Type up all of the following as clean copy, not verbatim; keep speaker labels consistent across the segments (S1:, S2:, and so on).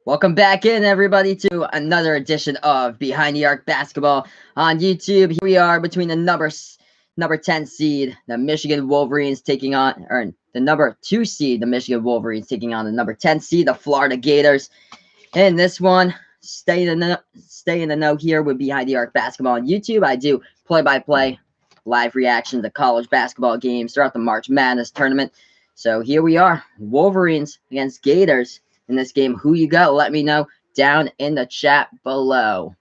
S1: Welcome back in, everybody, to another edition of Behind the Arc Basketball on YouTube. Here we are between the number 10 seed, the Michigan Wolverines, taking on, or the number 2 seed, the Michigan Wolverines, taking on the number 10 seed, the Florida Gators. In this one, stay in the know here with Behind the Arc Basketball on YouTube. I do play-by-play live reaction to college basketball games throughout the March Madness tournament. So here we are, Wolverines against Gators in this game. Who you got? Let me know down in the chat below.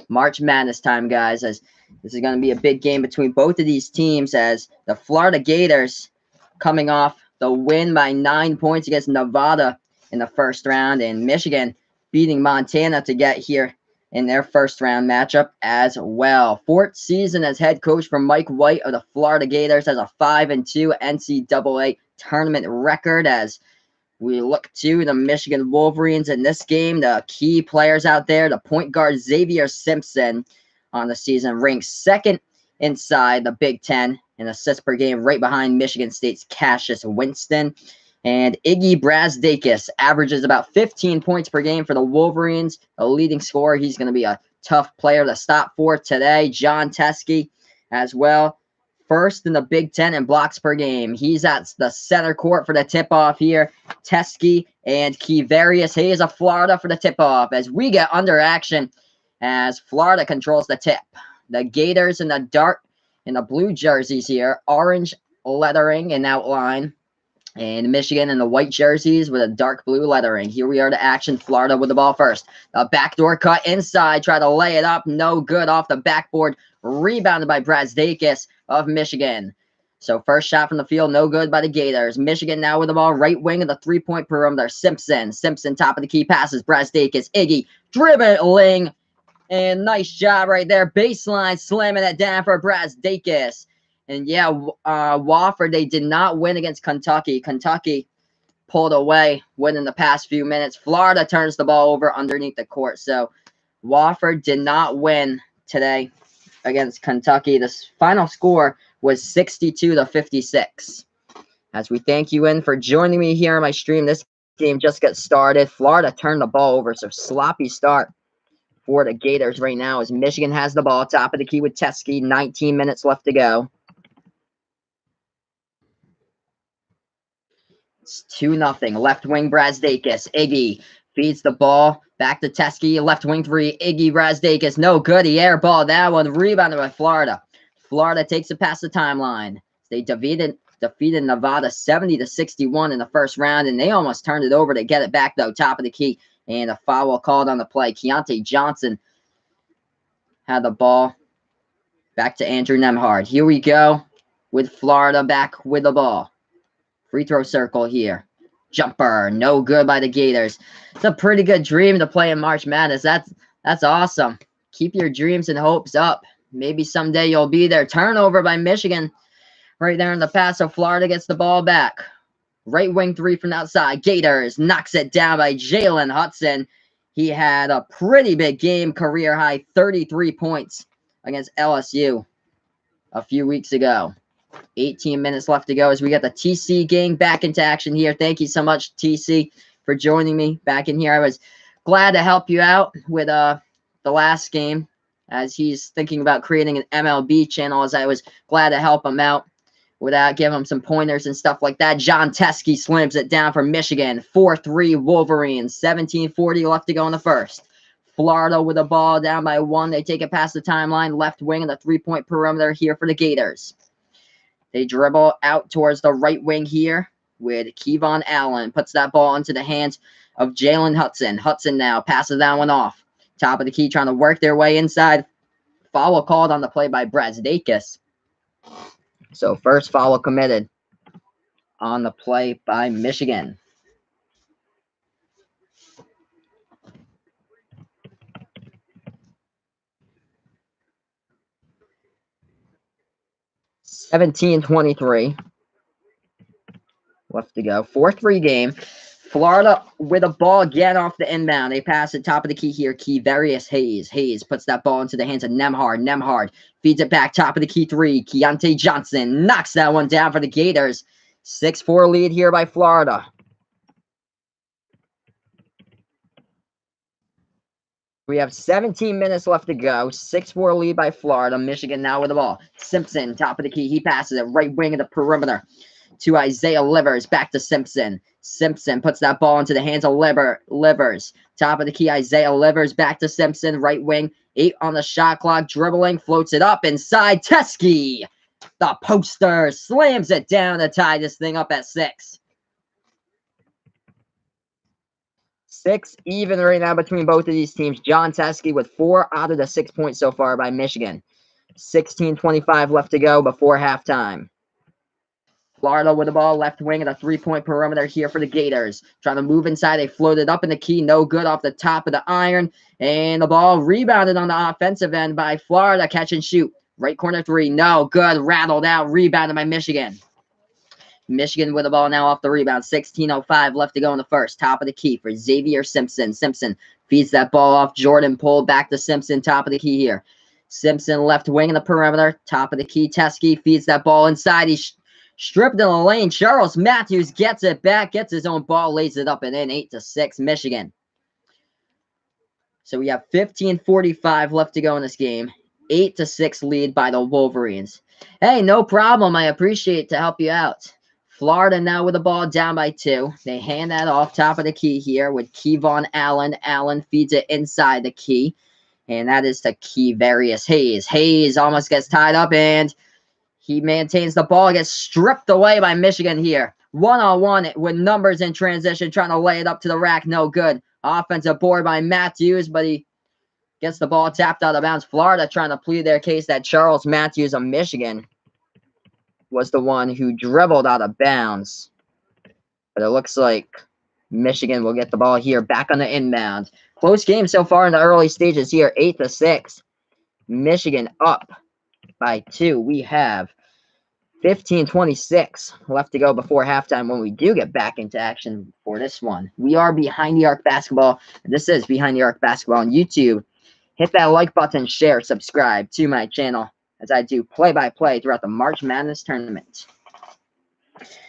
S1: March Madness time, guys, as this is going to be a big game between both of these teams, as the Florida Gators coming off the win by 9 points against Nevada in the first round, and Michigan beating Montana to get here in their first round matchup as well. Fourth season as head coach for Mike White of the Florida Gators, has a 5-2 NCAA tournament record. As we look to the Michigan Wolverines in this game, the key players out there, the point guard Xavier Simpson on the season ranks second inside the Big Ten in assists per game, right behind Michigan State's Cassius Winston. And Iggy Brazdeikis averages about 15 points per game for the Wolverines, a leading scorer. He's going to be a tough player to stop for today. John Teske as well, first in the Big Ten in blocks per game. He's at the center court for the tip-off here. Teske and Kevarius Hayes of Florida for the tip-off as we get under action as Florida controls the tip. The Gators in the blue jerseys here, orange lettering and outline. And Michigan in the white jerseys with a dark blue lettering. Here we are to action. Florida with the ball first. A backdoor cut inside. Try to lay it up. No good off the backboard. Rebounded by Brazdeikis of Michigan. So first shot from the field, no good by the Gators. Michigan now with the ball, right wing of the three-point perimeter. Simpson top of the key, passes Brazdeikis. Iggy dribbling. And nice job right there. Baseline slamming it down for Brazdeikis. And yeah, Wofford, they did not win against Kentucky. Kentucky pulled away, winning the past few minutes. Florida turns the ball over underneath the court. So Wofford did not win today against Kentucky. The final score was 62-56. As we thank you in for joining me here on my stream, this game just got started. Florida turned the ball over, so sloppy start for the Gators right now as Michigan has the ball, top of the key with Teske, 19 minutes left to go. It's 2-0. Left wing Brazdeikis. Iggy feeds the ball back to Teske. Left wing three. Iggy Brazdeikis. No good. He airballed that one. Rebounded by Florida. Florida takes it past the timeline. They defeated Nevada 70-61 in the first round, and they almost turned it over to get it back, though. Top of the key. And a foul called on the play. Keontae Johnson had the ball. Back to Andrew Nembhard. Here we go with Florida back with the ball. Free throw circle here. Jumper. No good by the Gators. It's a pretty good dream to play in March Madness. That's awesome. Keep your dreams and hopes up. Maybe someday you'll be there. Turnover by Michigan right there in the pass. So Florida gets the ball back. Right wing three from outside. Gators knocks it down by Jalen Hudson. He had a pretty big game, career high 33 points against LSU a few weeks ago. 18 minutes left to go as we got the TC gang back into action here. Thank you so much, TC, for joining me back in here. I was glad to help you out with the last game as he's thinking about creating an MLB channel, as I was glad to help him out without giving him some pointers and stuff like that. John Teske slams it down for Michigan. 4-3 Wolverines. 17:40 left to go in the first. Florida with the ball down by 1. They take it past the timeline. Left wing of the three-point perimeter here for the Gators. They dribble out towards the right wing here with Kevon Allen. Puts that ball into the hands of Jalen Hudson. Hudson now passes that one off. Top of the key, trying to work their way inside. Foul called on the play by Brazdeikis. So first foul committed on the play by Michigan. (17:23) left to go. 4-3 game. Florida with a ball again off the inbound. They pass it top of the key here. Kevarius Hayes. Hayes puts that ball into the hands of Nembhard. Nembhard feeds it back top of the key three. Keontae Johnson knocks that one down for the Gators. 6-4 lead here by Florida. We have 17 minutes left to go. 6-4 lead by Florida. Michigan now with the ball. Simpson, top of the key. He passes it right wing of the perimeter to Isaiah Livers. Back to Simpson. Simpson puts that ball into the hands of Livers. Top of the key, Isaiah Livers. Back to Simpson, right wing. 8 on the shot clock. Dribbling, floats it up inside. Teskey, the poster, slams it down to tie this thing up at 6. 6 even right now between both of these teams. John Teskey with 4 out of the 6 points so far by Michigan. 16:25 left to go before halftime. Florida with the ball, left wing at a 3-point perimeter here for the Gators. Trying to move inside. They floated up in the key. No good off the top of the iron. And the ball rebounded on the offensive end by Florida. Catch and shoot. Right corner 3. No good. Rattled out. Rebounded by Michigan. Michigan with the ball now off the rebound. 16:05 left to go in the first. Top of the key for Xavier Simpson. Simpson feeds that ball off. Jordan Poole back to Simpson. Top of the key here. Simpson left wing in the perimeter. Top of the key. Teskey feeds that ball inside. He's stripped in the lane. Charles Matthews gets it back. Gets his own ball. Lays it up and in. 8-6 Michigan. So we have 15:45 left to go in this game. 8-6 lead by the Wolverines. Hey, no problem. I appreciate to help you out. Florida now with the ball down by 2. They hand that off top of the key here with Kevon Allen. Allen feeds it inside the key. And that is to Kevarius Hayes. Hayes almost gets tied up and he maintains the ball. Gets stripped away by Michigan here. One-on-one with numbers in transition. Trying to lay it up to the rack. No good. Offensive board by Matthews, but he gets the ball tapped out of bounds. Florida trying to plead their case that Charles Matthews of Michigan was the one who dribbled out of bounds. But it looks like Michigan will get the ball here back on the inbound. Close game so far in the early stages here. 8-6. Michigan up by 2. We have 15:26 left to go before halftime when we do get back into action for this one. We are Behind the Arc Basketball. This is Behind the Arc Basketball on YouTube. Hit that like button, share, subscribe to my channel as I do play-by-play throughout the March Madness tournament.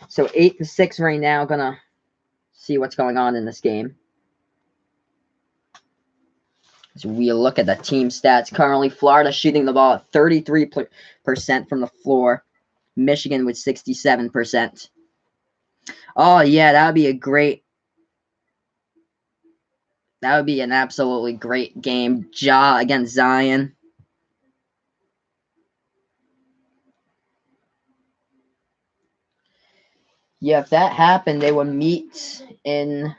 S1: So 8-6 right now. Gonna see what's going on in this game. As we look at the team stats, currently Florida shooting the ball at 33% from the floor. Michigan with 67%. Oh, yeah, that would be a great... That would be an absolutely great game. Ja against Zion. Yeah, if that happened, they would meet in,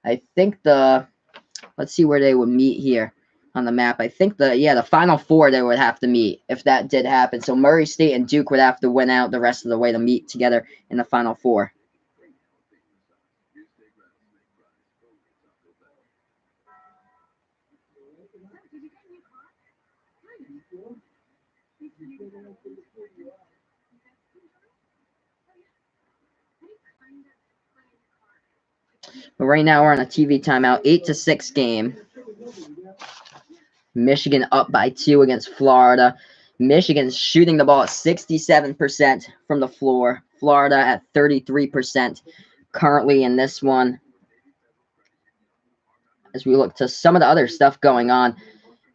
S1: I think let's see where they would meet here on the map. I think the Final Four they would have to meet if that did happen. So Murray State and Duke would have to win out the rest of the way to meet together in the Final Four. But right now we're on a TV timeout. 8-6 game. Michigan up by 2 against Florida. Michigan's shooting the ball at 67% from the floor. Florida at 33% currently in this one. As we look to some of the other stuff going on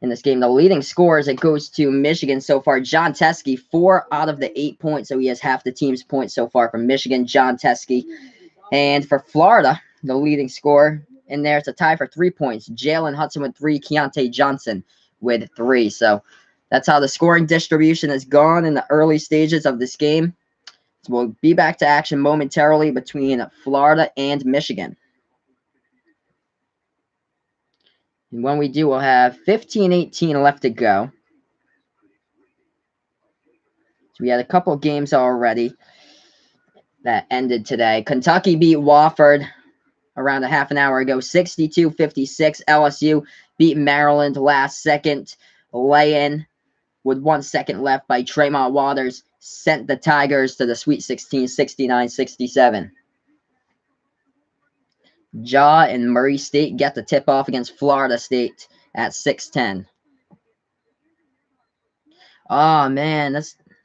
S1: in this game, the leading scores, it goes to Michigan so far. John Teskey, 4 out of the 8 points, so he has half the team's points so far from Michigan, John Teskey. And for Florida, the leading scorer in there, it's a tie for 3 points. Jalen Hudson with 3, Keontae Johnson with 3. So that's how the scoring distribution has gone in the early stages of this game. So we'll be back to action momentarily between Florida and Michigan. And when we do, we'll have 15-18 left to go. So we had a couple games already that ended today. Kentucky beat Wofford around a half an hour ago, 62-56. LSU beat Maryland last second. Lay-in with 1 second left by Tremont Waters sent the Tigers to the Sweet 16, 69-67. Ja and Murray State get the tip-off against Florida State at 6:10. Oh, man,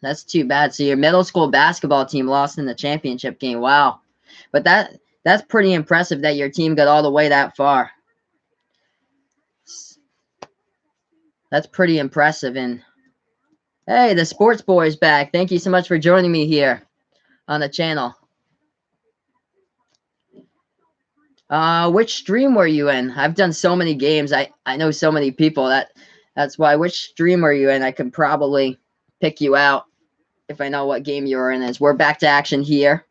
S1: that's too bad. So your middle school basketball team lost in the championship game. Wow. But that's pretty impressive that your team got all the way that far. That's pretty impressive. And hey, the Sports Boy is back. Thank you so much for joining me here on the channel. Which stream were you in? I've done so many games. I know so many people that's why. Which stream were you in? I could probably pick you out if I know what game you were in. As we're back to action here.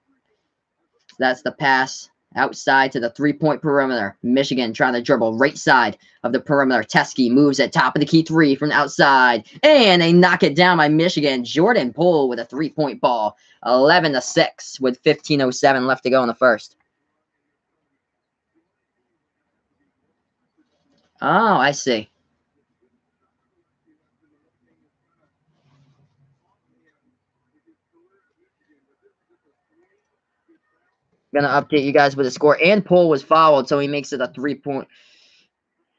S1: That's the pass outside to the three-point perimeter. Michigan trying to dribble right side of the perimeter. Teskey moves at top of the key three from outside. And they knock it down by Michigan. Jordan Poole with a three-point ball. 11-6 with 15:07 left to go in the first. Oh, I see. Gonna update you guys with the score. And Poole was fouled, so he makes it a 3-point.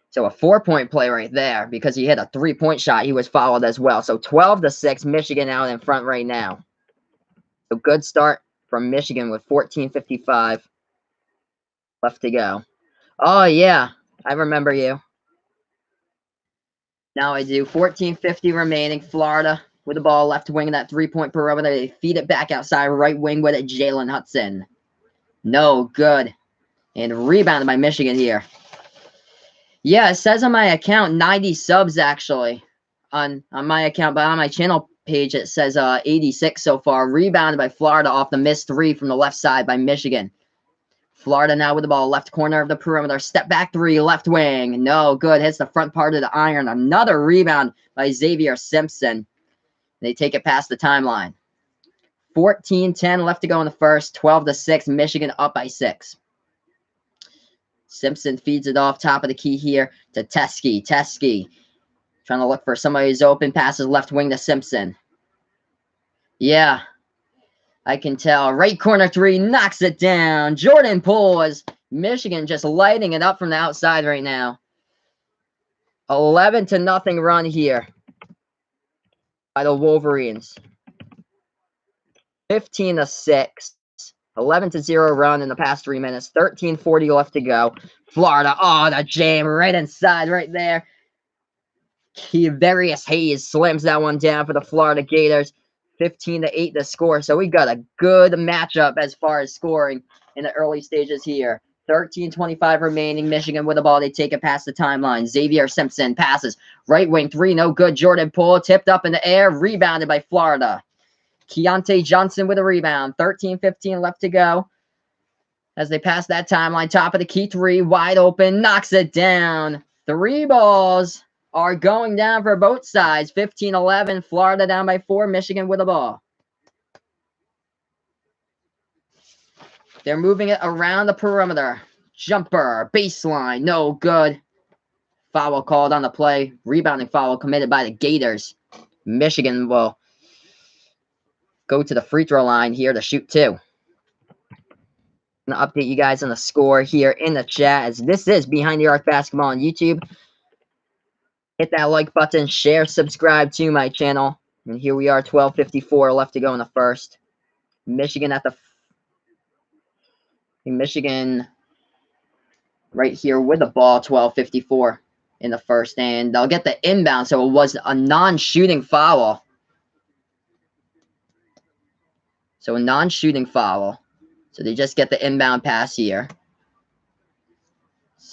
S1: So a 4-point play right there because he hit a 3-point shot. He was fouled as well. So 12-6, Michigan out in front right now. So good start from Michigan with 14:55 left to go. Oh, yeah. I remember you. Now I do. 14:50 remaining. Florida with the ball left wing of that three-point perimeter. They feed it back outside right wing with it. Jalen Hudson. No good. And rebounded by Michigan here. Yeah, it says on my account 90 subs actually on my account, but on my channel page it says 86 so far. Rebounded by Florida off the missed three from the left side by Michigan. Florida now with the ball, left corner of the perimeter. Step back three, left wing. No good. Hits the front part of the iron. Another rebound by Xavier Simpson. They take it past the timeline. 14-10 left to go in the first. 12-6. Michigan up by 6. Simpson feeds it off top of the key here to Teskey. Teskey trying to look for somebody who's open. Passes left wing to Simpson. Yeah, I can tell. Right corner three, knocks it down. Jordan Poole is Michigan just lighting it up from the outside right now. 11-0 run here by the Wolverines. 15-6. 11-0 run in the past 3 minutes. 13:40 left to go. Florida, oh, the jam right inside right there. Kevarius Hayes slams that one down for the Florida Gators. 15-8 the score. So we got a good matchup as far as scoring in the early stages here. 13:25 remaining. Michigan with the ball. They take it past the timeline. Xavier Simpson passes. Right wing three, no good. Jordan Poole tipped up in the air. Rebounded by Florida. Keontae Johnson with a rebound. 13:15 left to go. As they pass that timeline, top of the key three, wide open, knocks it down. 3 balls are going down for both sides. 15-11, Florida down by 4, Michigan with the ball. They're moving it around the perimeter. Jumper, baseline, no good. Foul called on the play. Rebounding foul committed by the Gators. Michigan will go to the free throw line here to shoot 2. I'm going to update you guys on the score here in the chat as this is Behind the Arc Basketball on YouTube. Hit that like button, share, subscribe to my channel. And here we are, 12:54 left to go in the first. Michigan Michigan right here with the ball, 12:54 in the first. And they'll get the inbound, so it was a non-shooting foul. So a non-shooting foul. So they just get the inbound pass here.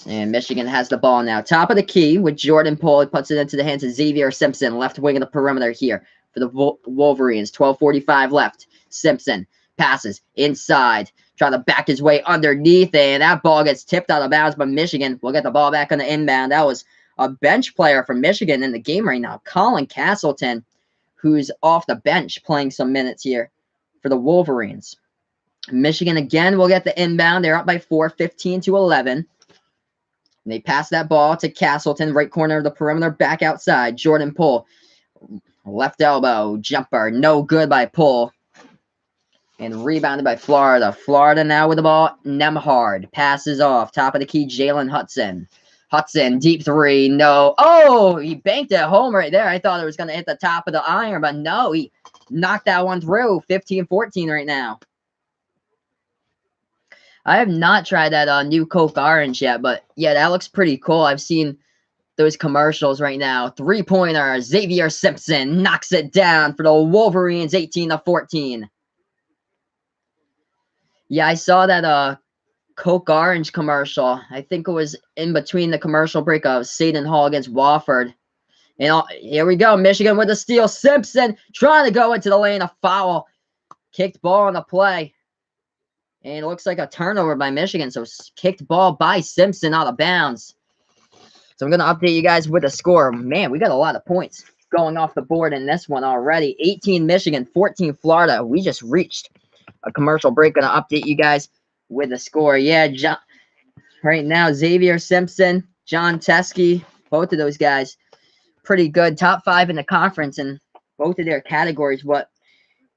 S1: And Michigan has the ball now. Top of the key with Jordan Poole. Puts it into the hands of Xavier Simpson. Left wing of the perimeter here for the Wolverines. 12:45 left. Simpson passes inside. Trying to back his way underneath. And that ball gets tipped out of bounds by Michigan. We'll get the ball back on the inbound. That was a bench player from Michigan in the game right now. Colin Castleton, who's off the bench playing some minutes here for the Wolverines. Michigan again will get the inbound. They're up by 4, 15-11. And they pass that ball to Castleton, right corner of the perimeter, back outside. Jordan Poole, left elbow, jumper, no good by Poole. And rebounded by Florida. Florida now with the ball. Nemhard passes off. Top of the key, Jalen Hudson. Hudson, deep three, no. Oh, he banked it home right there. I thought it was going to hit the top of the iron, but no, he knocked that one through. 15-14 right now. I have not tried that new Coke Orange yet, but yeah, that looks pretty cool. I've seen those commercials right now. Three-pointer, Xavier Simpson knocks it down for the Wolverines, 18-14. Yeah, I saw that Coke Orange commercial. I think it was in between the commercial break of Seton Hall against Wofford. And here we go. Michigan with a steal. Simpson trying to go into the lane. A foul. Kicked ball on the play. And it looks like a turnover by Michigan. So kicked ball by Simpson out of bounds. So I'm going to update you guys with the score. Man, we got a lot of points going off the board in this one already. 18 Michigan, 14 Florida. We just reached a commercial break. Going to update you guys with the score. Yeah, right now, Xavier Simpson, John Teskey, both of those guys, pretty good. Top 5 in the conference in both of their categories, what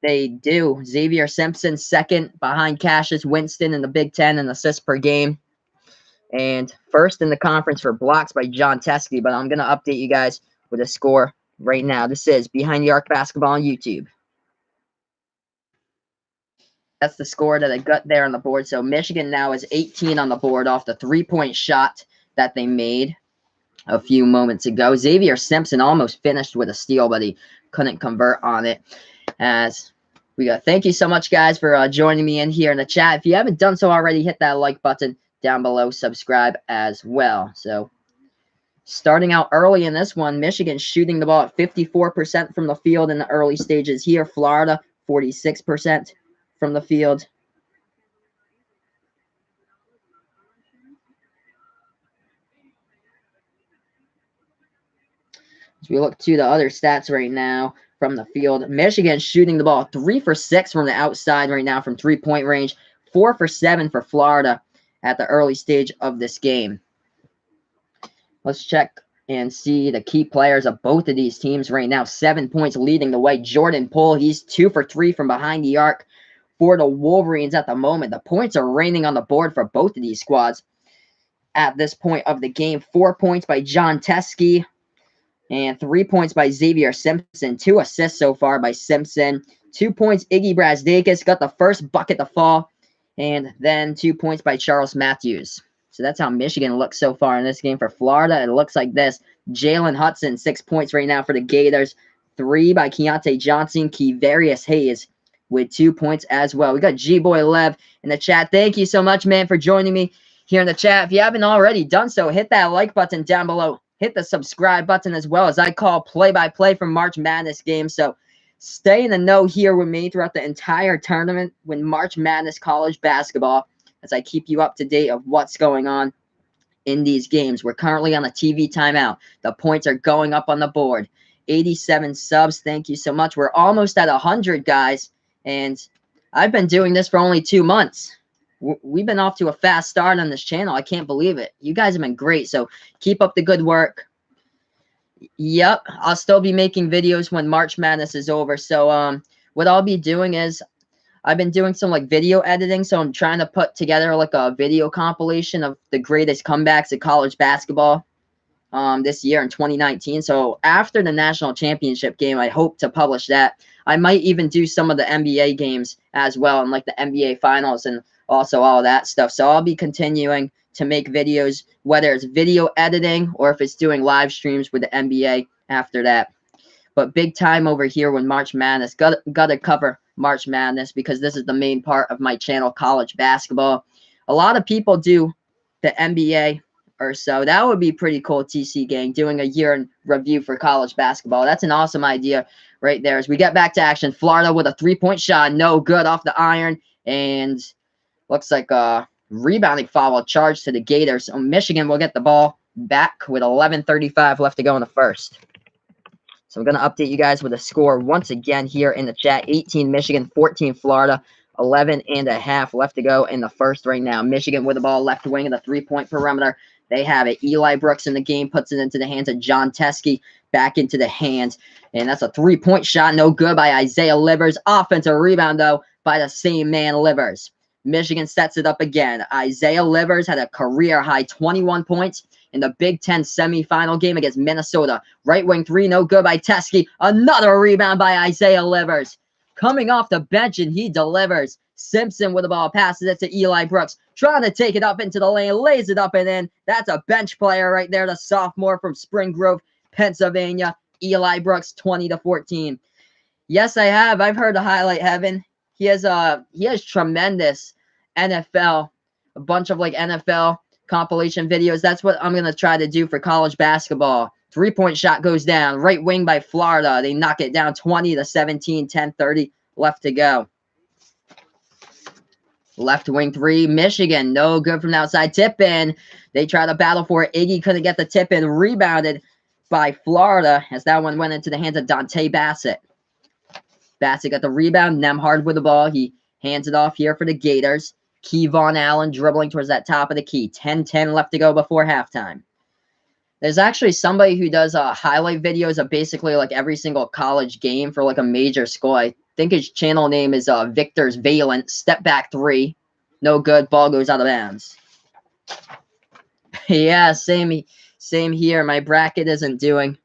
S1: they do. Xavier Simpson, second behind Cassius Winston in the Big Ten in assists per game. And first in the conference for blocks by John Teskey. But I'm going to update you guys with a score right now. This is Behind the Arc Basketball on YouTube. That's the score that I got there on the board. So Michigan now is 18 on the board off the three-point shot that they made a few moments ago. Xavier Simpson almost finished with a steal, but he couldn't convert on it. As we go, thank you so much, guys, for joining me in here in the chat. If you haven't done so already, hit that like button down below. Subscribe as well. So starting out early in this one, Michigan shooting the ball at 54% from the field in the early stages here. Florida, 46% from the field. As we look to the other stats right now from the field, Michigan shooting the ball 3 for 6 from the outside right now from three-point range, 4 for 7 for Florida at the early stage of this game. Let's check and see the key players of both of these teams right now. 7 points leading the way. Jordan Poole, he's 2 for 3 from behind the arc for the Wolverines at the moment. The points are raining on the board for both of these squads at this point of the game. 4 points by John Teskey and 3 points by Xavier Simpson. 2 assists so far by Simpson. 2 points, Iggy Brazdakis got the first bucket to fall. And then 2 points by Charles Matthews. So that's how Michigan looks so far in this game. For Florida, it looks like this. Jalen Hudson, 6 points right now for the Gators. 3 by Keontae Johnson. Kevarius Hayes with 2 points as well. We got G-Boy Lev in the chat. Thank you so much, man, for joining me here in the chat. If you haven't already done so, hit that like button down below. Hit the subscribe button as well, as I call play-by-play from March Madness games. So stay in the know here with me throughout the entire tournament with March Madness college basketball, as I keep you up to date of what's going on in these games. We're currently on a TV timeout. The points are going up on the board. 87 subs. Thank you so much. We're almost at 100, guys. And I've been doing this for only 2 months. We've been off to a fast start on this channel. I can't believe it. You guys have been great. So keep up the good work. Yep, I'll still be making videos when March Madness is over. So what I'll be doing is I've been doing some like video editing. So I'm trying to put together like a video compilation of the greatest comebacks of college basketball this year in 2019. So after the national championship game, I hope to publish that. I might even do some of the NBA games as well, and like the NBA finals and also all that stuff. So I'll be continuing to make videos, whether it's video editing or if it's doing live streams with the NBA after that. But big time over here with March Madness. Got to cover March Madness because this is the main part of my channel, college basketball. A lot of people do the NBA or so. That would be pretty cool, TC Gang, doing a year in review for college basketball. That's an awesome idea right there. As we get back to action, Florida with a three-point shot, no good off the iron, and looks like a rebounding foul charge to the Gators. So Michigan will get the ball back with 11:35 left to go in the first. So I'm going to update you guys with a score once again here in the chat. 18 Michigan, 14 Florida, 11.5 left to go in the first right now. Michigan with the ball left wing of the three-point perimeter. They have it. Eli Brooks in the game, puts it into the hands of John Teskey, back into the hands. And that's a three-point shot, no good by Isaiah Livers. Offensive rebound, though, by the same man, Livers. Michigan sets it up again. Isaiah Livers had a career-high 21 points in the Big Ten semifinal game against Minnesota. Right wing three, no good by Teskey. Another rebound by Isaiah Livers. Coming off the bench, and he delivers. Simpson with the ball, passes it to Eli Brooks, trying to take it up into the lane, lays it up and in. That's a bench player right there, the sophomore from Spring Grove, Pennsylvania. Eli Brooks, 20-14. Yes, I have. I've heard of Highlight Heaven. He has tremendous NFL, a bunch of like NFL compilation videos. That's what I'm gonna try to do for college basketball. 3-point shot goes down, right wing by Florida. They knock it down 20-17, 10:30 left to go. Left wing three, Michigan, no good from the outside. Tip in. They try to battle for it. Iggy couldn't get the tip in. Rebounded by Florida as that one went into the hands of Dante Bassett. Bassett got the rebound. Nemhard with the ball. He hands it off here for the Gators. Kevon Allen dribbling towards that top of the key. 10-10 left to go before halftime. There's actually somebody who does highlight videos of basically like every single college game for like a major school. I think his channel name is Victor's Valent. Step back three. No good. Ball goes out of bounds. Yeah, same here. My bracket isn't doing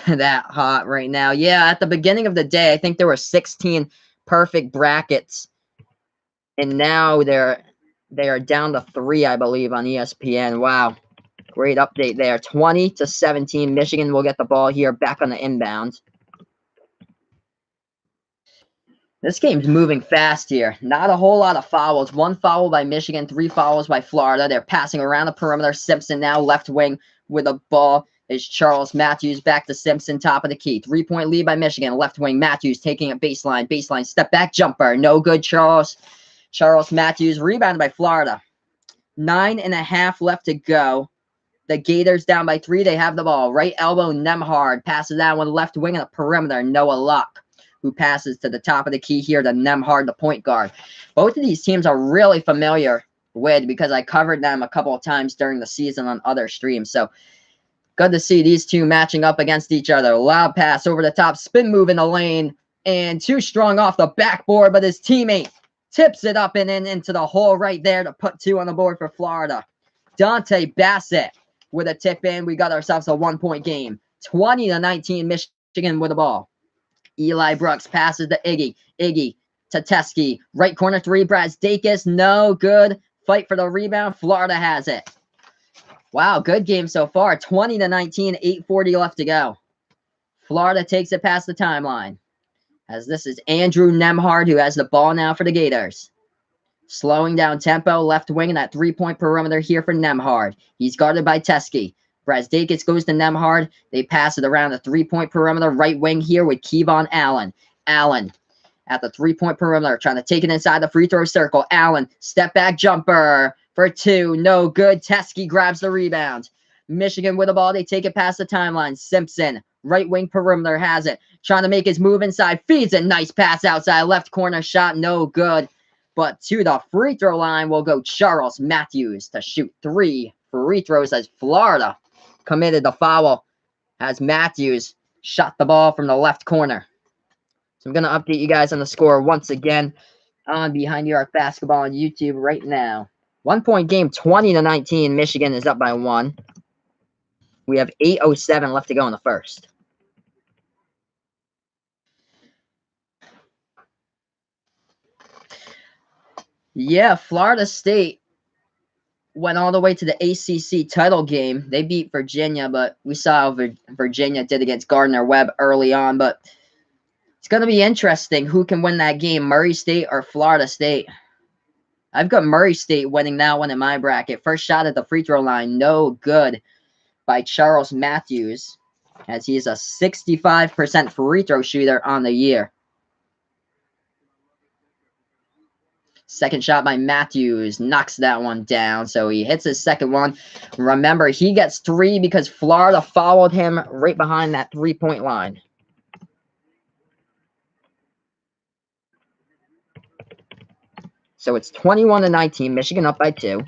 S1: that hot right now. Yeah, at the beginning of the day, I think there were 16 perfect brackets. And now they are down to 3, I believe, on ESPN. Wow. Great update there. 20-17. Michigan will get the ball here back on the inbound. This game's moving fast here. Not a whole lot of fouls. 1 foul by Michigan, 3 fouls by Florida. They're passing around the perimeter. Simpson now left wing with the ball is Charles Matthews. Back to Simpson, top of the key. 3-point lead by Michigan. Left wing Matthews taking a baseline. Baseline step back jumper. No good, Charles Matthews. Rebounded by Florida. 9.5 left to go. The Gators down by 3. They have the ball. Right elbow, Nemhard. Passes that one left wing on the perimeter. Noah Luck, who passes to the top of the key here to Nemhard, the point guard. Both of these teams are really familiar with because I covered them a couple of times during the season on other streams. So good to see these two matching up against each other. Loud pass over the top. Spin move in the lane. And too strong off the backboard, but his teammate tips it up and in into the hole right there to put 2 on the board for Florida. Dante Bassett with a tip in. We got ourselves a 1-point game. 20-19, Michigan with the ball. Eli Brooks passes to Iggy. Iggy to Teskey. Right corner 3, Brazdakis. No good. Fight for the rebound. Florida has it. Wow, good game so far. 20-19, 8:40 left to go. Florida takes it past the timeline. As this is Andrew Nemhard who has the ball now for the Gators. Slowing down tempo, left wing in that 3-point perimeter here for Nemhard. He's guarded by Teskey. Brazdakis goes to Nemhard. They pass it around the 3-point perimeter, right wing here with Kevon Allen. Allen at the 3-point perimeter, trying to take it inside the free throw circle. Allen, step back jumper for 2. No good. Teskey grabs the rebound. Michigan with the ball. They take it past the timeline. Simpson, right wing perimeter, has it. Trying to make his move inside. Feeds a nice pass outside. Left corner shot. No good. But to the free throw line will go Charles Matthews to shoot 3 free throws as Florida committed the foul as Matthews shot the ball from the left corner. So I'm going to update you guys on the score once again on Behind the Arc Basketball on YouTube right now. 1-point game, 20-19. Michigan is up by 1. We have 8:07 left to go in the first. Yeah, Florida State went all the way to the ACC title game. They beat Virginia, but we saw how Virginia did against Gardner-Webb early on. But it's going to be interesting who can win that game, Murray State or Florida State. I've got Murray State winning that one in my bracket. First shot at the free throw line, no good by Charles Matthews, as he is a 65% free throw shooter on the year. Second shot by Matthews, knocks that one down, so he hits his second one. Remember, he gets 3 because Florida followed him right behind that 3-point line. So it's 21-19, Michigan up by 2.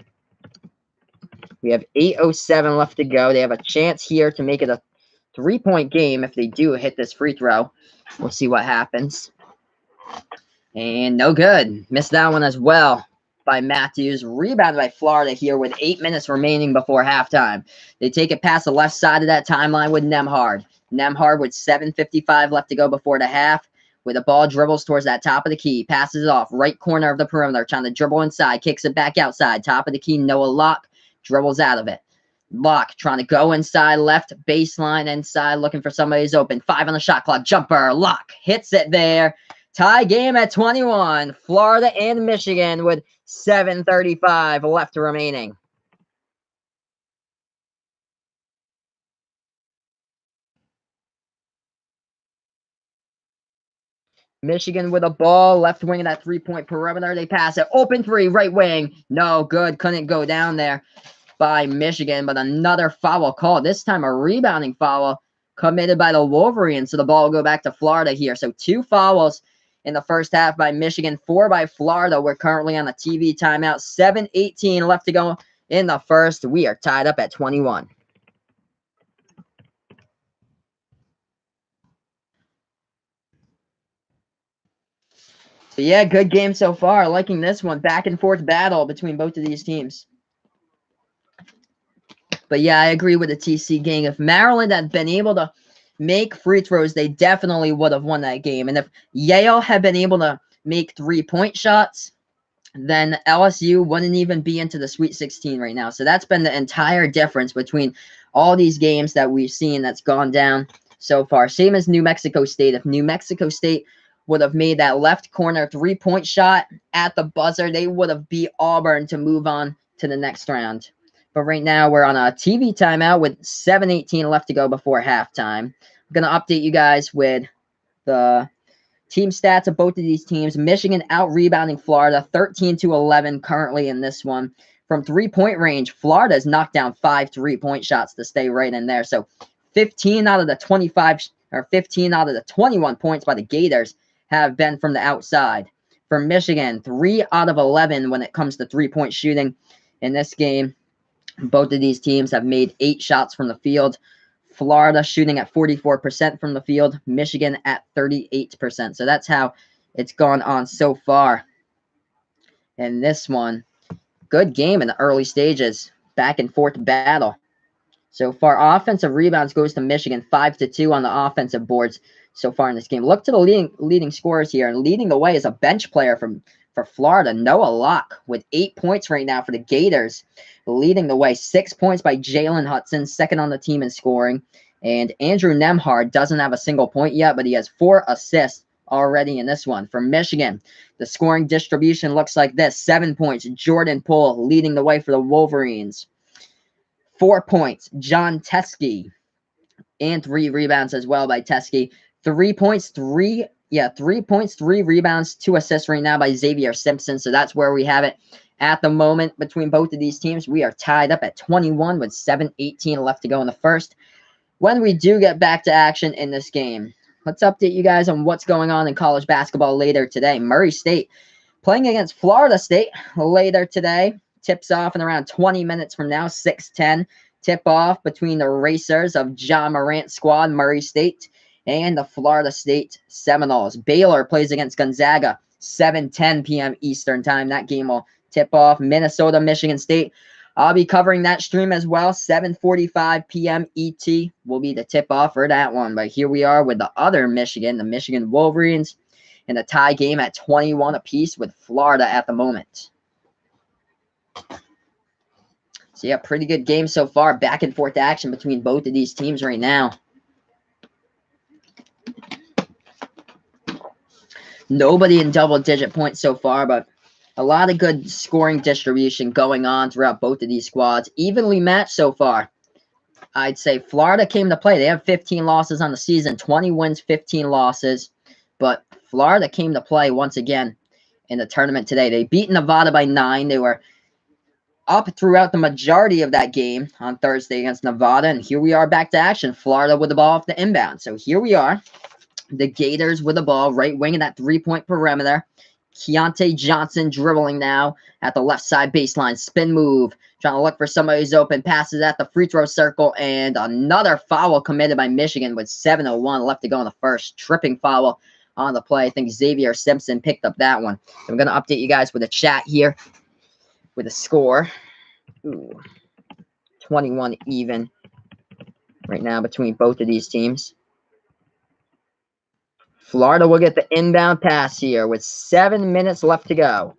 S1: We have 8:07 left to go. They have a chance here to make it a 3-point game if they do hit this free throw. We'll see what happens. And no good. Missed that one as well by Matthews. Rebounded by Florida here with 8 minutes remaining before halftime. They take it past the left side of that timeline with Nemhard. Nemhard with 7:55 left to go before the half. with the ball, dribbles towards that top of the key, passes it off, right corner of the perimeter, trying to dribble inside, kicks it back outside, top of the key, Noah Locke dribbles out of it. Locke trying to go inside, left baseline inside, looking for somebody who's open. 5 on the shot clock, jumper, Locke hits it there. Tie game at 21. Florida and Michigan with 7:35 left remaining. Michigan with a ball, left wing of that three-point perimeter. They pass it. Open three, right wing. No good. Couldn't go down there by Michigan, but another foul call. This time a rebounding foul committed by the Wolverines. So the ball will go back to Florida here. So 2 fouls in the first half by Michigan, 4 by Florida. We're currently on a TV timeout. 7:18 left to go in the first. We are tied up at 21. So yeah, good game so far. Liking this one. Back and forth battle between both of these teams. But yeah, I agree with the TC gang. If Maryland had been able to make free throws, they definitely would have won that game. And if Yale had been able to make 3-point shots, then LSU wouldn't even be into the Sweet 16 right now. So that's been the entire difference between all these games that we've seen that's gone down so far. Same as New Mexico State. If New Mexico State would have made that left corner 3-point shot at the buzzer, they would have beat Auburn to move on to the next round. But right now we're on a TV timeout with 7:18 left to go before halftime. I'm going to update you guys with the team stats of both of these teams. Michigan out-rebounding Florida 13-11 currently in this one. From three-point range, Florida has knocked down 5 3-point shots to stay right in there. So 15 out of the 25 or 15 out of the 21 points by the Gators have been from the outside. For Michigan, 3 out of 11 when it comes to three-point shooting in this game. Both of these teams have made 8 shots from the field. Florida shooting at 44% from the field. Michigan at 38%. So that's how it's gone on so far in this one. Good game in the early stages. Back and forth battle. So far, offensive rebounds goes to Michigan, 5-2 on the offensive boards so far in this game. Look to the leading scorers here. And leading the way is a bench player for Florida, Noah Locke, with 8 points right now for the Gators. Leading the way, 6 points by Jalen Hudson, second on the team in scoring. And Andrew Nembhard doesn't have a single point yet, but he has 4 assists already in this one. For Michigan, the scoring distribution looks like this. 7 points, Jordan Poole leading the way for the Wolverines. 4 points, John Teske, and 3 rebounds as well by Teske. 3 points, 3 points, 3 rebounds, 2 assists right now by Xavier Simpson. So that's where we have it at the moment between both of these teams. We are tied up at 21 with 7:18 left to go in the first. When we do get back to action in this game, let's update you guys on what's going on in college basketball later today. Murray State playing against Florida State later today. Tips off in around 20 minutes from now, 6:10. Tip off between the Racers of John Morant squad, Murray State, and the Florida State Seminoles. Baylor plays against Gonzaga, 7:10 p.m. Eastern time. That game will tip off. Minnesota, Michigan State. I'll be covering that stream as well. 7:45 p.m. ET will be the tip-off for that one. But here we are with the other Michigan, the Michigan Wolverines, in a tie game at 21 apiece with Florida at the moment. So, yeah, pretty good game so far. Back and forth action between both of these teams right now. Nobody in double-digit points so far, but a lot of good scoring distribution going on throughout both of these squads. Evenly matched so far. I'd say Florida came to play. They have 15 losses on the season, 20 wins, 15 losses. But Florida came to play once again in the tournament today. They beat Nevada by 9. They were up throughout the majority of that game on Thursday against Nevada. And here we are back to action. Florida with the ball off the inbound. So here we are. The Gators with the ball, right wing in that three-point perimeter. Keontae Johnson dribbling now at the left side baseline. Spin move. Trying to look for somebody who's open. Passes at the free throw circle. And another foul committed by Michigan with 7:01 left to go in the first. Tripping foul on the play. I think Xavier Simpson picked up that one. So I'm going to update you guys with a chat here with a score. 21 even right now between both of these teams. Florida will get the inbound pass here with 7 minutes left to go.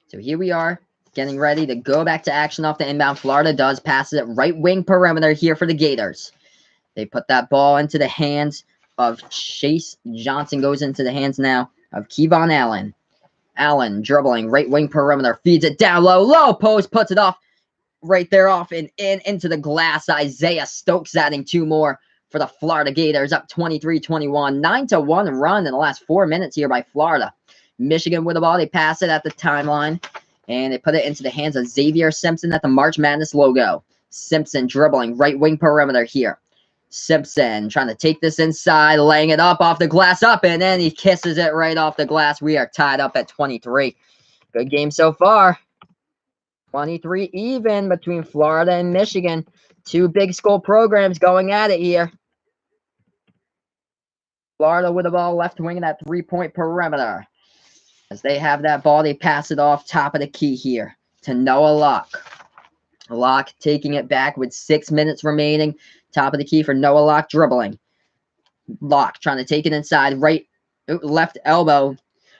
S1: So here we are, getting ready to go back to action off the inbound. Florida does pass it right wing perimeter here for the Gators. They put that ball into the hands of Chase Johnson. Goes into the hands now of Kevon Allen. Allen dribbling right wing perimeter, feeds it down low. Low post, puts it off right there off and into the glass. Isaiah Stokes adding 2 more for the Florida Gators, up 23-21. 9-1 run in the last 4 minutes here by Florida. Michigan with the ball. They pass it at the timeline, and they put it into the hands of Xavier Simpson at the March Madness logo. Simpson dribbling right wing perimeter here. Simpson trying to take this inside, laying it up off the glass, up, and then he kisses it right off the glass. We are tied up at 23. Good game so far. 23 even between Florida and Michigan. 2 big school programs going at it here. Florida with the ball, left wing in that 3-point perimeter. As they have that ball, they pass it off top of the key here to Noah Locke. Locke taking it back with 6 minutes remaining. Top of the key for Noah Locke dribbling. Locke trying to take it inside, left elbow.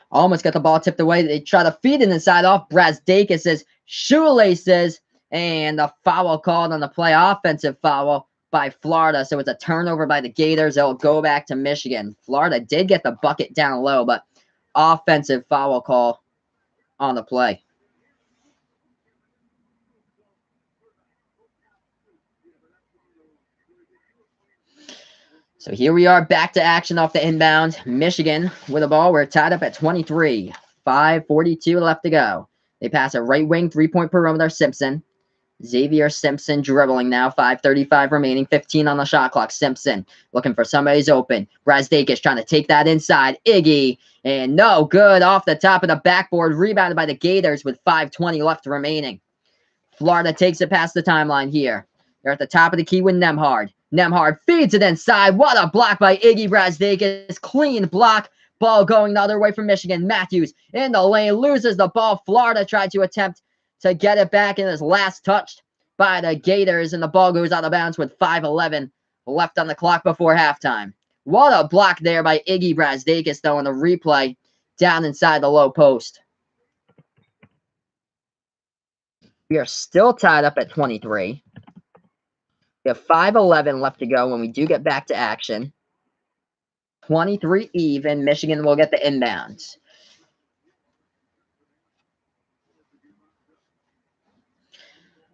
S1: Almost got the ball tipped away. They try to feed it inside off Brazdakis' shoelaces, and the foul called on the play. Offensive foul by Florida. So it's a turnover by the Gators. It'll go back to Michigan. Florida did get the bucket down low, but offensive foul call on the play. So here we are back to action off the inbound. Michigan with the ball. We're tied up at 23. 5:42 left to go. They pass a right wing 3-point perimeter. Simpson. Xavier Simpson dribbling now. 5:35 remaining. 15 on the shot clock. Simpson looking for somebody's open. Brazdakis trying to take that inside. Iggy. And no good off the top of the backboard. Rebounded by the Gators with 5:20 left remaining. Florida takes it past the timeline here. They're at the top of the key with Nembhard. Nembhard feeds it inside. What a block by Iggy Brazdakis. Clean block. Ball going the other way from Michigan. Matthews in the lane. Loses the ball. Florida tried to attempt to get it back and is last touched by the Gators. And the ball goes out of bounds with 5:11 left on the clock before halftime. What a block there by Iggy Brazdakis, though, on the replay down inside the low post. We are still tied up at 23. We have 5:11 left to go when we do get back to action. 23 even. Michigan will get the inbounds.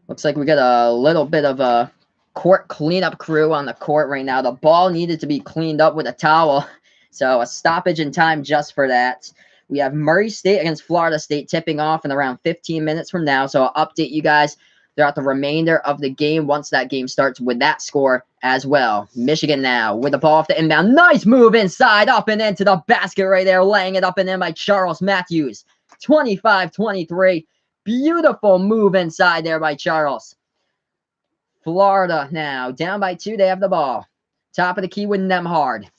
S1: Looks like we got a little bit of a court cleanup crew on the court right now. The ball needed to be cleaned up with a towel. So a stoppage in time just for that. We have Murray State against Florida State tipping off in around 15 minutes from now. So I'll update you guys throughout the remainder of the game once that game starts with that score as well. Michigan now with the ball off the inbound. Nice move inside, up and into the basket right there. Laying it up and in by Charles Matthews. 25-23. Beautiful move inside there by Charles. Florida now down by 2. They have the ball. Top of the key with Nembhard.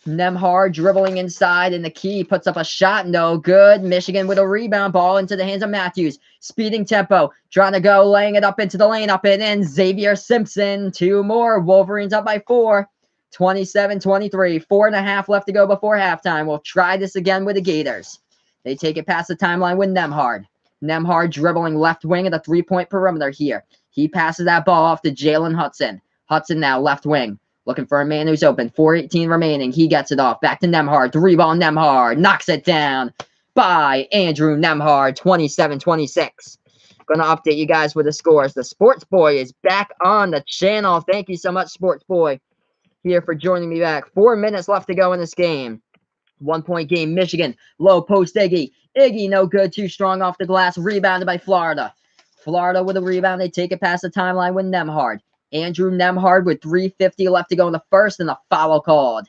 S1: Nembhard dribbling inside in the key. Puts up a shot. No good. Michigan with a rebound. Ball into the hands of Matthews. Speeding tempo. Trying to go. Laying it up into the lane. Up and in. Xavier Simpson. 2 more. Wolverines up by 4. 27-23. 4.5 left to go before halftime. We'll try this again with the Gators. They take it past the timeline with Nembhard. Nembhard dribbling left wing at the 3-point perimeter here. He passes that ball off to Jalen Hudson. Hudson now left wing. Looking for a man who's open. 4:18 remaining. He gets it off. Back to Nembhard. 3-ball Nembhard. Knocks it down by Andrew Nembhard. 27-26. Going to update you guys with the scores. The Sports Boy is back on the channel. Thank you so much, Sports Boy, here for joining me back. 4 minutes left to go in this game. 1-point game. Michigan. Low post Iggy. Iggy no good. Too strong off the glass. Rebounded by Florida. Florida with a rebound. They take it past the timeline with Nembhard. Andrew Nembhard with 3:50 left to go in the first, and the foul called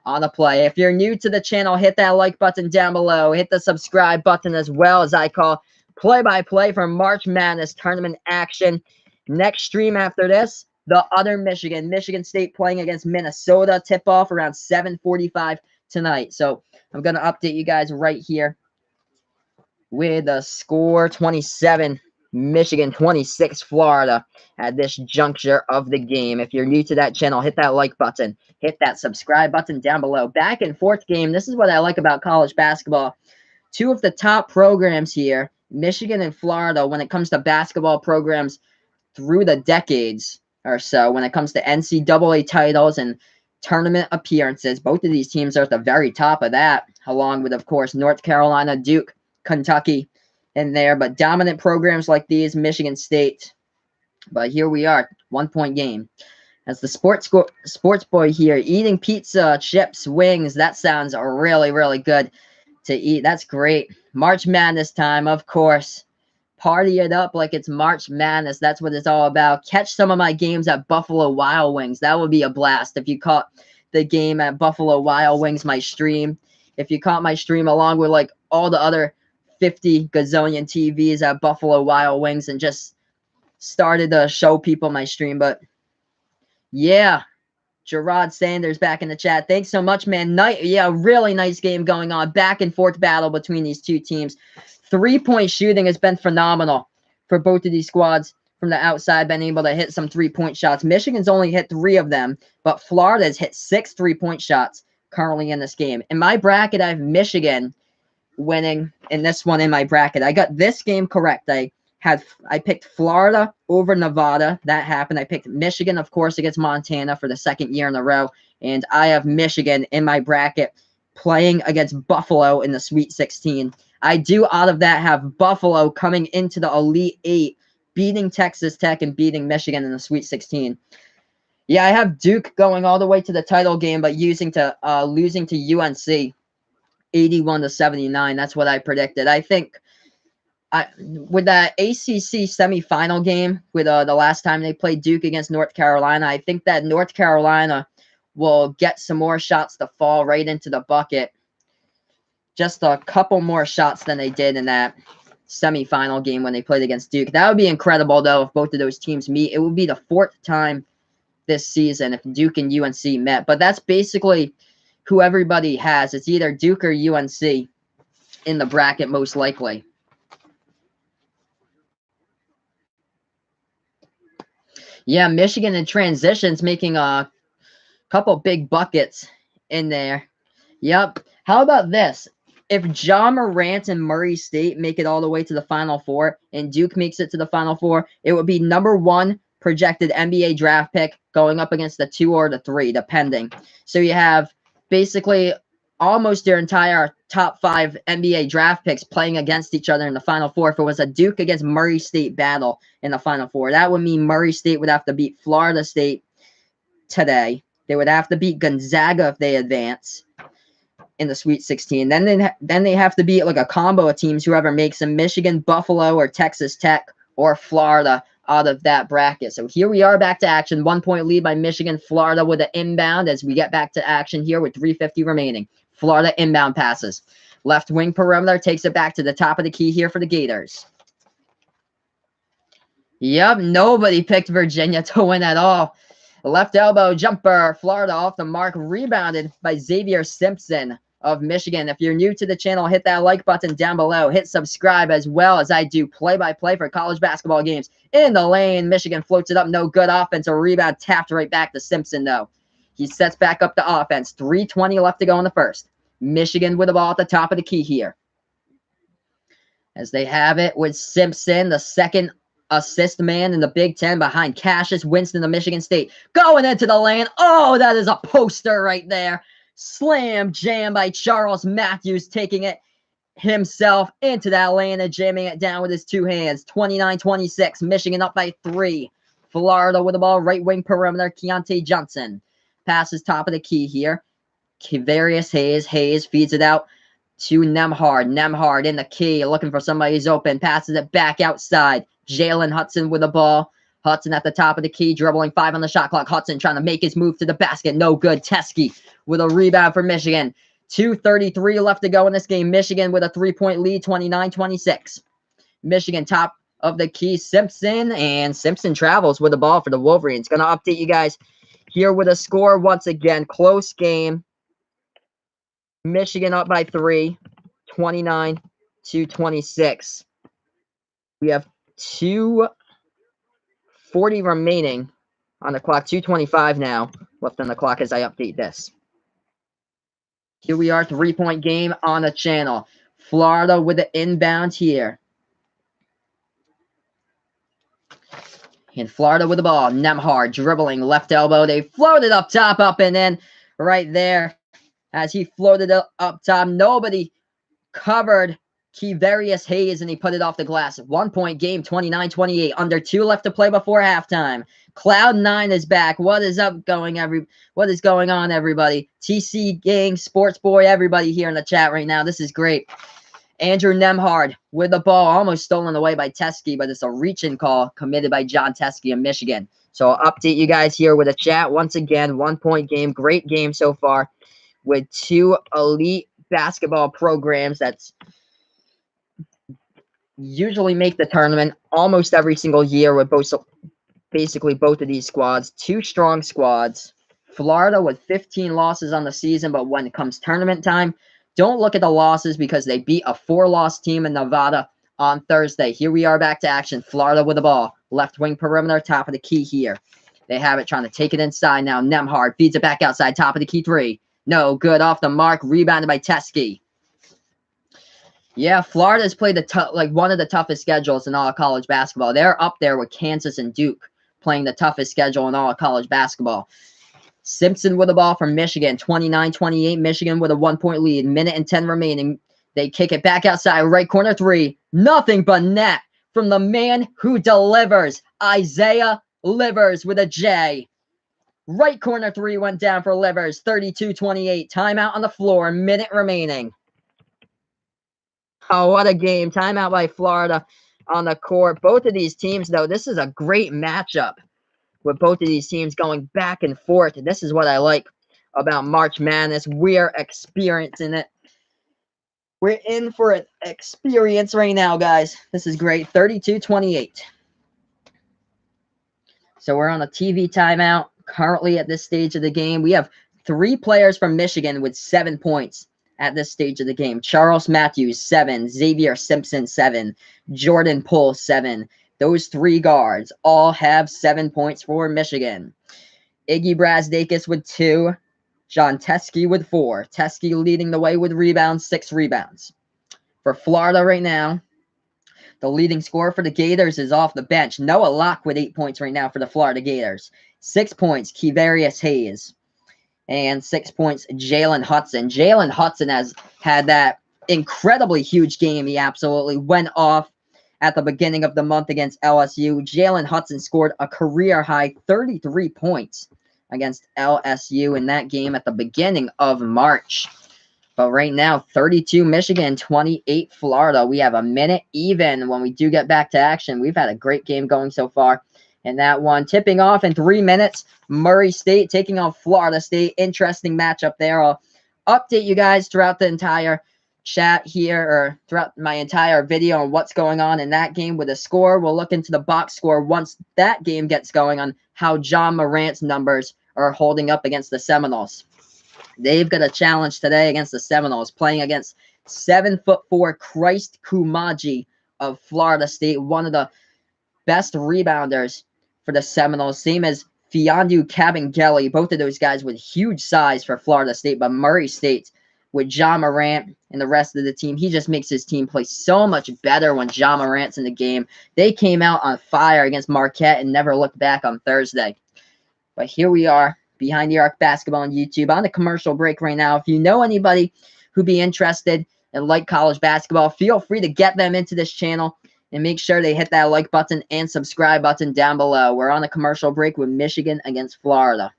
S1: on the play. If you're new to the channel, hit that like button down below. Hit the subscribe button as well, as I call play-by-play for March Madness tournament action. Next stream after this, the other Michigan. Michigan State playing against Minnesota. Tip-off around 7:45 tonight. So I'm going to update you guys right here with the score. 27 Michigan 26, Florida at this juncture of the game. If you're new to that channel, hit that like button. Hit that subscribe button down below. Back and forth game. This is what I like about college basketball. Two of the top programs here, Michigan and Florida, when it comes to basketball programs through the decades or so, when it comes to NCAA titles and tournament appearances, both of these teams are at the very top of that, along with, of course, North Carolina, Duke, Kentucky in there, but dominant programs like these, Michigan State. But here we are, 1-point game. As the sports boy here, eating pizza, chips, wings, that sounds really, really good to eat. That's great. March Madness time, of course. Party it up like it's March Madness. That's what it's all about. Catch some of my games at Buffalo Wild Wings. That would be a blast if you caught the game at Buffalo Wild Wings, my stream. If you caught my stream along with like all the other 50 gazillion TVs at Buffalo Wild Wings and just started to show people my stream. But yeah, Gerard Sanders back in the chat. Thanks so much, man. Yeah, really nice game going on. Back and forth battle between these two teams. 3-point shooting has been phenomenal for both of these squads from the outside, been able to hit some 3-point shots. Michigan's only hit 3 of them, but Florida's hit 6 3-point shots currently in this game. In my bracket, I have Michigan winning in this one in my bracket. I got this game correct. I picked Florida over Nevada. That happened. I picked Michigan, of course, against Montana for the second year in a row. And I have Michigan in my bracket playing against Buffalo in the Sweet 16. I do, out of that, have Buffalo coming into the Elite 8, beating Texas Tech and beating Michigan in the Sweet 16. Yeah, I have Duke going all the way to the title game, but losing to UNC 81-79. That's what I predicted. I think with that ACC semifinal game, with the last time they played Duke against North Carolina, I think that North Carolina will get some more shots to fall right into the bucket. Just a couple more shots than they did in that semifinal game when they played against Duke. That would be incredible, though, if both of those teams meet. It would be the 4th time this season if Duke and UNC met. But that's basically who everybody has. It's either Duke or UNC in the bracket, most likely. Yeah, Michigan in transitions, making a couple big buckets in there. Yep. How about this? If Ja Morant and Murray State make it all the way to the Final Four and Duke makes it to the Final Four, it would be #1 projected NBA draft pick going up against the 2 or the 3, depending. So you have basically almost your entire top 5 NBA draft picks playing against each other in the Final Four. If it was a Duke against Murray State battle in the Final Four, that would mean Murray State would have to beat Florida State today. They would have to beat Gonzaga if they advance in the Sweet 16. Then they have to beat like a combo of teams, whoever makes them, Michigan, Buffalo, or Texas Tech, or Florida out of that bracket. So here we are back to action. 1-point lead by Michigan. Florida with an inbound as we get back to action here with 3:50 remaining. Florida inbound passes. Left wing perimeter takes it back to the top of the key here for the Gators. Yep, nobody picked Virginia to win at all. Left elbow jumper. Florida off the mark. Rebounded by Xavier Simpson of Michigan. If you're new to the channel, hit that like button down below. Hit subscribe as well, as I do play-by-play for college basketball games. In the lane, Michigan floats it up. No good offensive rebound. Tapped right back to Simpson, though. He sets back up the offense. 3:20 left to go in the first. Michigan with the ball at the top of the key here, as they have it with Simpson, the second assist man in the Big Ten behind Cassius Winston of Michigan State. Going into the lane. Oh, that is a poster right there. Slam jam by Charles Matthews, taking it himself into that lane and jamming it down with his 2 hands. 29-26. Michigan up by 3. Florida with the ball. Right wing perimeter. Keontae Johnson. Passes top of the key here. Kavarius Hayes. Hayes feeds it out to Nemhard. Nemhard in the key, looking for somebody who's open. Passes it back outside. Jalen Hudson with the ball. Hudson at the top of the key, dribbling 5 on the shot clock. Hudson trying to make his move to the basket. No good. Teske with a rebound for Michigan. 2:33 left to go in this game. Michigan with a 3-point lead, 29-26. Michigan top of the key. Simpson, and Simpson travels with the ball for the Wolverines. Going to update you guys here with a score once again. Close game. Michigan up by 3, 29-26. We have 2:40 remaining on the clock. 2:25 now left on the clock as I update this. Here we are, 3-point game on the channel. Florida with the inbound here. And Florida with the ball. Nembhard dribbling left elbow. They floated up top, up and in right there. As he floated up top, nobody covered Kevarius Hayes, and he put it off the glass. 1-point game, 29-28. Under 2 left to play before halftime. Cloud9 is back. What is going on, everybody? TC Gang, Sports Boy, everybody here in the chat right now. This is great. Andrew Nembhard with the ball, almost stolen away by Teskey, but it's a reach-in call committed by John Teskey of Michigan. So I'll update you guys here with a chat. Once again, 1-point game. Great game so far with 2 elite basketball programs that's usually make the tournament almost every single year with basically both of these squads. 2 strong squads. Florida with 15 losses on the season, but when it comes tournament time, don't look at the losses because they beat a 4-loss team in Nevada on Thursday. Here we are back to action. Florida with the ball. Left wing perimeter, top of the key here. They have it trying to take it inside now. Nembhard feeds it back outside, top of the key 3. No good, off the mark, rebounded by Teskey. Yeah, Florida's played one of the toughest schedules in all of college basketball. They're up there with Kansas and Duke, playing the toughest schedule in all of college basketball. Simpson with the ball from Michigan, 29-28. Michigan with a 1-point lead. Minute and 10 remaining. They kick it back outside, right corner 3. Nothing but net from the man who delivers, Isaiah Livers with a J. Right corner 3 went down for Livers, 32-28. Timeout on the floor, minute remaining. Oh, what a game. Timeout by Florida on the court. Both of these teams, though, this is a great matchup with both of these teams going back and forth. This is what I like about March Madness. We're experiencing it. We're in for an experience right now, guys. This is great. 32-28. So we're on a TV timeout currently at this stage of the game. We have 3 players from Michigan with 7 points at this stage of the game. Charles Matthews, 7. Xavier Simpson, 7. Jordan Poole, 7. Those 3 guards all have 7 points for Michigan. Iggy Brasdakis with 2. John Teskey with 4. Teskey leading the way with rebounds, 6 rebounds. For Florida right now, the leading scorer for the Gators is off the bench. Noah Locke with 8 points right now for the Florida Gators. 6 points, Kevarius Hayes. And 6 points, Jalen Hudson. Jalen Hudson has had that incredibly huge game. He absolutely went off at the beginning of the month against LSU. Jalen Hudson scored a career-high 33 points against LSU in that game at the beginning of March. But right now, 32 Michigan, 28 Florida. We have a minute even when we do get back to action. We've had a great game going so far. And that one tipping off in 3 minutes. Murray State taking on Florida State. Interesting matchup there. I'll update you guys throughout the entire chat here, or throughout my entire video, on what's going on in that game with a score. We'll look into the box score once that game gets going on how John Morant's numbers are holding up against the Seminoles. They've got a challenge today against the Seminoles, playing against 7'4" Christ Kumaji of Florida State, one of the best rebounders for the Seminoles, same as Fiondu Kabengele, both of those guys with huge size for Florida State. But Murray State, with John Morant and the rest of the team, he just makes his team play so much better when John Morant's in the game. They came out on fire against Marquette and never looked back on Thursday. But here we are, Behind the Arc Basketball on YouTube, on the commercial break right now. If you know anybody who'd be interested and like college basketball, feel free to get them into this channel. And make sure they hit that like button and subscribe button down below. We're on a commercial break with Michigan against Florida.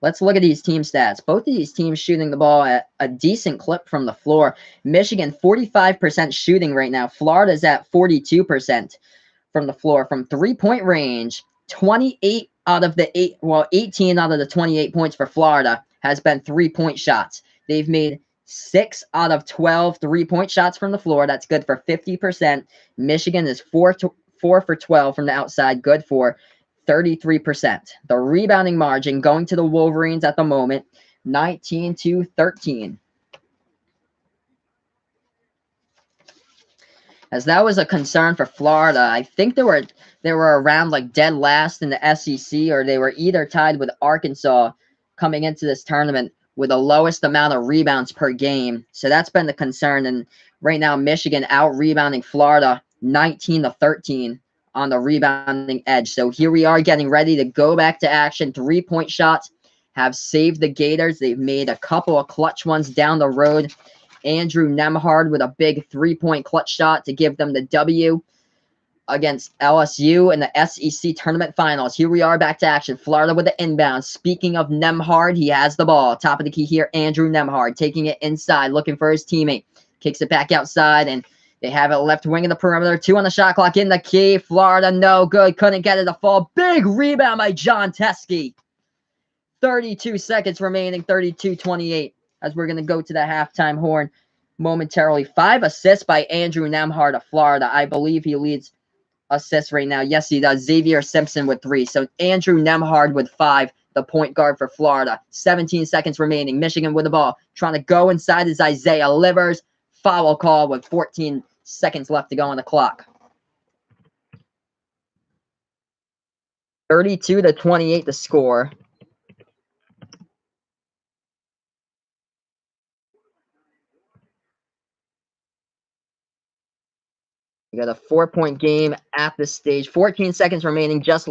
S1: Let's look at these team stats. Both of these teams shooting the ball at a decent clip from the floor. Michigan, 45% shooting right now. Florida's at 42% from the floor. From three-point range, 18 out of the 28 points for Florida has been three-point shots. They've made 6 out of 12 three-point shots from the floor. That's good for 50%. Michigan is 4 for 12 from the outside, good for 33%. The rebounding margin going to the Wolverines at the moment, 19-13. as that was a concern for Florida. I think they were around like dead last in the SEC, or they were either tied with Arkansas coming into this tournament with the lowest amount of rebounds per game. So that's been the concern. And right now, Michigan out rebounding Florida 19-13 on the rebounding edge. So here we are getting ready to go back to action. 3-point shots have saved the Gators. They've made a couple of clutch ones down the road. Andrew Nemhard with a big 3-point clutch shot to give them the W against LSU in the SEC tournament finals. Here we are back to action. Florida with the inbound. Speaking of Nemhard, he has the ball. Top of the key here, Andrew Nemhard taking it inside, looking for his teammate. Kicks it back outside, and they have it left wing of the perimeter. 2 on the shot clock in the key. Florida, no good. Couldn't get it to fall. Big rebound by John Teskey. 32 seconds remaining, 32-28, as we're going to go to the halftime horn momentarily. 5 assists by Andrew Nemhard of Florida. I believe he leads assists right now. Yes, he does. Xavier Simpson with 3. So Andrew Nemhard with 5, the point guard for Florida. 17 seconds remaining. Michigan with the ball. Trying to go inside is Isaiah Livers. Foul call with 14 seconds left to go on the clock. 32-28 the score. We got a 4-point game at this stage. 14 seconds remaining. Just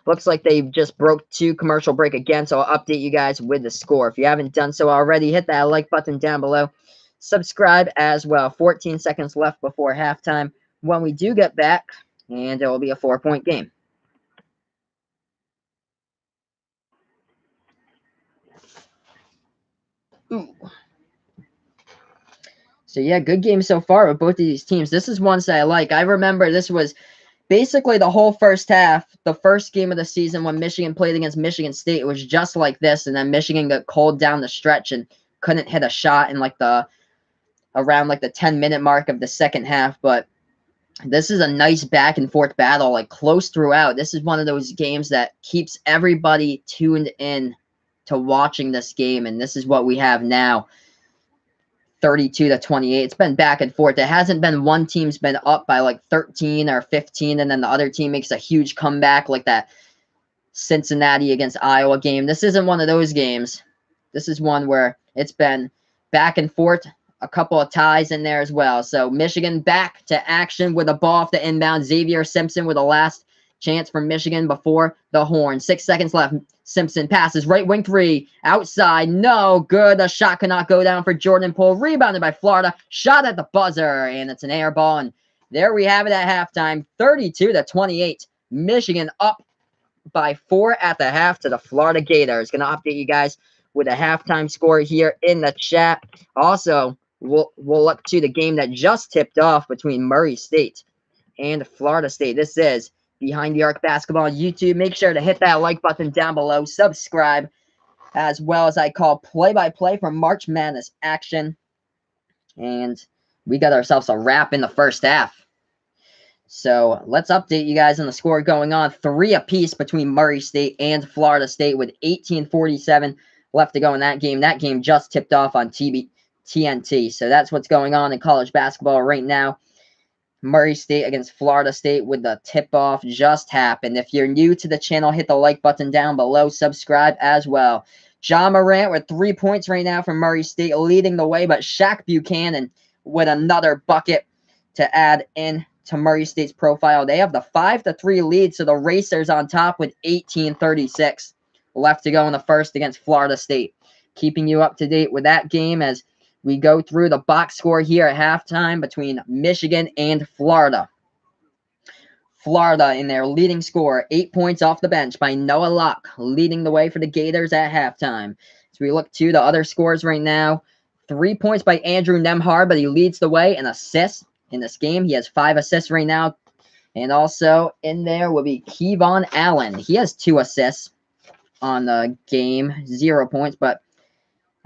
S1: looks like they just broke 2 commercial break again. So I'll update you guys with the score. If you haven't done so already, hit that like button down below. Subscribe as well. 14 seconds left before halftime when we do get back, and it will be a 4-point game. Ooh. So yeah, good game so far with both of these teams. This is ones that I like. I remember this was basically the whole first half, the first game of the season when Michigan played against Michigan State. It was just like this, and then Michigan got cold down the stretch and couldn't hit a shot in like around like the 10-minute mark of the second half. But this is a nice back and forth battle, like close throughout. This is one of those games that keeps everybody tuned in to watching this game, and this is what we have now. 32-28. It's been back and forth. It hasn't been one team's been up by like 13 or 15, and then the other team makes a huge comeback like that Cincinnati against Iowa game. This isn't one of those games. This is one where it's been back and forth, a couple of ties in there as well. So Michigan back to action with a ball off the inbound. Xavier Simpson with the last chance for Michigan before the horn. 6 seconds left. Simpson passes right wing 3 outside. No good. The shot cannot go down for Jordan Poole. Rebounded by Florida. Shot at the buzzer, and it's an air ball. And there we have it at halftime. 32-28. Michigan up by 4 at the half to the Florida Gators. Going to update you guys with a halftime score here in the chat. Also, we'll look to the game that just tipped off between Murray State and Florida State. This is Behind the Arc Basketball on YouTube. Make sure to hit that like button down below. Subscribe, as well as I call play-by-play for March Madness action. And we got ourselves a wrap in the first half. So let's update you guys on the score going on. 3 apiece between Murray State and Florida State with 18:47 left to go in that game. That game just tipped off on TNT. So that's what's going on in college basketball right now. Murray State against Florida State with the tip-off just happened. If you're new to the channel, hit the like button down below. Subscribe as well. John Morant with 3 points right now from Murray State leading the way, but Shaq Buchanan with another bucket to add in to Murray State's profile. They have the 5-3 lead, so the Racers on top with 18:36 left to go in the first against Florida State. Keeping you up to date with that game as we go through the box score here at halftime between Michigan and Florida. Florida in their leading score, 8 points off the bench by Noah Locke, leading the way for the Gators at halftime. So we look to the other scores right now. 3 points by Andrew Nemhard, but he leads the way in assists in this game. He has 5 assists right now. And also in there will be Kevon Allen. He has 2 assists on the game, 0 points, but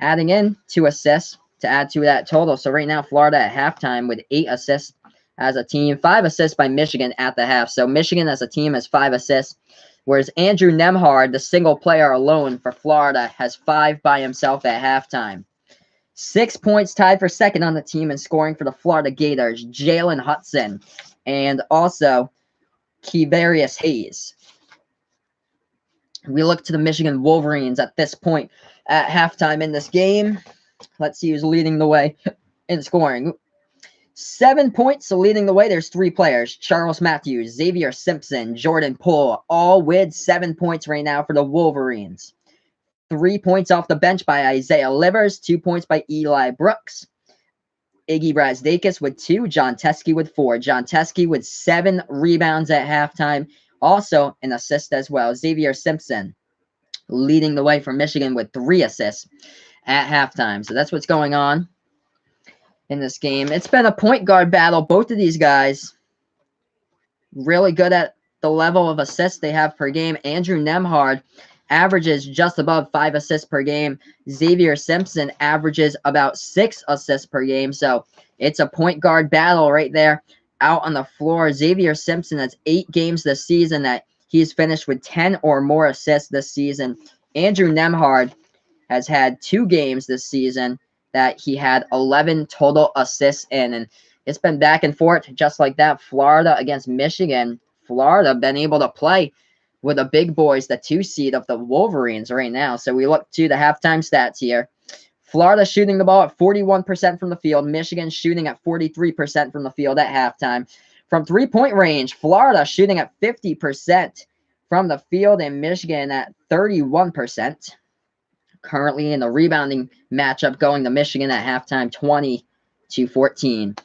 S1: adding in 2 assists to add to that total. So right now, Florida at halftime with 8 assists as a team, 5 assists by Michigan at the half. So Michigan as a team has 5 assists, whereas Andrew Nemhard, the single player alone for Florida, has 5 by himself at halftime. 6 points, tied for second on the team in scoring for the Florida Gators, Jalen Hudson, and also Kevarius Hayes. We look to the Michigan Wolverines at this point at halftime in this game. Let's see who's leading the way in scoring. 7 points, so leading the way, there's 3 players. Charles Matthews, Xavier Simpson, Jordan Poole, all with 7 points right now for the Wolverines. 3 points off the bench by Isaiah Livers, 2 points by Eli Brooks. Iggy Brazdakis with 2, John Teskey with 4. John Teskey with 7 rebounds at halftime, also an assist as well. Xavier Simpson leading the way for Michigan with 3 assists at halftime. So that's what's going on in this game. It's been a point guard battle. Both of these guys really good at the level of assists they have per game. Andrew Nembhard averages just above 5 assists per game. Xavier Simpson averages about 6 assists per game. So it's a point guard battle right there out on the floor. Xavier Simpson has 8 games this season that he's finished with 10 or more assists this season. Andrew Nembhard has had 2 games this season that he had 11 total assists in. And it's been back and forth just like that. Florida against Michigan. Florida been able to play with the big boys, the 2 seed of the Wolverines right now. So we look to the halftime stats here. Florida shooting the ball at 41% from the field. Michigan shooting at 43% from the field at halftime. From 3-point range, Florida shooting at 50% from the field and Michigan at 31%. Currently in the rebounding matchup going to Michigan at halftime, 20-14.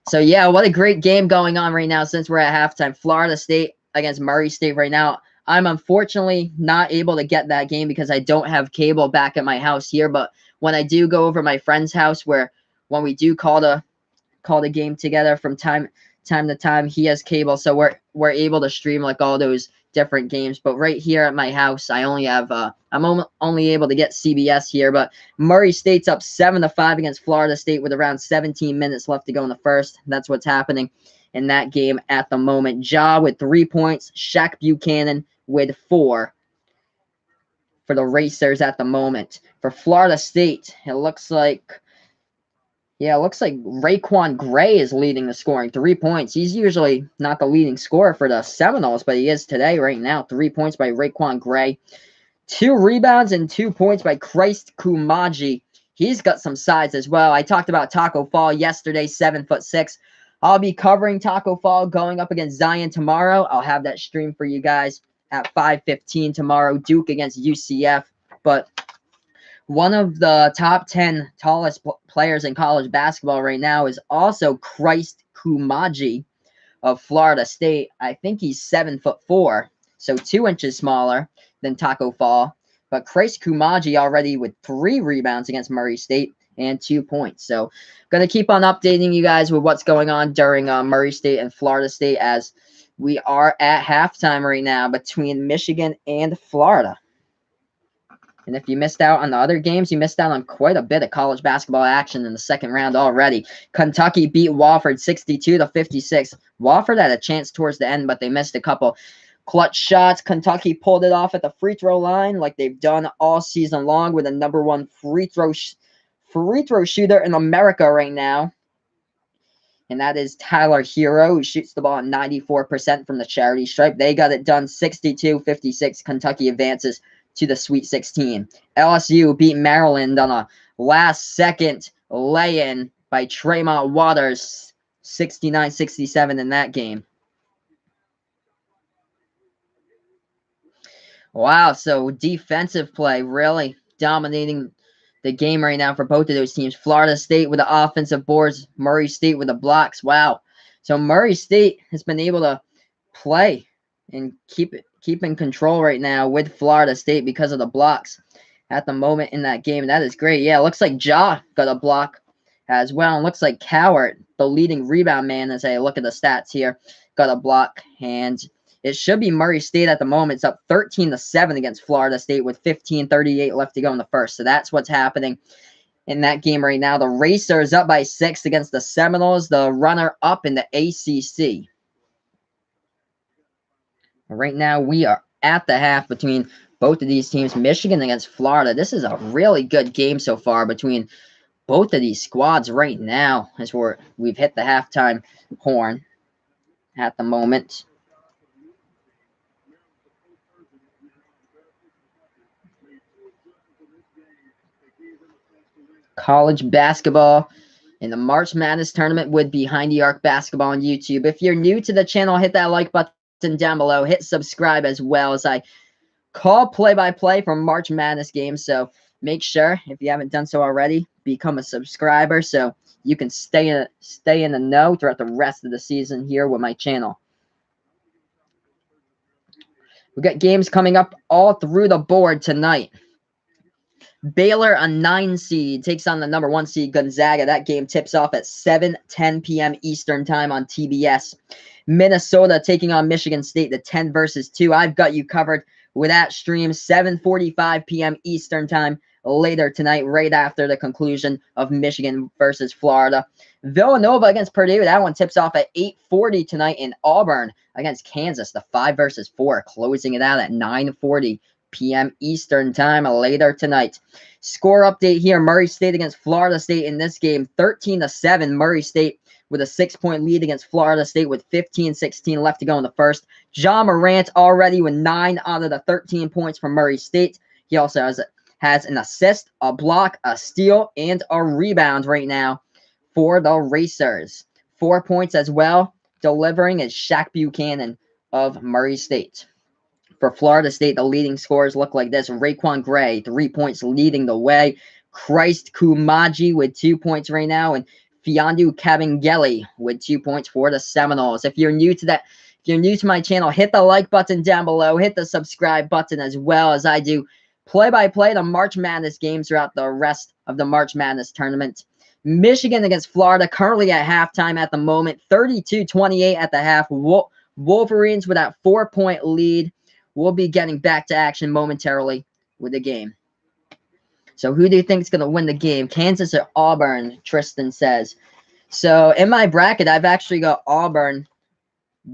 S1: So, yeah, what a great game going on right now since we're at halftime. Florida State against Murray State right now. I'm unfortunately not able to get that game because I don't have cable back at my house here. But when I do go over my friend's house when we do call the game together from time to time, he has cable. So we're able to stream like all those different games. But right here at my house, I only have I'm only able to get CBS here. But Murray State's up 7-5 against Florida State with around 17 minutes left to go in the first. That's what's happening in that game at the moment. Ja with 3 points, Shaq Buchanan with 4 for the Racers at the moment. For Florida State, it looks like Raekwon Gray is leading the scoring. 3 points. He's usually not the leading scorer for the Seminoles, but he is today right now. 3 points by Raekwon Gray. 2 rebounds and 2 points by Christ Kumaji. He's got some size as well. I talked about Taco Fall yesterday, 7'6". I'll be covering Taco Fall going up against Zion tomorrow. I'll have that stream for you guys at 5:15 tomorrow. Duke against UCF. But one of the top 10 tallest players in college basketball right now is also Christ Kumaji of Florida State. I think he's 7'4", so 2 inches smaller than Taco Fall. But Christ Kumaji already with 3 rebounds against Murray State and 2 points. So going to keep on updating you guys with what's going on during Murray State and Florida State as we are at halftime right now between Michigan and Florida. And if you missed out on the other games, you missed out on quite a bit of college basketball action in the second round already. Kentucky beat Wofford 62-56. Wofford had a chance towards the end, but they missed a couple clutch shots. Kentucky pulled it off at the free throw line like they've done all season long with the #1 free throw shooter in America right now. And that is Tyler Hero, who shoots the ball at 94% from the charity stripe. They got it done 62-56. Kentucky advances to the Sweet 16. LSU beat Maryland on a last-second lay-in by Tremont Waters, 69-67 in that game. Wow, so defensive play really dominating the game right now for both of those teams. Florida State with the offensive boards, Murray State with the blocks. Wow. So Murray State has been able to play and keep in control right now with Florida State because of the blocks at the moment in that game. That is great. Yeah, it looks like Ja got a block as well. And looks like Cowart, the leading rebound man, as I look at the stats here, got a block. And it should be Murray State at the moment. It's up 13-7 against Florida State with 15:38 left to go in the first. So that's what's happening in that game right now. The Racers up by 6 against the Seminoles, the runner-up in the ACC. Right now, we are at the half between both of these teams. Michigan against Florida. This is a really good game so far between both of these squads right now as we've hit the halftime horn at the moment. College basketball in the March Madness tournament with Behind the Arc Basketball on YouTube. If you're new to the channel, hit that like button down below. Hit subscribe as well, as I call play-by-play for March Madness games. So make sure, if you haven't done so already, become a subscriber so you can stay in the know throughout the rest of the season here with my channel. We got games coming up all through the board tonight. Baylor, a 9 seed, takes on the number 1 seed Gonzaga. That game tips off at 7:10 p.m. Eastern time on TBS. Minnesota taking on Michigan State, the 10 versus 2. I've got you covered with that stream, 7:45 p.m. Eastern time later tonight, right after the conclusion of Michigan versus Florida. Villanova against Purdue. That one tips off at 8:40 tonight in Auburn against Kansas, the 5 versus 4, closing it out at 9:40 p.m. Eastern time later tonight. Score update here: Murray State against Florida State in this game, 13-7. Murray State with a 6-point lead against Florida State with 15-16 left to go in the first. Ja Morant already with 9 out of the 13 points from Murray State. He also has an assist, a block, a steal, and a rebound right now for the Racers. 4 points as well, delivering is Shaq Buchanan of Murray State. For Florida State, the leading scorers look like this. Raquan Gray, 3 points leading the way. Christ Kumaji with 2 points right now. And Fiondu Kabengele with 2 points for the Seminoles. If you're new to my channel, hit the like button down below. Hit the subscribe button as well, as I do play-by-play the March Madness games throughout the rest of the March Madness tournament. Michigan against Florida, currently at halftime at the moment. 32-28 at the half. Wolverines with that 4-point lead. We'll be getting back to action momentarily with the game. So who do you think is going to win the game? Kansas or Auburn, Tristan says. So in my bracket, I've actually got Auburn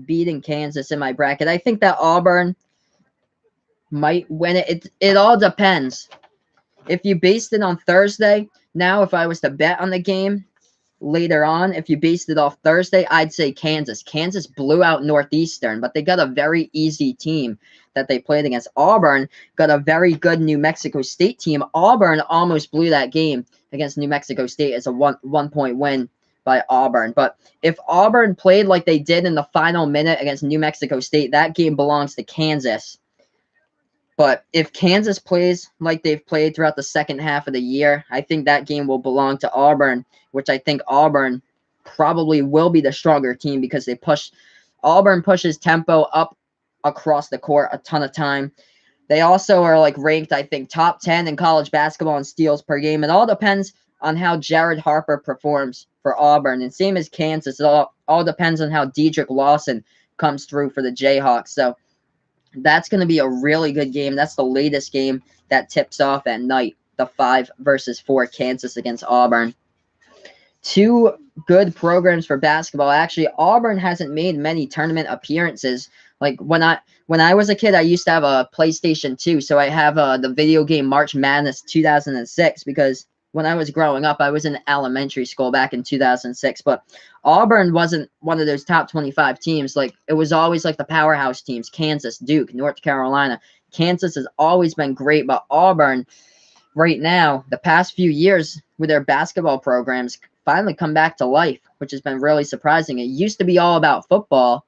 S1: beating Kansas in my bracket. I think that Auburn might win it. It all depends. If you based it on Thursday, now if I was to bet on the game later on, if you based it off Thursday, I'd say Kansas. Kansas blew out Northeastern, but they got a very easy team that they played against. Auburn got a very good New Mexico State team. Auburn almost blew that game against New Mexico State as a one-point win by Auburn. But if Auburn played like they did in the final minute against New Mexico State, that game belongs to Kansas. But if Kansas plays like they've played throughout the second half of the year, I think that game will belong to Auburn, which I think Auburn probably will be the stronger team because Auburn pushes tempo up across the court a ton of time. They also are like ranked, I think, top 10 in college basketball in steals per game. It all depends on how Jared Harper performs for Auburn. And same as Kansas, it all depends on how Dedrick Lawson comes through for the Jayhawks. So that's going to be a really good game. That's the latest game that tips off at night, the 5 versus 4 Kansas against Auburn. 2 good programs for basketball. Actually, Auburn hasn't made many tournament appearances. Like when I was a kid, I used to have a PlayStation 2, so I have the video game March Madness 2006 because when I was growing up, I was in elementary school back in 2006, but Auburn wasn't one of those top 25 teams. Like, it was always like the powerhouse teams, Kansas, Duke, North Carolina. Kansas has always been great, but Auburn right now, the past few years with their basketball programs, finally come back to life, which has been really surprising. It used to be all about football,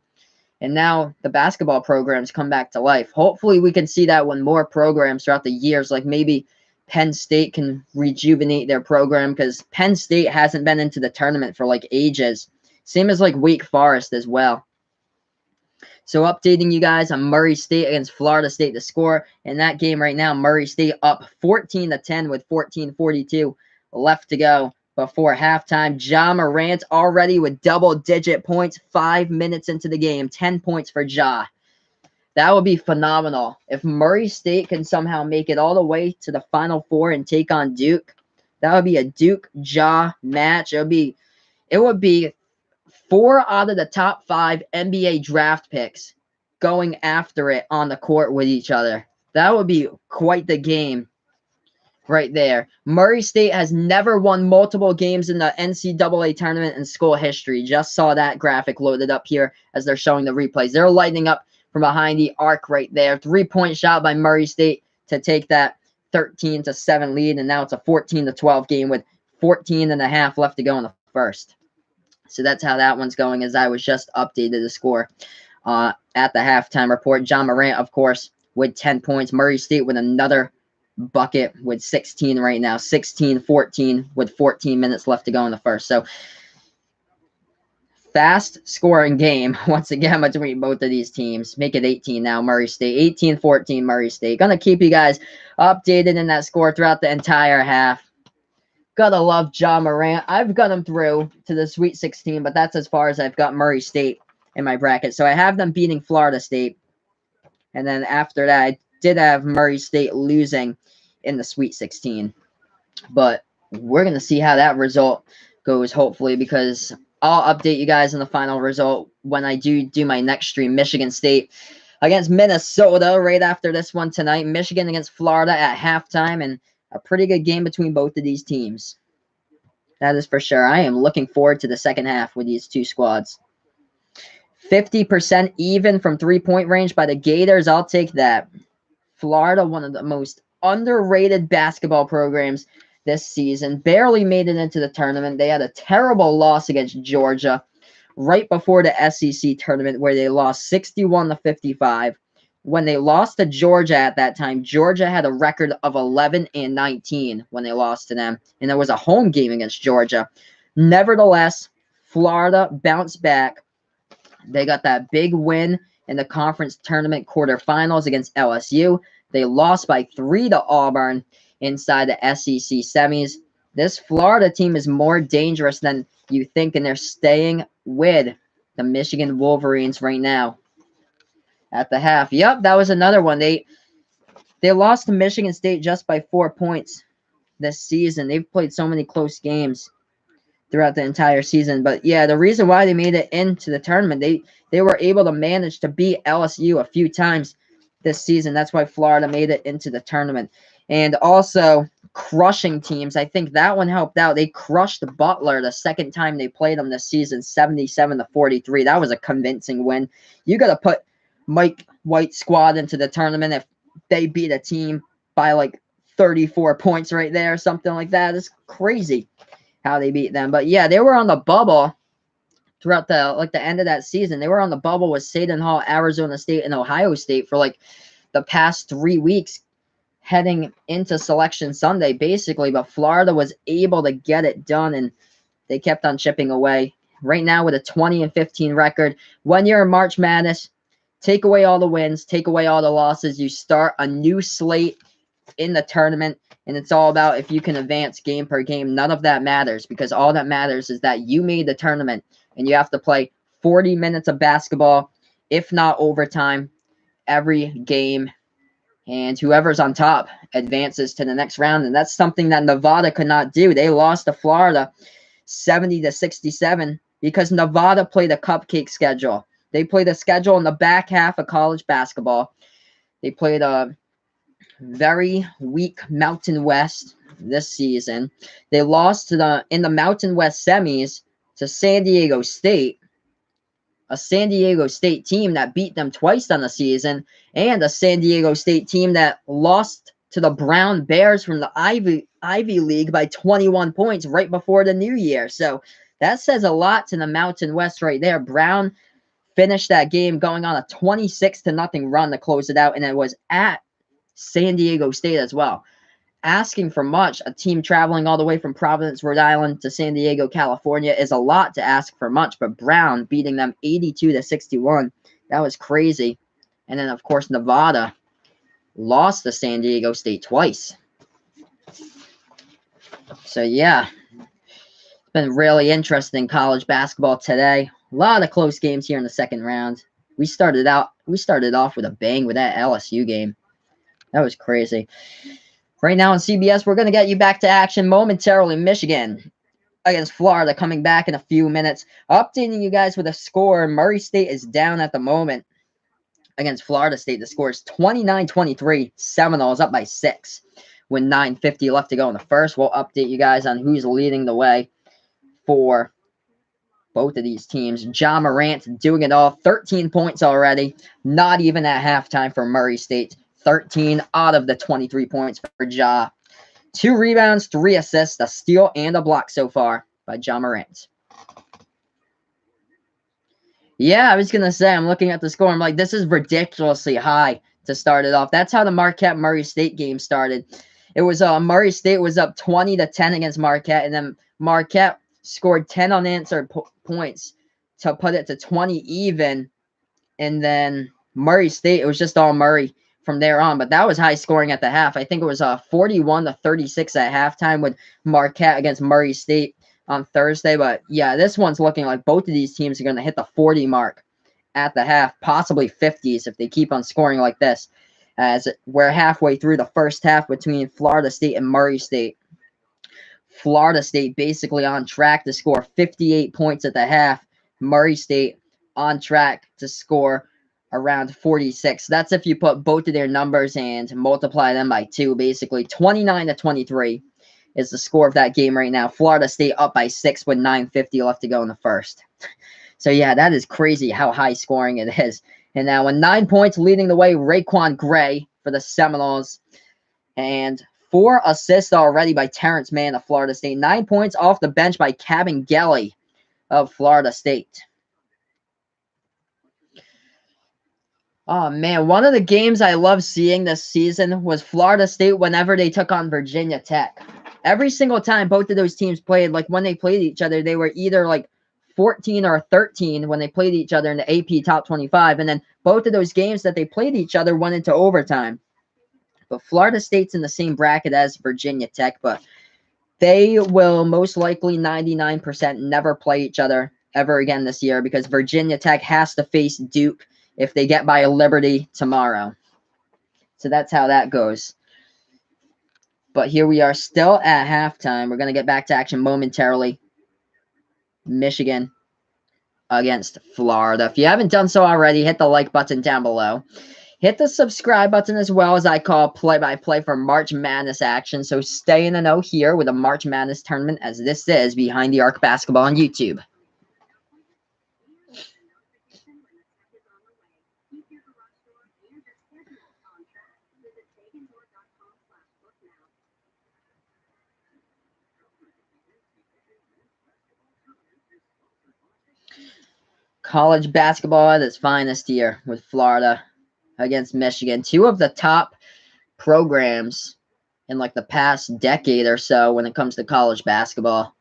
S1: and now the basketball programs come back to life. Hopefully we can see that when more programs throughout the years, like maybe Penn State can rejuvenate their program, because Penn State hasn't been into the tournament for like ages. Same as like Wake Forest as well. So updating you guys on Murray State against Florida State, the score in that game right now, Murray State up 14-10 with 14:42 left to go before halftime. Ja Morant already with double-digit points 5 minutes into the game. 10 points for Ja. That would be phenomenal. If Murray State can somehow make it all the way to the Final Four and take on Duke, that would be a Duke-Ja match. It would be 4 out of the top 5 NBA draft picks going after it on the court with each other. That would be quite the game right there. Murray State has never won multiple games in the NCAA tournament in school history. Just saw that graphic loaded up here as they're showing the replays. They're lighting up from behind the arc right there. 3-point shot by Murray State to take that 13-7 lead, and now it's a 14-12 game with 14 and a half left to go in the first. So that's how that one's going, as I was just updated the score at the halftime report. John Morant, of course, with 10 points. Murray State with another bucket with 16 right now. 16-14 with 14 minutes left to go in the first. So fast scoring game once again between both of these teams. Make it 18 now, Murray State. 18-14 Murray State. Gonna keep you guys updated in that score throughout the entire half. Gotta love John Morant. I've got him through to the Sweet 16, but that's as far as I've got Murray State in my bracket. So I have them beating Florida State. And then after that, I did have Murray State losing in the Sweet 16. But we're going to see how that result goes, hopefully, because I'll update you guys on the final result when I do my next stream. Michigan State against Minnesota right after this one tonight. Michigan against Florida at halftime, and a pretty good game between both of these teams. That is for sure. I am looking forward to the second half with these two squads. 50% even from three-point range by the Gators. I'll take that. Florida, one of the most underrated basketball programs this season. Barely made it into the tournament. They had a terrible loss against Georgia right before the SEC tournament where they lost 61-55. When they lost to Georgia at that time, Georgia had a record of 11-19 when they lost to them. And there was a home game against Georgia. Nevertheless, Florida bounced back. They got that big win in the conference tournament quarterfinals against LSU. They lost by 3 to Auburn inside the SEC semis. This Florida team is more dangerous than you think, and they're staying with the Michigan Wolverines right now at the half. Yep, that was another one. They lost to Michigan State just by 4 points this season. They've played so many close games throughout the entire season. But yeah, the reason why they made it into the tournament, they were able to manage to beat LSU a few times this season. That's why Florida made it into the tournament. And also crushing teams. I think that one helped out. They crushed Butler the second time they played them this season, 77-43. That was a convincing win. You got to put Mike White's squad into the tournament if they beat a team by like 34 points right there, something like that. It's crazy how they beat them. But yeah, they were on the bubble throughout the end of that season. They were on the bubble with Seton Hall, Arizona State, and Ohio State for like the past 3 weeks heading into Selection Sunday, basically. But Florida was able to get it done, and they kept on chipping away. Right now with a 20-15 record. When you're in March Madness, take away all the wins, take away all the losses. You start a new slate in the tournament, and it's all about if you can advance game per game. None of that matters, because all that matters is that you made the tournament, and you have to play 40 minutes of basketball, if not overtime, every game. And whoever's on top advances to the next round, and that's something that Nevada could not do. They lost to Florida 70-67 because Nevada played a cupcake schedule. They played a schedule in the back half of college basketball. They played a very weak Mountain West this season. They lost in the Mountain West semis to San Diego State, a San Diego State team that beat them twice on the season, and a San Diego State team that lost to the Brown Bears from the Ivy League by 21 points right before the new year. So that says a lot to the Mountain West right there. Brown finished that game going on a 26-0 run to close it out, and it was at San Diego State as well. Asking for much, a team traveling all the way from Providence, Rhode Island to San Diego, California is a lot to ask for much, but Brown beating them 82-61, that was crazy. And then, of course, Nevada lost to San Diego State twice. So, yeah, it's been really interesting college basketball today. A lot of close games here in the second round. We started off with a bang with that LSU game. That was crazy. Right now on CBS, we're going to get you back to action momentarily. Michigan against Florida coming back in a few minutes. Updating you guys with a score. Murray State is down at the moment against Florida State. The score is 29-23. Seminoles up by 6. with 9:50 left to go in the first. We'll update you guys on who's leading the way for both of these teams. Ja Morant doing it all. 13 points already. Not even at halftime for Murray State. 13 out of the 23 points for Ja. 2 rebounds, 3 assists, a steal, and a block so far by Ja Morant. Yeah, I was going to say, I'm looking at the score. I'm like, this is ridiculously high to start it off. That's how the Marquette-Murray State game started. It was Murray State was up 20-10 against Marquette, and then Marquette scored 10 unanswered points to put it to 20 even. And then Murray State, it was just all Murray from there on. But that was high scoring at the half. I think it was 41-36 at halftime with Marquette against Murray State on Thursday. But yeah, this one's looking like both of these teams are going to hit the 40 mark at the half, possibly 50s if they keep on scoring like this, as we're halfway through the first half between Florida State and Murray State. Florida State basically on track to score 58 points at the half. Murray State on track to score around 46. That's if you put both of their numbers and multiply them by 2, basically. 29-23 is the score of that game right now. Florida State up by 6 with 9:50 left to go in the first. So, yeah, that is crazy how high scoring it is. And now with 9 points leading the way, Raquan Gray for the Seminoles. And 4 assists already by Terrence Mann of Florida State. 9 points off the bench by Cabin-Gelly of Florida State. Oh, man, one of the games I love seeing this season was Florida State whenever they took on Virginia Tech. Every single time both of those teams played, like when they played each other, they were either like 14 or 13 when they played each other in the AP Top 25. And then both of those games that they played each other went into overtime. But Florida State's in the same bracket as Virginia Tech, but they will most likely 99% never play each other ever again this year because Virginia Tech has to face Duke if they get by Liberty tomorrow. So that's how that goes. But here we are still at halftime. We're going to get back to action momentarily. Michigan against Florida. If you haven't done so already, hit the like button down below. Hit the subscribe button as well, as I call play-by-play for March Madness action. So stay in the know here with a March Madness tournament, as this is Behind the Arc Basketball on YouTube. College basketball at its finest here with Florida against Michigan. 2 of the top programs in like the past decade or so when it comes to college basketball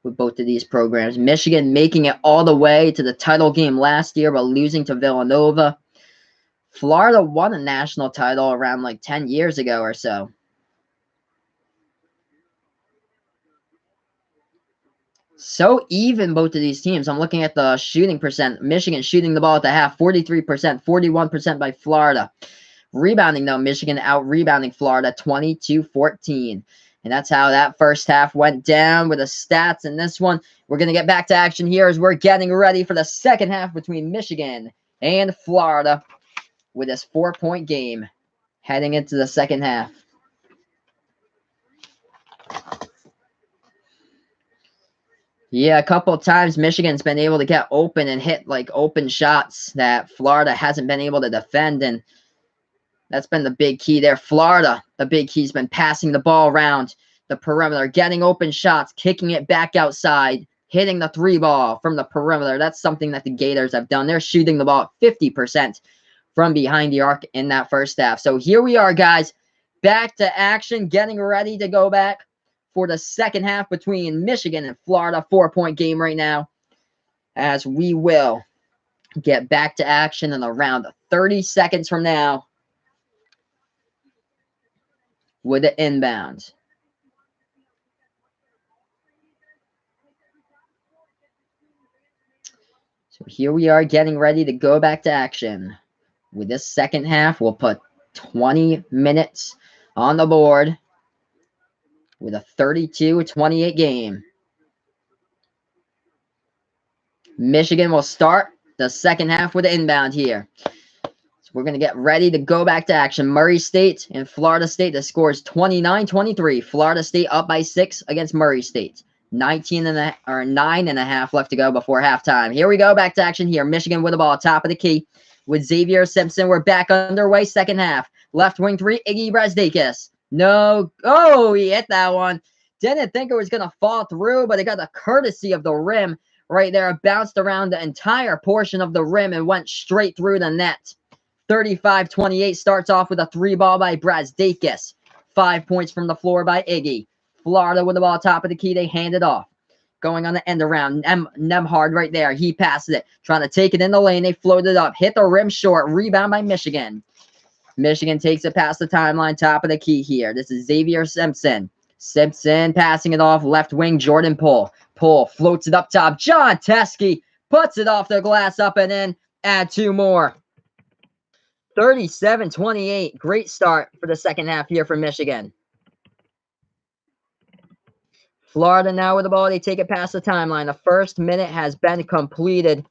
S1: with both of these programs. Michigan making it all the way to the title game last year but losing to Villanova. Florida won a national title around like 10 years ago or so. So even both of these teams. I'm looking at the shooting percent. Michigan shooting the ball at the half, 43%, 41% by Florida. Rebounding, though, Michigan out-rebounding Florida 22-14. And that's how that first half went down with the stats. And this one, we're going to get back to action here as we're getting ready for the second half between Michigan and Florida with this 4-point game heading into the second half. Yeah, a couple of times Michigan's been able to get open and hit like open shots that Florida hasn't been able to defend, and that's been the big key there. Florida, the big key's been passing the ball around the perimeter, getting open shots, kicking it back outside, hitting the 3 ball from the perimeter. That's something that the Gators have done. They're shooting the ball 50% from behind the arc in that first half. So here we are, guys, back to action, getting ready to go back for the second half between Michigan and Florida. 4-point game right now, as we will get back to action in around 30 seconds from now with the inbound. So here we are getting ready to go back to action. With this second half, we'll put 20 minutes on the board with a 32-28 game. Michigan will start the second half with the inbound here. So we're going to get ready to go back to action. Murray State and Florida State. The score is 29-23. Florida State up by 6 against Murray State. 9.5 left to go before halftime. Here we go, back to action here. Michigan with the ball, top of the key with Xavier Simpson. We're back underway, second half. Left wing 3, Iggy Brazdakis. No. Oh, he hit that one. Didn't think it was going to fall through, but it got the courtesy of the rim right there. It bounced around the entire portion of the rim and went straight through the net. 35-28 starts off with a 3-ball by Brazdakis. 5 points from the floor by Iggy. Florida with the ball top of the key. They hand it off. Going on the end around. Nemhard right there. He passes it. Trying to take it in the lane. They float it up. Hit the rim short. Rebound by Michigan. Michigan takes it past the timeline. Top of the key here. This is Xavier Simpson. Simpson passing it off. Left wing Jordan Poole. Poole floats it up top. John Teskey puts it off the glass, up and in. Add 2 more. 37-28. Great start for the second half here for Michigan. Florida now with the ball. They take it past the timeline. The first minute has been completed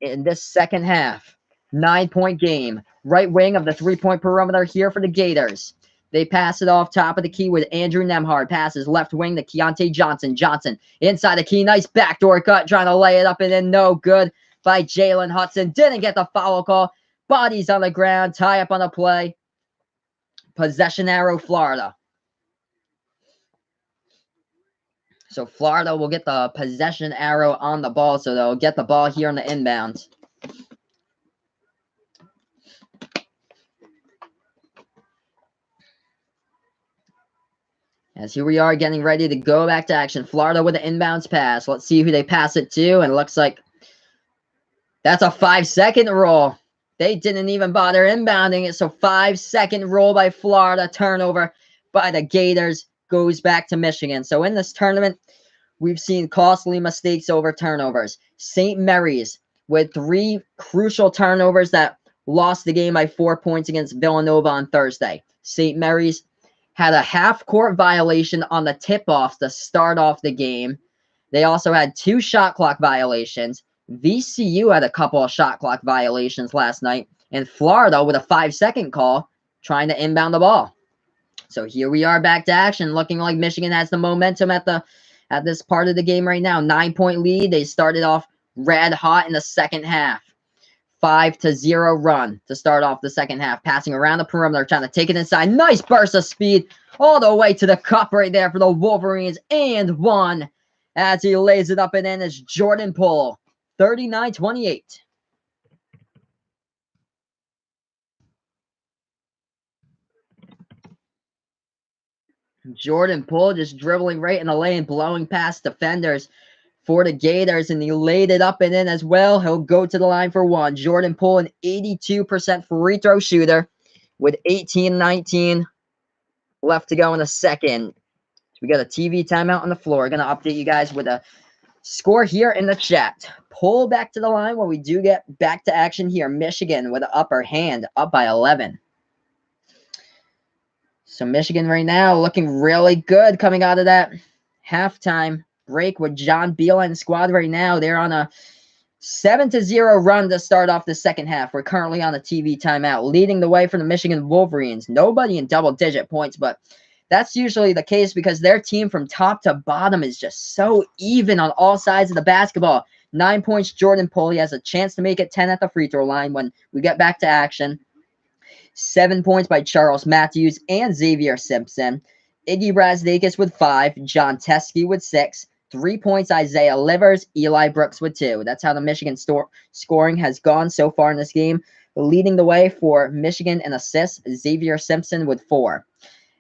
S1: in this second half. 9-point game. Right wing of the 3-point perimeter here for the Gators. They pass it off top of the key with Andrew Nemhard. Passes left wing to Keontae Johnson. Johnson inside the key. Nice backdoor cut. Trying to lay it up and in. No good by Jalen Hudson. Didn't get the foul call. Bodies on the ground. Tie up on the play. Possession arrow, Florida. So Florida will get the possession arrow on the ball. So they'll get the ball here on the inbounds. As here we are getting ready to go back to action. Florida with an inbounds pass. Let's see who they pass it to. And it looks like that's a 5-second roll. They didn't even bother inbounding it. So 5-second roll by Florida. Turnover by the Gators. Goes back to Michigan. So in this tournament, we've seen costly mistakes over turnovers. St. Mary's with 3 crucial turnovers that lost the game by 4 points against Villanova on Thursday. St. Mary's had a half-court violation on the tip-off to start off the game. They also had 2 shot clock violations. VCU had a couple of shot clock violations last night. And Florida with a 5-second call trying to inbound the ball. So here we are back to action, looking like Michigan has the momentum at this part of the game right now. 9-point lead. They started off red hot in the second half. 5-0 run to start off the second half. Passing around the perimeter, trying to take it inside. Nice burst of speed all the way to the cup right there for the Wolverines. And 1 as he lays it up and in is Jordan Poole. 39-28. Jordan Poole just dribbling right in the lane, blowing past defenders for the Gators, and he laid it up and in as well. He'll go to the line for 1. Jordan Poole, an 82% free throw shooter with 18-19 left to go in the second. So we got a TV timeout on the floor. Going to update you guys with a score here in the chat. Pull back to the line when we do get back to action here. Michigan with an upper hand, up by 11. So Michigan right now looking really good coming out of that halftime break with John Beeline squad right now. They're on a 7-0 run to start off the second half. We're currently on a TV timeout. Leading the way for the Michigan Wolverines. Nobody in double-digit points, but that's usually the case because their team from top to bottom is just so even on all sides of the basketball. 9 points, Jordan Poole. He has a chance to make it 10 at the free throw line when we get back to action. 7 points by Charles Matthews and Xavier Simpson. Iggy Brazdakis with 5. John Teskey with 6. 3 points, Isaiah Livers. Eli Brooks with 2. That's how the Michigan scoring has gone so far in this game. Leading the way for Michigan in assists, Xavier Simpson with 4.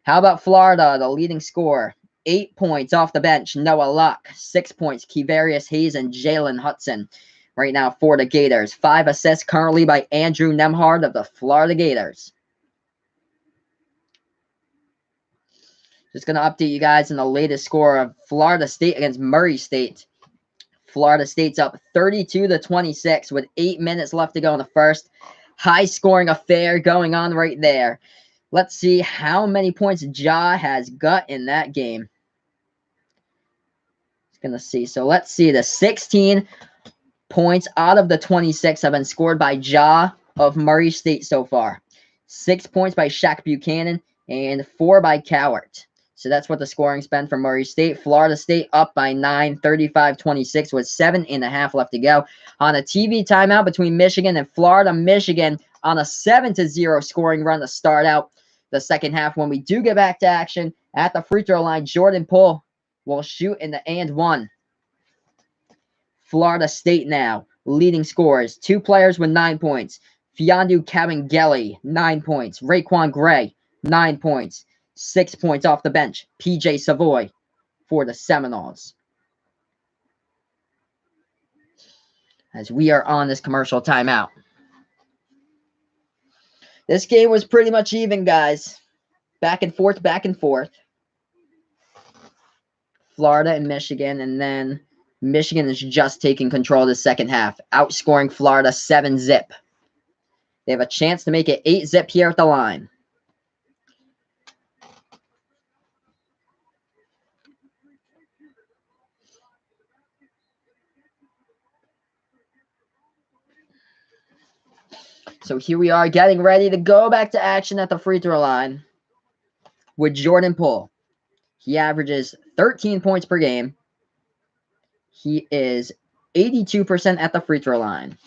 S1: How about Florida, the leading scorer? 8 points off the bench, Noah Luck. 6 points, Kevarius Hayes and Jalen Hudson. Right now for the Gators. 5 assists currently by Andrew Nemhard of the Florida Gators. Just going to update you guys on the latest score of Florida State against Murray State. Florida State's up 32-26 with 8 minutes left to go in the first. High-scoring affair going on right there. Let's see how many points Ja has got in that game. Just going to see. So let's see. The 16 points out of the 26 have been scored by Ja. of Murray State so far. 6 points by Shaq Buchanan and 4 by Cowart. So that's what the scoring's been for Murray State. Florida State up by 9, 35-26 with 7.5 left to go. On a TV timeout between Michigan and Florida, Michigan on a 7-0 scoring run to start out the second half. When we do get back to action at the free throw line, Jordan Poole will shoot in the and one. Florida State now leading scorers. 2 players with 9 points. Fiondu Kabengele, 9 points. Raekwon Gray, 9 points. 6 points off the bench. PJ Savoy for the Seminoles. As we are on this commercial timeout. This game was pretty much even, guys. Back and forth, back and forth. Florida and Michigan, and then Michigan is just taking control of the second half, outscoring Florida 7-zip. They have a chance to make it 8-zip here at the line. So here we are getting ready to go back to action at the free throw line with Jordan Poole. He averages 13 points per game. He is 82% at the free throw line.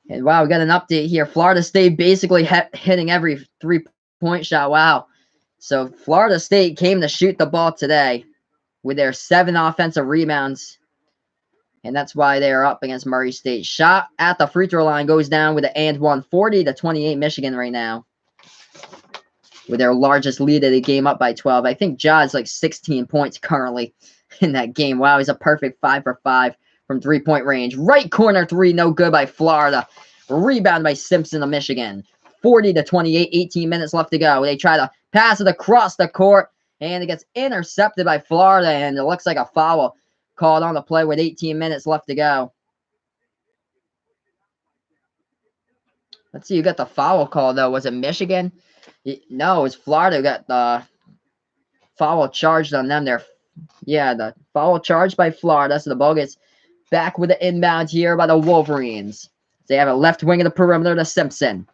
S1: And wow, we got an update here. Florida State basically hitting every three-point shot. Wow. So Florida State came to shoot the ball today with their 7 offensive rebounds. And that's why they are up against Murray State. Shot at the free throw line goes down with an and one, 40-28 Michigan right now. With their largest lead of the game, up by 12. I think Ja's like 16 points currently in that game. Wow, he's a perfect 5 for 5 from three-point range. Right corner 3, no good by Florida. Rebound by Simpson of Michigan. 40-28, 18 minutes left to go. They try to pass it across the court, and it gets intercepted by Florida, and it looks like a foul called on the play with 18 minutes left to go. Let's see who got the foul call, though. Was it Michigan? No, it was Florida who got the foul charged on them there. Yeah, the foul charged by Florida. So the ball gets back with the inbound here by the Wolverines. They have a left wing of the perimeter to Simpson.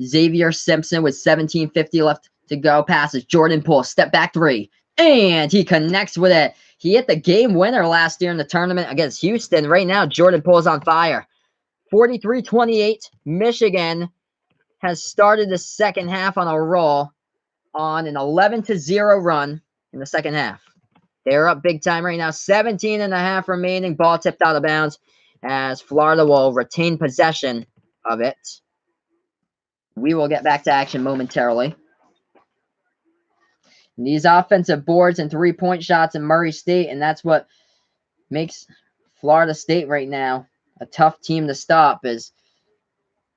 S1: Xavier Simpson with 17:50 left to go. Passes Jordan Poole. Step back 3. And he connects with it. He hit the game winner last year in the tournament against Houston. Right now, Jordan Poole's on fire. 43-28. Michigan has started the second half on a roll on an 11-0 run in the second half. They're up big time right now. 17.5 remaining. Ball tipped out of bounds as Florida will retain possession of it. We will get back to action momentarily. And these offensive boards and three-point shots in Murray State, and that's what makes Florida State right now a tough team to stop. Is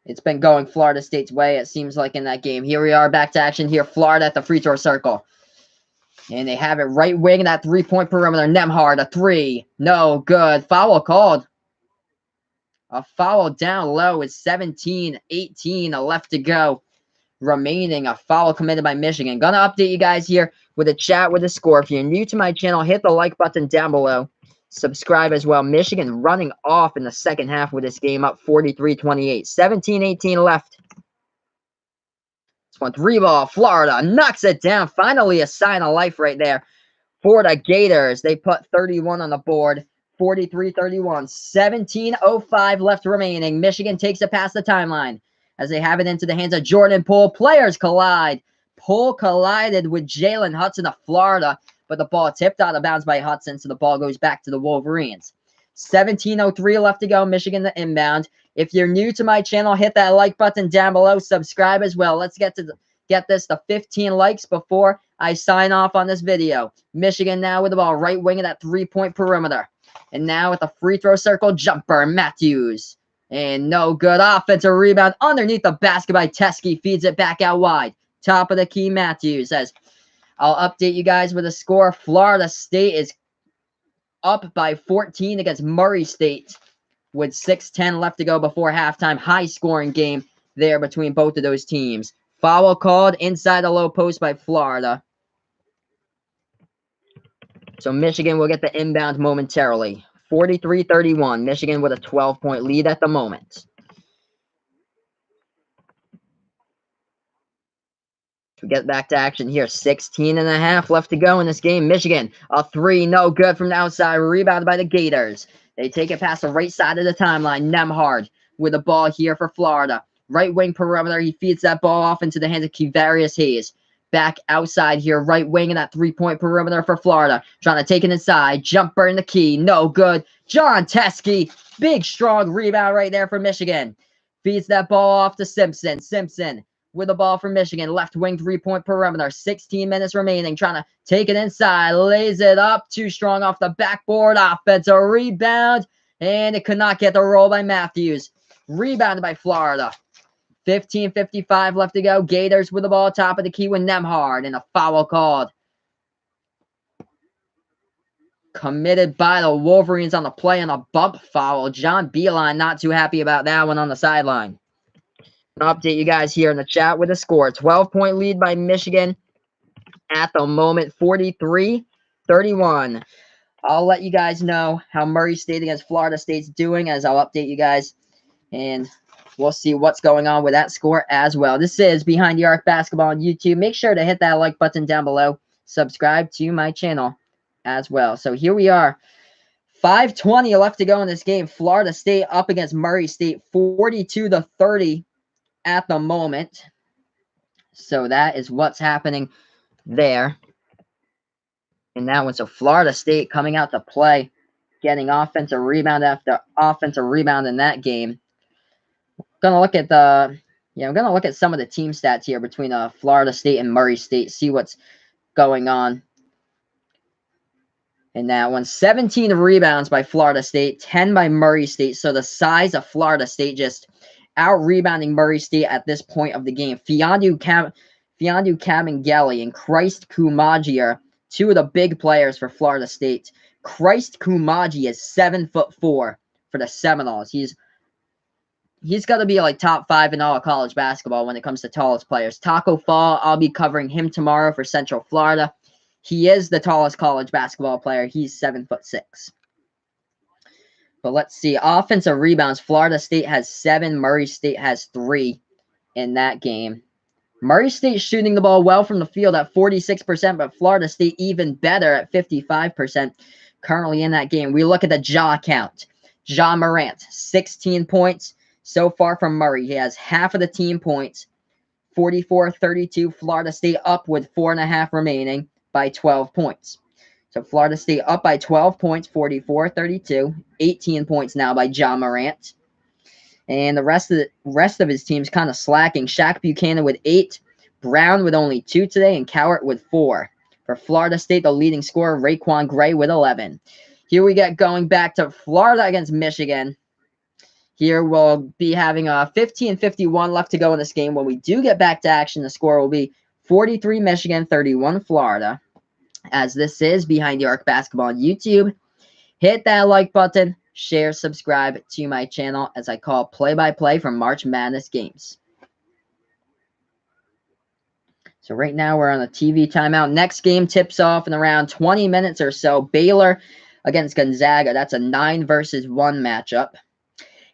S1: it's been going Florida State's way, it seems like, in that game. Here we are, back to action here. Florida at the free throw circle. And they have it right wing, that three-point perimeter. Nemhard, a 3. No good. Foul called. A foul down low with 17-18 left to go. Remaining, a foul committed by Michigan. Gonna update you guys here with a chat with a score. If you're new to my channel, hit the like button down below. Subscribe as well. Michigan running off in the second half with this game, up 43-28. 17-18 left. This one 3-ball. Florida knocks it down. Finally a sign of life right there for the Gators. They put 31 on the board. 43-31. 17:05 left remaining. Michigan takes it past the timeline as they have it into the hands of Jordan Poole. Players collide. Poole collided with Jalen Hudson of Florida, but the ball tipped out of bounds by Hudson, so the ball goes back to the Wolverines. 17:03 left to go. Michigan the inbound. If you're new to my channel, hit that like button down below. Subscribe as well. Let's get this to 15 likes before I sign off on this video. Michigan now with the ball right wing of that three-point perimeter. And now with the free throw circle jumper, Matthews. And no good. Offensive rebound underneath the basket by Teskey. Feeds it back out wide. Top of the key, Matthews says, I'll update you guys with a score. Florida State is up by 14 against Murray State with 6:10 left to go before halftime. High-scoring game there between both of those teams. Foul called inside the low post by Florida. So Michigan will get the inbound momentarily. 43-31. Michigan with a 12-point lead at the moment. We get back to action here. 16.5 left to go in this game. Michigan, a three, no good from the outside. Rebounded by the Gators. They take it past the right side of the timeline. Nemhard with the ball here for Florida. Right wing perimeter. He feeds that ball off into the hands of Kevarius Hayes. Back outside here. Right wing in that three-point perimeter for Florida. Trying to take it inside. Jumper in the key. No good. John Teskey. Big, strong rebound right there for Michigan. Feeds that ball off to Simpson. Simpson with the ball for Michigan. Left wing three-point perimeter. 16 minutes remaining. Trying to take it inside. Lays it up. Too strong off the backboard. Offensive rebound. And it could not get the roll by Matthews. Rebounded by Florida. 15:55 left to go. Gators with the ball. Top of the key with Nemhard. And a foul called. Committed by the Wolverines on the play and a bump foul. John Beeline not too happy about that one on the sideline. I'll update you guys here in the chat with the score. 12-point lead by Michigan at the moment, 43-31. I'll let you guys know how Murray State against Florida State's doing as I'll update you guys. And we'll see what's going on with that score as well. This is Behind the Arc Basketball on YouTube. Make sure to hit that like button down below. Subscribe to my channel as well. So here we are. 5:20 left to go in this game. Florida State up against Murray State, 42-30 at the moment. So that is what's happening there in that one. So Florida State coming out to play, getting offensive rebound after offensive rebound in that game. Gonna look at I'm gonna look at some of the team stats here between Florida State and Murray State, see what's going on in that one. 17 rebounds by Florida State, 10 by Murray State. So the size of Florida State just out-rebounding Murray State at this point of the game. Fiondu Kabengele and Christ Kumaji are two of the big players for Florida State. Christ Kumaji is 7'4" for the Seminoles. He's got to be like top 5 in all of college basketball when it comes to tallest players. Taco Fall, I'll be covering him tomorrow for Central Florida. He is the tallest college basketball player. He's 7'6". But let's see. Offensive rebounds. Florida State has 7. Murray State has 3 in that game. Murray State shooting the ball well from the field at 46%, but Florida State even better at 55% currently in that game. We look at the jaw count. Ja Morant, 16 points so far from Murray. He has half of the team points, 44-32. Florida State up with 4.5 remaining by 12 points. So Florida State up by 12 points, 44-32. 18 points now by Ja Morant. And the rest of his team's kind of slacking. Shaq Buchanan with 8, Brown with only 2 today, and Cowart with 4. For Florida State, the leading scorer, Raekwon Gray with 11. Here we get going back to Florida against Michigan. Here we'll be having 50-51 left to go in this game. When we do get back to action, the score will be 43 Michigan, 31 Florida. As this is Behind the Arc Basketball on YouTube, hit that like button, share, subscribe to my channel as I call play-by-play from March Madness games. So right now we're on a TV timeout. Next game tips off in around 20 minutes or so. Baylor against Gonzaga. That's a 9 versus 1 matchup.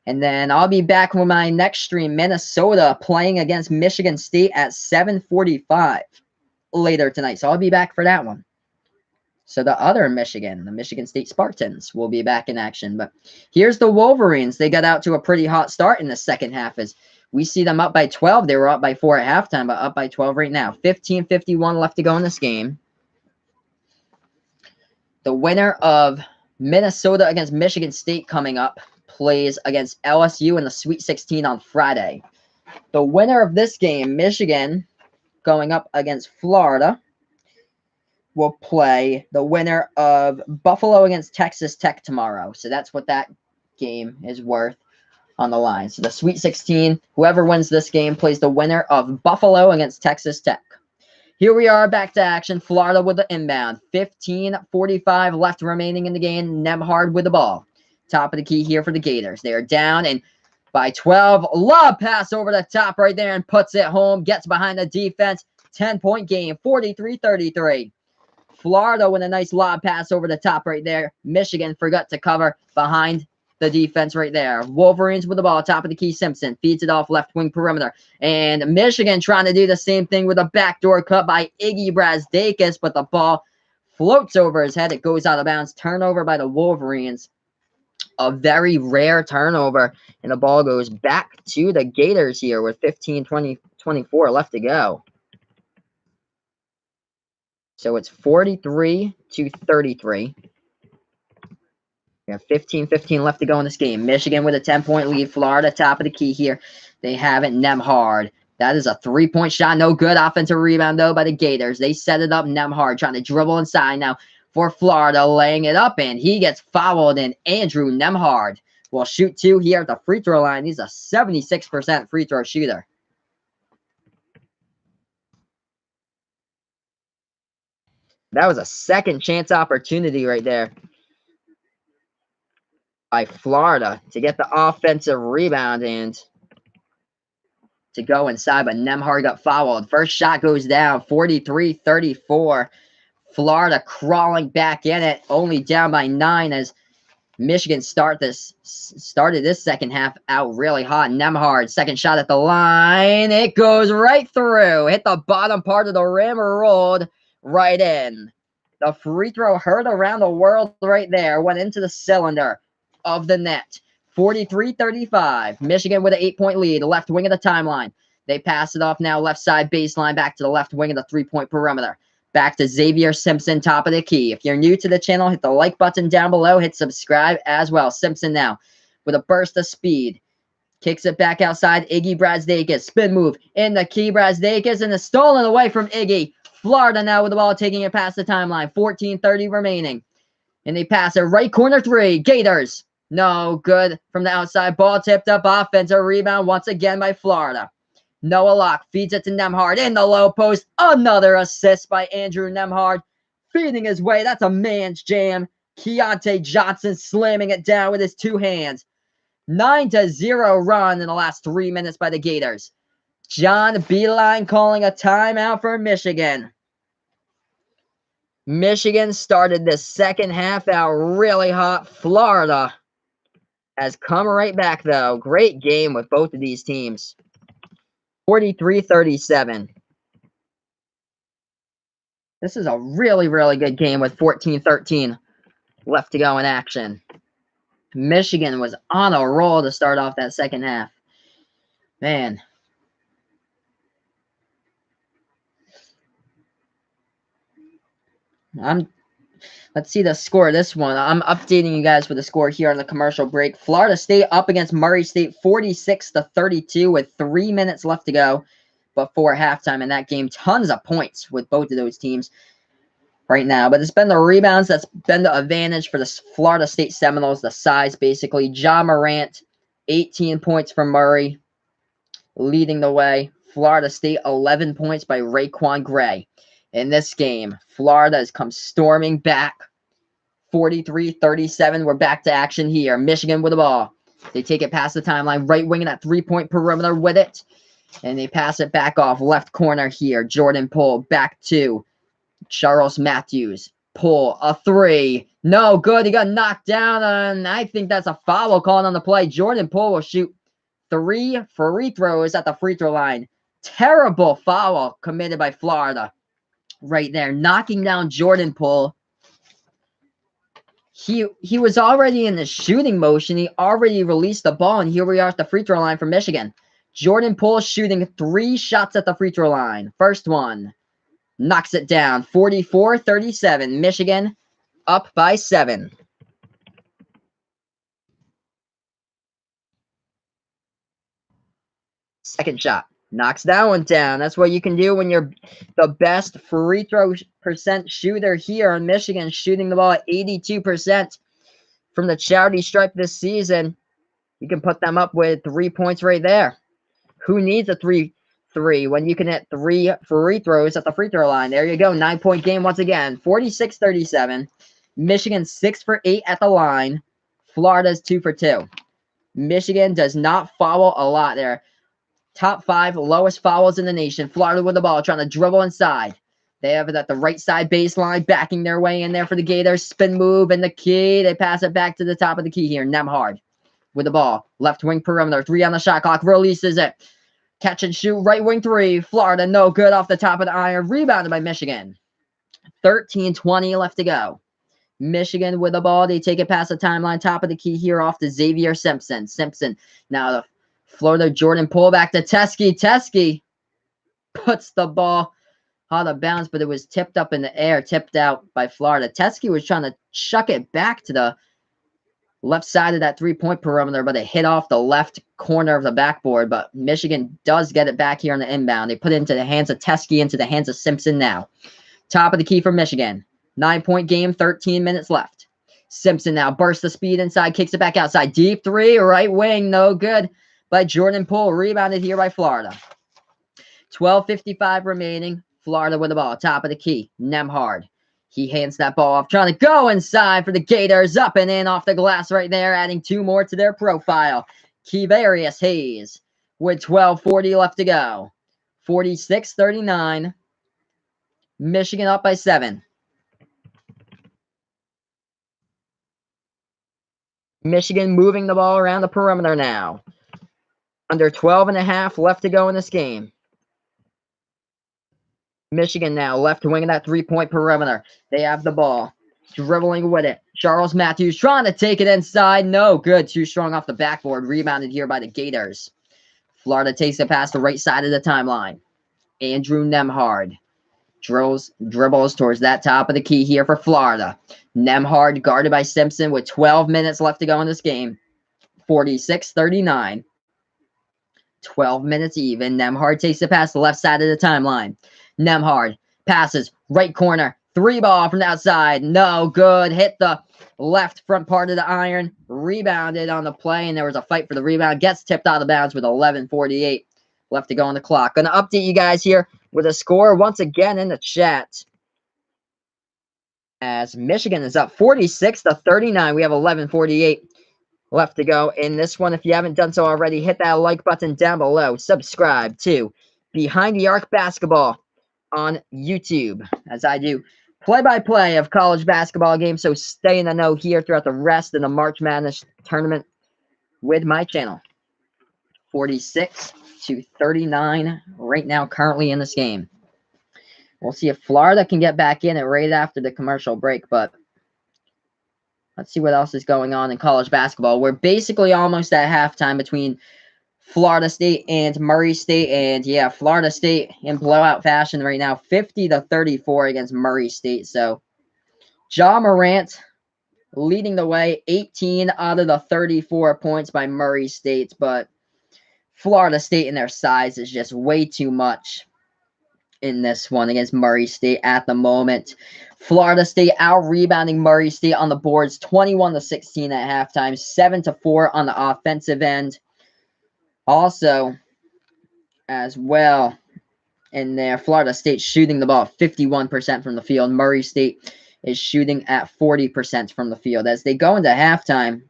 S1: And then I'll be back with my next stream, Minnesota playing against Michigan State at 7:45 later tonight. So I'll be back for that one. So the other Michigan, the Michigan State Spartans, will be back in action. But here's the Wolverines. They got out to a pretty hot start in the second half as we see them up by 12. They were up by 4 at halftime, but up by 12 right now. 15:51 left to go in this game. The winner of Minnesota against Michigan State coming up plays against LSU in the Sweet 16 on Friday. The winner of this game, Michigan, going up against Florida, will play the winner of Buffalo against Texas Tech tomorrow. So that's what that game is worth on the line. So the Sweet 16, whoever wins this game plays the winner of Buffalo against Texas Tech. Here we are back to action. Florida with the inbound. 15:45 left remaining in the game. Nemhard with the ball. Top of the key here for the Gators. They are down and by 12. Lob pass over the top right there and puts it home. Gets behind the defense. 10-point game. 43-33. Florida with a nice lob pass over the top right there. Michigan forgot to cover behind the defense right there. Wolverines with the ball, top of the key. Simpson feeds it off left wing perimeter. And Michigan trying to do the same thing with a backdoor cut by Iggy Brazdakis, but the ball floats over his head. It goes out of bounds. Turnover by the Wolverines. A very rare turnover, and the ball goes back to the Gators here with 15, 20, 24 left to go. So it's 43 to 33. We have 15-15 left to go in this game. Michigan with a 10-point lead. Florida top of the key here. They have it. Nembhard. That is a three-point shot. No good. Offensive rebound, though, by the Gators. They set it up. Nembhard trying to dribble inside now for Florida, laying it up, and he gets fouled, and Andrew Nembhard will shoot two here at the free throw line. He's a 76% free throw shooter. That was a second chance opportunity right there by Florida to get the offensive rebound and to go inside, but Nembhard got fouled. First shot goes down, 43-34. Florida crawling back in it, only down by 9 as Michigan started this second half out really hot. Nembhard, second shot at the line. It goes right through. Hit the bottom part of the rim, rolled right in. The free throw heard around the world right there. Went into the cylinder of the net. 43-35. Michigan with an 8-point lead. Left wing of the timeline. They pass it off now left side baseline back to the left wing of the three-point perimeter. Back to Xavier Simpson, top of the key. If you're new to the channel, hit the like button down below. Hit subscribe as well. Simpson now with a burst of speed. Kicks it back outside. Iggy Brazdakis. Spin move in the key. Brazdakis, and it's stolen away from Iggy. Florida now with the ball, taking it past the timeline. 14:30 remaining. And they pass it right corner three. Gators. No good from the outside. Ball tipped up. Offensive rebound once again by Florida. Noah Locke feeds it to Nembhard in the low post. Another assist by Andrew Nembhard. Feeding his way. That's a man's jam. Keontae Johnson slamming it down with his two hands. 9-0 run in the last 3 minutes by the Gators. John Beilein calling a timeout for Michigan. Michigan started the second half out really hot. Florida has come right back, though. Great game with both of these teams. 43-37. This is a really, really good game with 14-13 left to go in action. Michigan was on a roll to start off that second half. Man. Let's see the score of this one. I'm updating you guys for the score here on the commercial break. Florida State up against Murray State 46-32 with 3 minutes left to go before halftime in that game. Tons of points with both of those teams right now. But it's been the rebounds that's been the advantage for the Florida State Seminoles, the size basically. Ja Morant, 18 points from Murray, leading the way. Florida State, 11 points by Raekwon Gray. In this game, Florida has come storming back. 43-37. We're back to action here. Michigan with the ball. They take it past the timeline. Right wing in that three-point perimeter with it. And they pass it back off. Left corner here. Jordan Poole back to Charles Matthews. Poole, a three. No good. He got knocked down. And I think that's a foul called on the play. Jordan Poole will shoot 3 free throws at the free throw line. Terrible foul committed by Florida. Right there, knocking down Jordan Poole. He was already in the shooting motion. He already released the ball, and here we are at the free throw line for Michigan. Jordan Poole shooting 3 shots at the free throw line. First one, knocks it down. 44-37. Michigan up by 7. Second shot. Knocks that one down. That's what you can do when you're the best free throw percent shooter here in Michigan, shooting the ball at 82% from the charity stripe this season. You can put them up with 3 points right there. Who needs a 3-3 when you can hit 3 free throws at the free throw line? There you go. 9-point game once again. 46-37. Michigan 6 for 8 at the line. Florida's 2 for 2. Michigan does not foul a lot there. Top 5 lowest fouls in the nation. Florida with the ball, trying to dribble inside. They have it at the right side baseline, backing their way in there for the Gators. Spin move in the key. They pass it back to the top of the key here. Nembhard with the ball. Left wing perimeter. 3 on the shot clock. Releases it. Catch and shoot. Right wing 3. Florida, no good off the top of the iron. Rebounded by Michigan. 13:20 left to go. Michigan with the ball. They take it past the timeline. Top of the key here off to Xavier Simpson. Simpson. Now the Florida Jordan pullback to Teskey. Teskey puts the ball out of bounds, but it was tipped up in the air, tipped out by Florida. Teskey was trying to chuck it back to the left side of that three-point perimeter, but it hit off the left corner of the backboard. But Michigan does get it back here on the inbound. They put it into the hands of Teskey, into the hands of Simpson now. Top of the key for Michigan. 9-point game, 13 minutes left. Simpson now bursts the speed inside, kicks it back outside. Deep 3, right wing, no good by Jordan Poole. Rebounded here by Florida. 12:55 remaining. Florida with the ball. Top of the key. Nembhard. He hands that ball off, trying to go inside for the Gators. Up and in off the glass right there, adding 2 more to their profile. Kevarius Hayes with 12:40 left to go. 46-39. Michigan up by 7. Michigan moving the ball around the perimeter now. Under 12.5 left to go in this game. Michigan now left wing of that three-point perimeter. They have the ball. Dribbling with it. Charles Matthews trying to take it inside. No good. Too strong off the backboard. Rebounded here by the Gators. Florida takes it past the right side of the timeline. Andrew Nembhard dribbles towards that top of the key here for Florida. Nembhard guarded by Simpson with 12 minutes left to go in this game. 46-39. 12 minutes even. Nembhard takes it past the left side of the timeline. Nembhard passes right corner. 3 ball from the outside. No good. Hit the left front part of the iron. Rebounded on the play, and there was a fight for the rebound. Gets tipped out of bounds with 11:48 left to go on the clock. Going to update you guys here with a score once again in the chat. As Michigan is up 46-39. We have 11:48 left to go in this one. If you haven't done so already, hit that like button down below. Subscribe to Behind the Arc Basketball on YouTube, as I do play-by-play of college basketball games. So stay in the know here throughout the rest of the March Madness tournament with my channel. 46-39 right now currently in this game. We'll see if Florida can get back in it right after the commercial break, but let's see what else is going on in college basketball. We're basically almost at halftime between Florida State and Murray State, and yeah, Florida State in blowout fashion right now, 50-34 against Murray State. So Ja Morant leading the way, 18 out of the 34 points by Murray State, but Florida State in their size is just way too much in this one against Murray State at the moment. Florida State out-rebounding Murray State on the boards, 21-16 at halftime, 7-4 on the offensive end. Also, as well, in there, Florida State shooting the ball 51% from the field. Murray State is shooting at 40% from the field. As they go into halftime,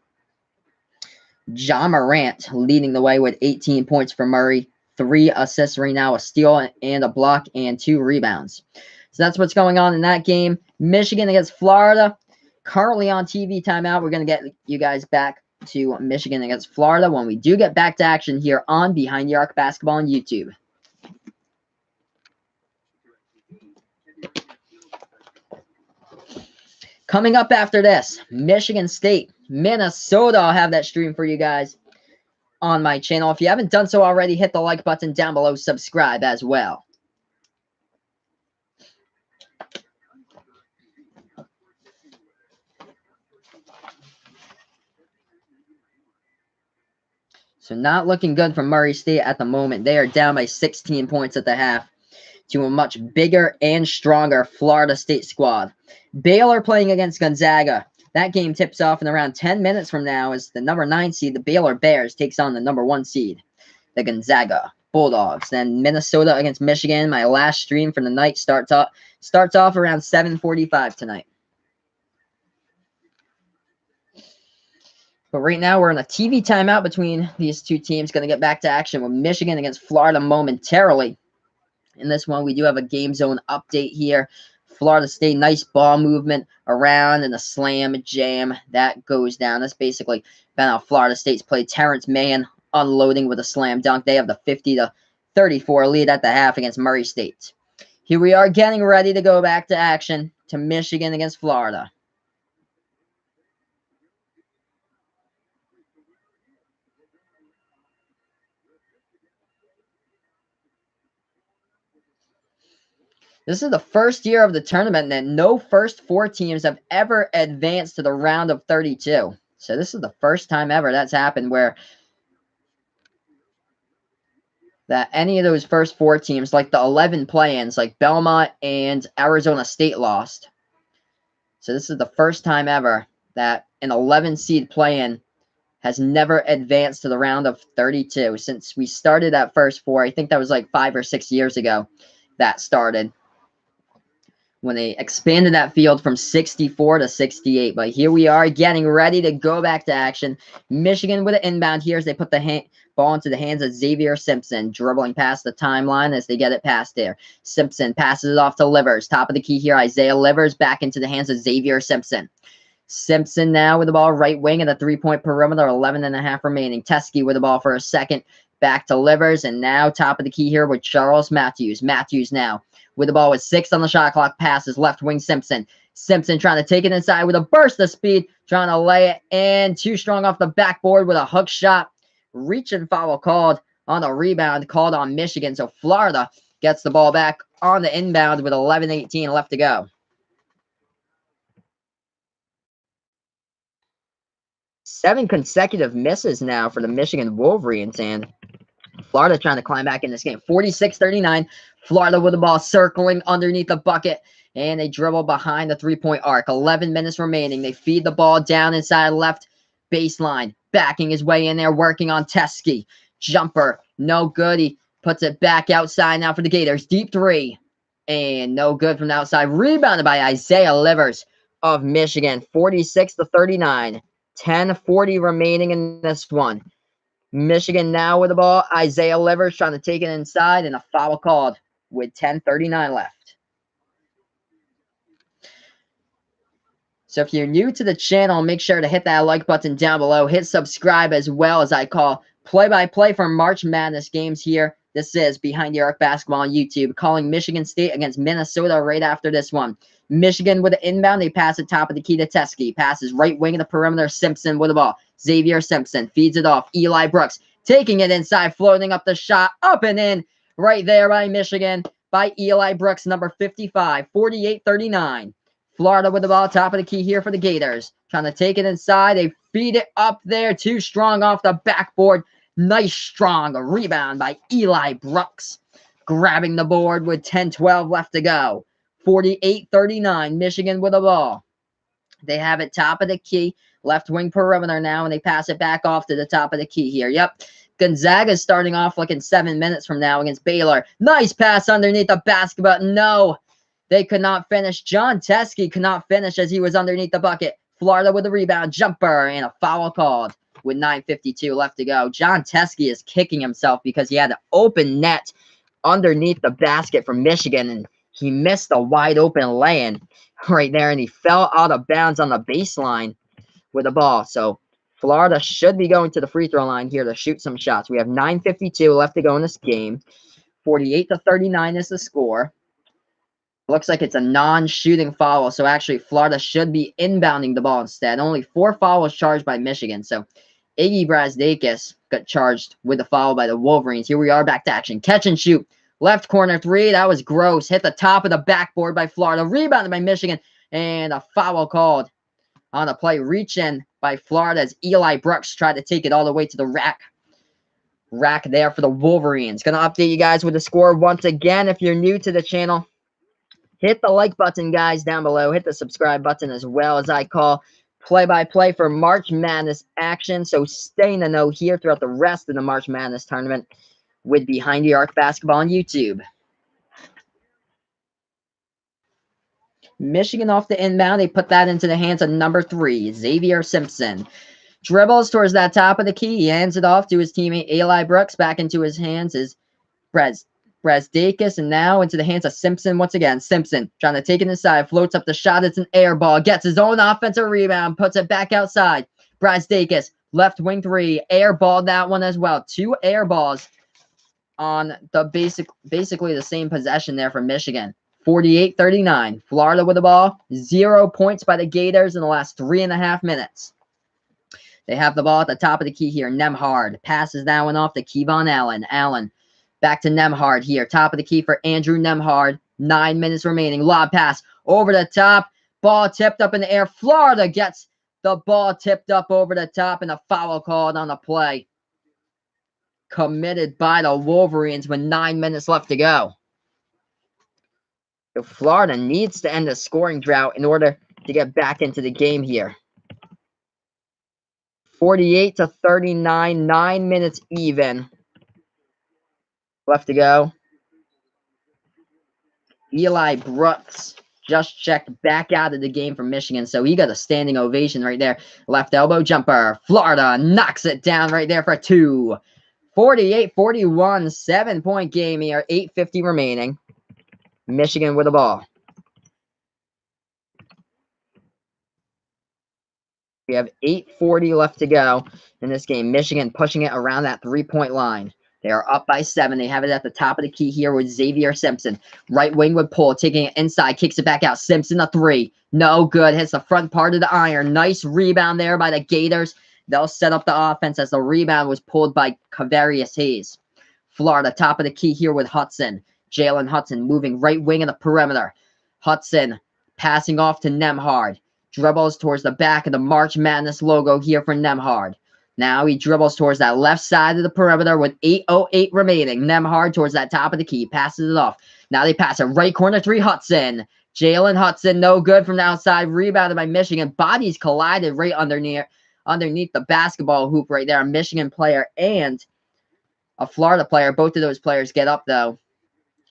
S1: Ja Morant leading the way with 18 points for Murray, 3 assists right now, a steal and a block, and 2 rebounds. So that's what's going on in that game. Michigan against Florida, currently on TV timeout. We're going to get you guys back to Michigan against Florida when we do get back to action here on Behind the Arc Basketball on YouTube. Coming up after this, Michigan State, Minnesota. I'll have that stream for you guys on my channel. If you haven't done so already, hit the like button down below, subscribe as well. So not looking good for Murray State at the moment. They are down by 16 points at the half to a much bigger and stronger Florida State squad. Baylor playing against Gonzaga. That game tips off in around 10 minutes from now as the number 9 seed, the Baylor Bears, takes on the number 1 seed, the Gonzaga Bulldogs. Then Minnesota against Michigan. My last stream for the night starts off around 7:45 tonight. But right now, we're in a TV timeout between these two teams. Going to get back to action with Michigan against Florida momentarily. In this one, we do have a game zone update here. Florida State, nice ball movement around and a slam jam that goes down. That's basically been how Florida State's played. Terrence Mann unloading with a slam dunk. They have the 50-34 lead at the half against Murray State. Here we are getting ready to go back to action to Michigan against Florida. This is the first year of the tournament that no first 4 teams have ever advanced to the round of 32. So this is the first time ever that's happened where that any of those first 4 teams, like the 11 play-ins, like Belmont and Arizona State lost. So this is the first time ever that an 11 seed play-in has never advanced to the round of 32 since we started that first 4. I think that was like 5 or 6 years ago that started, when they expanded that field from 64 to 68. But here we are getting ready to go back to action. Michigan with an inbound here as they put the ball into the hands of Xavier Simpson, dribbling past the timeline as they get it past there. Simpson passes it off to Livers. Top of the key here, Isaiah Livers back into the hands of Xavier Simpson. Simpson now with the ball right wing at the three-point perimeter, 11.5 remaining. Teskey with the ball for a second. Back to Livers, and now top of the key here with Charles Matthews. Matthews now with the ball with 6 on the shot clock, passes left wing Simpson. Simpson trying to take it inside with a burst of speed, trying to lay it in. Too strong off the backboard with a hook shot. Reach and foul called on a rebound, called on Michigan. So Florida gets the ball back on the inbound with 11:18 left to go. Seven consecutive misses now for the Michigan Wolverines, and Florida trying to climb back in this game. 46-39. Florida with the ball circling underneath the bucket, and they dribble behind the three-point arc. 11 minutes remaining. They feed the ball down inside left baseline. Backing his way in there, working on Teskey. Jumper, no good. He puts it back outside now for the Gators. Deep three, and no good from the outside. Rebounded by Isaiah Livers of Michigan. 46-39. 10:40 remaining in this one. Michigan now with the ball. Isaiah Livers trying to take it inside, and a foul called with 10:39 left. So if you're new to the channel, make sure to hit that like button down below. Hit subscribe as well, as I call play-by-play for March Madness games here. This is Behind the Arc Basketball on YouTube, calling Michigan State against Minnesota right after this one. Michigan with the inbound. They pass it top of the key to Teskey. Passes right wing of the perimeter. Simpson with the ball. Xavier Simpson feeds it off. Eli Brooks taking it inside, floating up the shot. Up and in right there by Michigan, by Eli Brooks, number 55. 48-39. Florida with the ball, top of the key here for the Gators. Trying to take it inside. They feed it up there. Too strong off the backboard. Nice strong rebound by Eli Brooks. Grabbing the board with 10-12 left to go. 48-39. Michigan with the ball. They have it top of the key. Left wing perimeter now, and they pass it back off to the top of the key here. Yep. Gonzaga's starting off like in 7 minutes from now against Baylor. Nice pass underneath the basket, but no. They could not finish. John Teskey could not finish as he was underneath the bucket. Florida with a rebound, jumper, and a foul called with 9:52 left to go. John Teskey is kicking himself because he had an open net underneath the basket from Michigan, and he missed a wide open lay-in right there, and he fell out of bounds on the baseline with the ball. So Florida should be going to the free throw line here to shoot some shots. We have 9:52 left to go in this game. 48-39 is the score. Looks like it's a non-shooting foul, so actually Florida should be inbounding the ball instead. Only 4 fouls charged by Michigan, so Iggy Brasdakis got charged with the foul by the Wolverines. Here we are, back to action. Catch and shoot. Left corner three, that was gross. Hit the top of the backboard by Florida. Rebounded by Michigan, and a foul called on the play. Reach in by Florida as Eli Brooks tried to take it all the way to the rack there for the Wolverines. Going to update you guys with the score once again. If you're new to the channel, hit the like button, guys, down below. Hit the subscribe button as well, as I call play-by-play for March Madness action. So stay in the know here throughout the rest of the March Madness tournament with Behind the Arc Basketball on YouTube. Michigan off the inbound. They put that into the hands of number 3, Xavier Simpson. Dribbles towards that top of the key. He hands it off to his teammate Eli Brooks. Back into his hands is Brazdakis, and now into the hands of Simpson once again. Simpson trying to take it inside, floats up the shot. It's an air ball, gets his own offensive rebound, puts it back outside. Brazdakis, left wing three, air ball that one as well. 2 air balls on the basically the same possession there from Michigan. 48-39. Florida with the ball. 0 points by the Gators in the last 3.5 minutes. They have the ball at the top of the key here. Nembhard passes that one off to Kevon Allen. Allen back to Nembhard here. Top of the key for Andrew Nembhard. 9 minutes remaining. Lob pass over the top. Ball tipped up in the air. Florida gets the ball tipped up over the top and a foul called on the play. Committed by the Wolverines with 9 minutes left to go. So Florida needs to end the scoring drought in order to get back into the game here. 48-39, 9 minutes even left to go. Eli Brooks just checked back out of the game for Michigan, so he got a standing ovation right there. Left elbow jumper. Florida knocks it down right there for 2. 48-41, 7-point game here. 8:50 remaining. Michigan with the ball. We have 8:40 left to go in this game. Michigan pushing it around that 3-point line. They are up by 7. They have it at the top of the key here with Xavier Simpson. Right wing with pull, taking it inside, kicks it back out. Simpson a 3. No good. Hits the front part of the iron. Nice rebound there by the Gators. They'll set up the offense as the rebound was pulled by Kavarius Hayes. Florida, top of the key here with Hudson. Jalen Hudson moving right wing of the perimeter. Hudson passing off to Nembhard. Dribbles towards the back of the March Madness logo here for Nembhard. Now he dribbles towards that left side of the perimeter with 8:08 remaining. Nembhard towards that top of the key. Passes it off. Now they pass it right corner 3 Hudson. Jalen Hudson, no good from the outside. Rebounded by Michigan. Bodies collided right underneath the basketball hoop right there. A Michigan player and a Florida player. Both of those players get up though.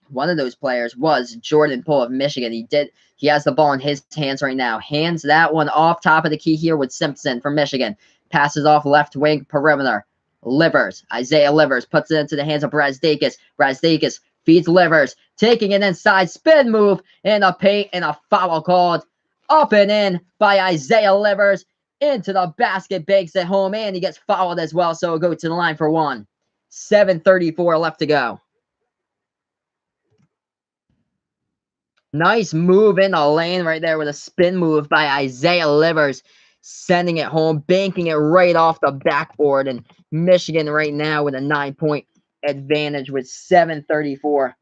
S1: One of those players was Jordan Poole of Michigan. He has the ball in his hands right now. Hands that one off top of the key here with Simpson from Michigan. Passes off left wing perimeter. Livers. Isaiah Livers puts it into the hands of Brazdakis. Brazdakis feeds Livers. Taking it inside. Spin move in the paint and a foul called up and in by Isaiah Livers. Into the basket, bakes it home, and he gets fouled as well. So it'll go to the line for 1. 7:34 left to go. Nice move in the lane right there with a spin move by Isaiah Livers. Sending it home, banking it right off the backboard. And Michigan right now with a 9-point advantage with 7:34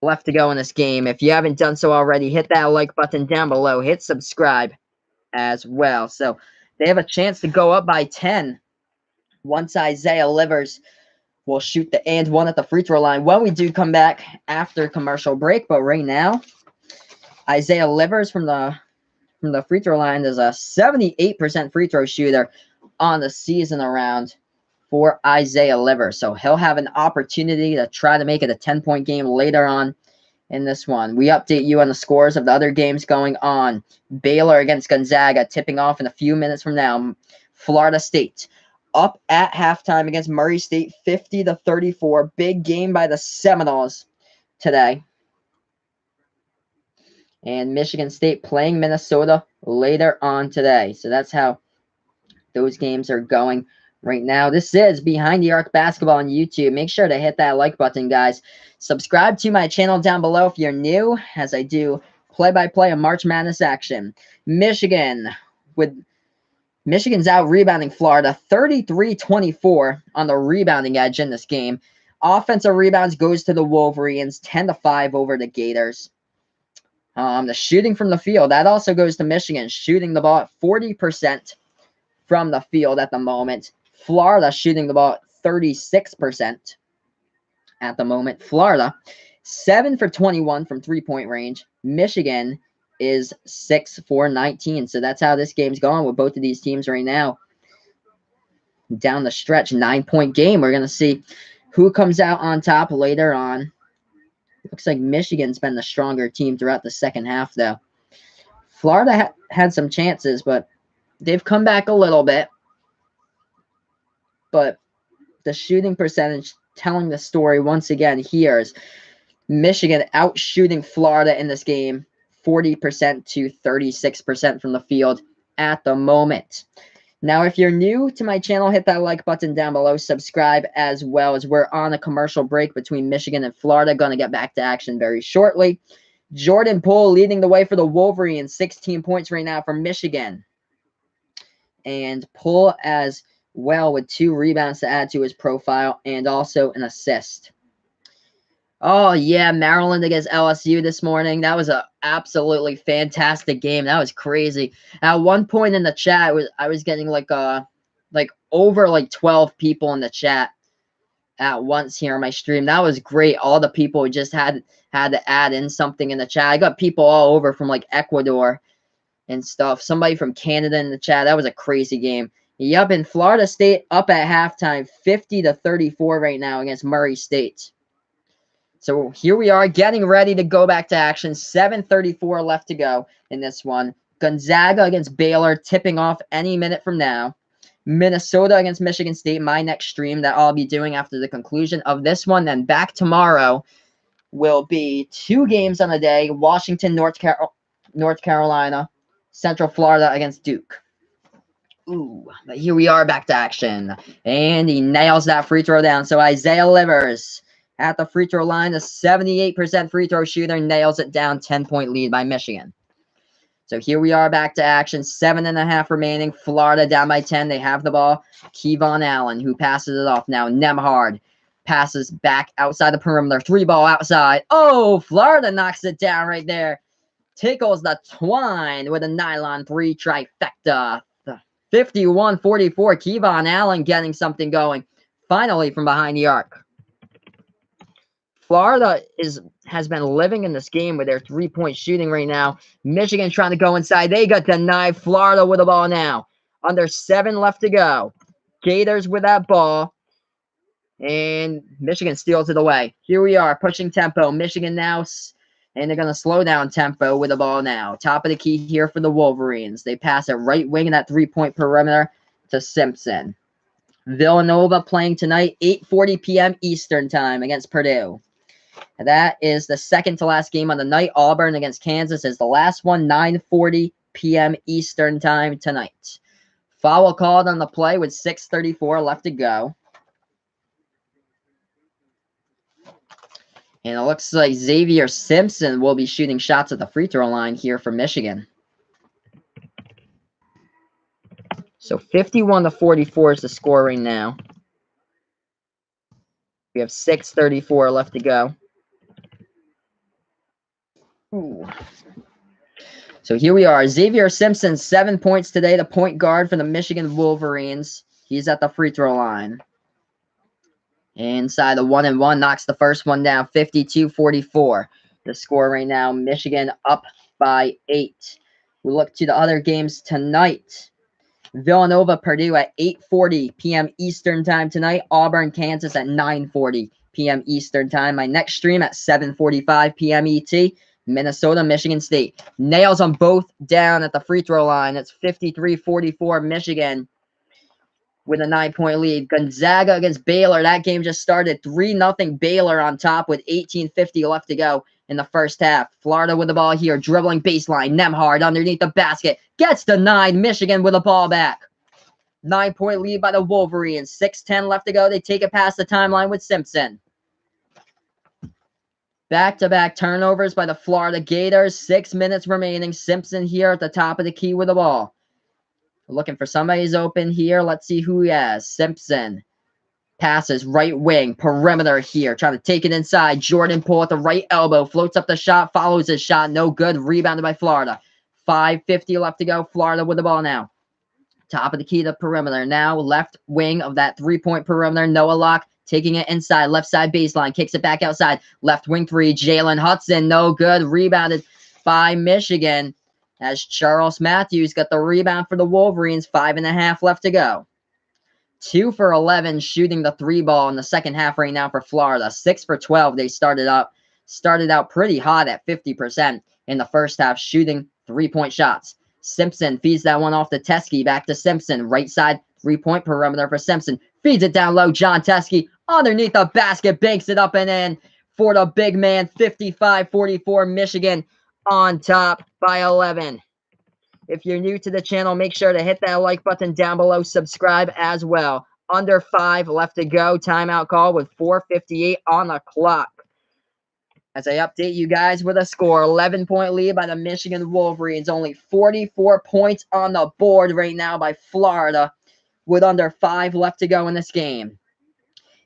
S1: left to go in this game. If you haven't done so already, hit that like button down below. Hit subscribe as well. So they have a chance to go up by 10 once Isaiah Livers will shoot the and one at the free throw line when we do come back after commercial break. But right now, Isaiah Livers from the free throw line is a 78% free throw shooter on the season around for Isaiah Livers. So he'll have an opportunity to try to make it a 10-point game later on in this one. We update you on the scores of the other games going on. Baylor against Gonzaga, tipping off in a few minutes from now. Florida State up at halftime against Murray State, 50-34. Big game by the Seminoles today. And Michigan State playing Minnesota later on today. So that's how those games are going right now. This is Behind the Arc Basketball on YouTube. Make sure to hit that like button, guys. Subscribe to my channel down below if you're new, as I do play-by-play of March Madness action. Michigan's out rebounding Florida 33-24 on the rebounding edge in this game. Offensive rebounds goes to the Wolverines, 10-5 over the Gators. The shooting from the field, that also goes to Michigan, shooting the ball at 40% from the field at the moment. Florida shooting the ball at 36% at the moment. Florida, 7 for 21 from three-point range. Michigan is 6 for 19. So that's how this game's going with both of these teams right now. Down the stretch, 9-point game. We're going to see who comes out on top later on. Looks like Michigan's been the stronger team throughout the second half, though. Florida had some chances, but they've come back a little bit. But the shooting percentage telling the story once again here is Michigan out shooting Florida in this game, 40% to 36% from the field at the moment. Now, if you're new to my channel, hit that like button down below. Subscribe as well, as we're on a commercial break between Michigan and Florida. Going to get back to action very shortly. Jordan Poole leading the way for the Wolverines. 16 points right now for Michigan. And Poole as well with 2 rebounds to add to his profile and also an assist. Oh, yeah, Maryland against LSU this morning. That was a absolutely fantastic game. That was crazy. At one point in the chat, I was getting like over like 12 people in the chat at once here on my stream. That was great. All the people just had to add in something in the chat. I got people all over from like Ecuador and stuff. Somebody from Canada in the chat. That was a crazy game. Yep, and Florida State up at halftime, 50-34 right now against Murray State. So here we are getting ready to go back to action. 7:34 left to go in this one. Gonzaga against Baylor, tipping off any minute from now. Minnesota against Michigan State, my next stream that I'll be doing after the conclusion of this one. Then back tomorrow will be 2 games on a day. Washington, North Carolina, Central Florida against Duke. Ooh, but here we are back to action. And he nails that free throw down. So Isaiah Livers at the free throw line, a 78% free throw shooter, nails it down. 10-point lead by Michigan. So here we are back to action. 7.5 remaining. Florida down by 10. They have the ball. Kevon Allen, who passes it off now. Nemhard passes back outside the perimeter. 3-ball outside. Oh, Florida knocks it down right there. Tickles the twine with a nylon 3 trifecta. 51-44. Kevon Allen getting something going. Finally from behind the arc. Florida has been living in this game with their 3-point shooting right now. Michigan trying to go inside. They got denied. Florida with the ball now. Under 7 left to go. Gators with that ball. And Michigan steals it away. Here we are, pushing tempo. Michigan now, and they're going to slow down tempo with the ball now. Top of the key here for the Wolverines. They pass it right wing in that 3-point perimeter to Simpson. Villanova playing tonight, 8:40 p.m. Eastern time against Purdue. That is the second to last game on the night. Auburn against Kansas is the last one, 9:40 p.m. Eastern time tonight. Foul called on the play with 6:34 left to go. And it looks like Xavier Simpson will be shooting shots at the free throw line here for Michigan. So 51-44 is the score right now. We have 6:34 left to go. Ooh. So here we are. Xavier Simpson, 7 points today, the point guard for the Michigan Wolverines. He's at the free throw line. Inside the 1-and-1, knocks the first one down, 52-44. The score right now, Michigan up by 8. We look to the other games tonight. Villanova, Purdue at 8:40 p.m. Eastern time tonight. Auburn, Kansas at 9:40 p.m. Eastern time. My next stream at 7:45 p.m. ET. Minnesota, Michigan State. Nails them both down at the free throw line. It's 53-44 Michigan with a 9-point lead. Gonzaga against Baylor. That game just started. 3-0 Baylor on top with 18:50 left to go in the first half. Florida with the ball here. Dribbling baseline. Nemhard underneath the basket. Gets denied. Michigan with the ball back. 9-point lead by the Wolverines. 6:10 left to go. They take it past the timeline with Simpson. Back-to-back turnovers by the Florida Gators. 6 minutes remaining. Simpson here at the top of the key with the ball. Looking for somebody's open here. Let's see who he has. Simpson. Passes right wing. Perimeter here. Trying to take it inside. Jordan Poole at the right elbow. Floats up the shot. Follows his shot. No good. Rebounded by Florida. 5:50 left to go. Florida with the ball now. Top of the key to the perimeter. Now left wing of that 3-point perimeter. Noah Locke taking it inside. Left side baseline. Kicks it back outside. Left wing 3. Jalen Hudson. No good. Rebounded by Michigan. As Charles Matthews got the rebound for the Wolverines. 5.5 left to go. 2 for 11 shooting the 3-ball in the second half right now for Florida. 6 for 12. They started out pretty hot at 50% in the first half, shooting 3-point shots. Simpson feeds that one off to Teskey. Back to Simpson. Right side 3-point perimeter for Simpson. Feeds it down low. John Teskey underneath the basket, banks it up and in for the big man, 55-44, Michigan on top by 11. If you're new to the channel, make sure to hit that like button down below, subscribe as well. Under 5 left to go, timeout call with 4:58 on the clock. As I update you guys with a score, 11-point lead by the Michigan Wolverines, only 44 points on the board right now by Florida with under 5 left to go in this game.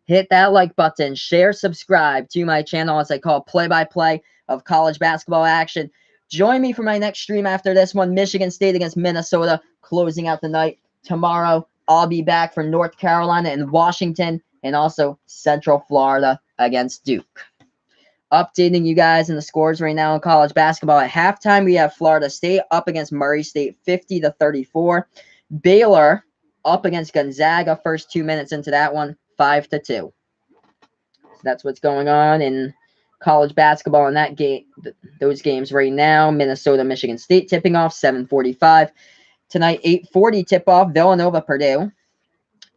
S1: Hit that like button, share, subscribe to my channel as I call play-by-play of college basketball action. Join me for my next stream after this one, Michigan State against Minnesota, closing out the night. Tomorrow, I'll be back for North Carolina and Washington, and also Central Florida against Duke. Updating you guys in the scores right now in college basketball. At halftime, we have Florida State up against Murray State, 50-34. Baylor up against Gonzaga, first 2 minutes into that one, 5-2. So that's what's going on in college basketball in that game, those games right now. Minnesota, Michigan State tipping off 7:45 tonight. 8:40 tip off Villanova, Purdue,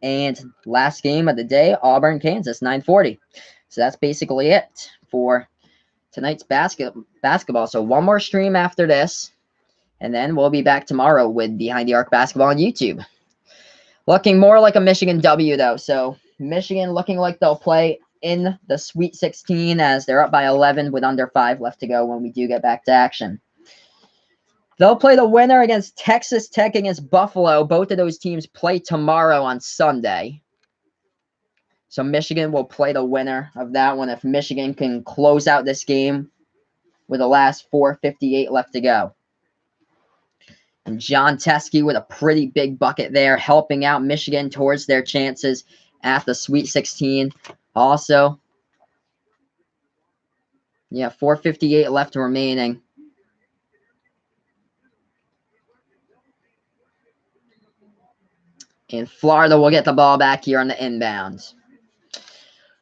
S1: and last game of the day, Auburn, Kansas, 9:40. So that's basically it for tonight's basketball. So one more stream after this, and then we'll be back tomorrow with Behind the Arc Basketball on YouTube. Looking more like a Michigan W, though. So Michigan looking like they'll play in the Sweet 16 as they're up by 11 with under 5 left to go when we do get back to action. They'll play the winner against Texas Tech against Buffalo. Both of those teams play tomorrow on Sunday. So Michigan will play the winner of that one if Michigan can close out this game with the last 4:58 left to go. And John Teskey with a pretty big bucket there, helping out Michigan towards their chances at the Sweet 16. Also, 4:58 left remaining. And Florida will get the ball back here on the inbounds.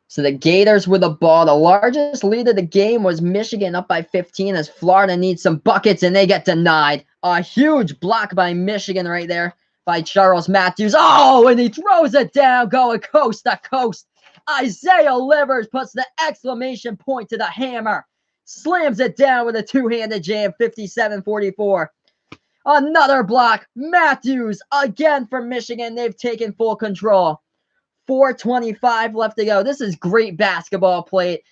S1: So the Gators with the ball. The largest lead of the game was Michigan up by 15 as Florida needs some buckets, and they get denied. A huge block by Michigan right there by Charles Matthews. Oh, and he throws it down, going coast to coast. Isaiah Livers puts the exclamation point to the hammer. Slams it down with a two-handed jam, 57-44. Another block. Matthews again for Michigan. They've taken full control. 4:25 left to go. This is great basketball played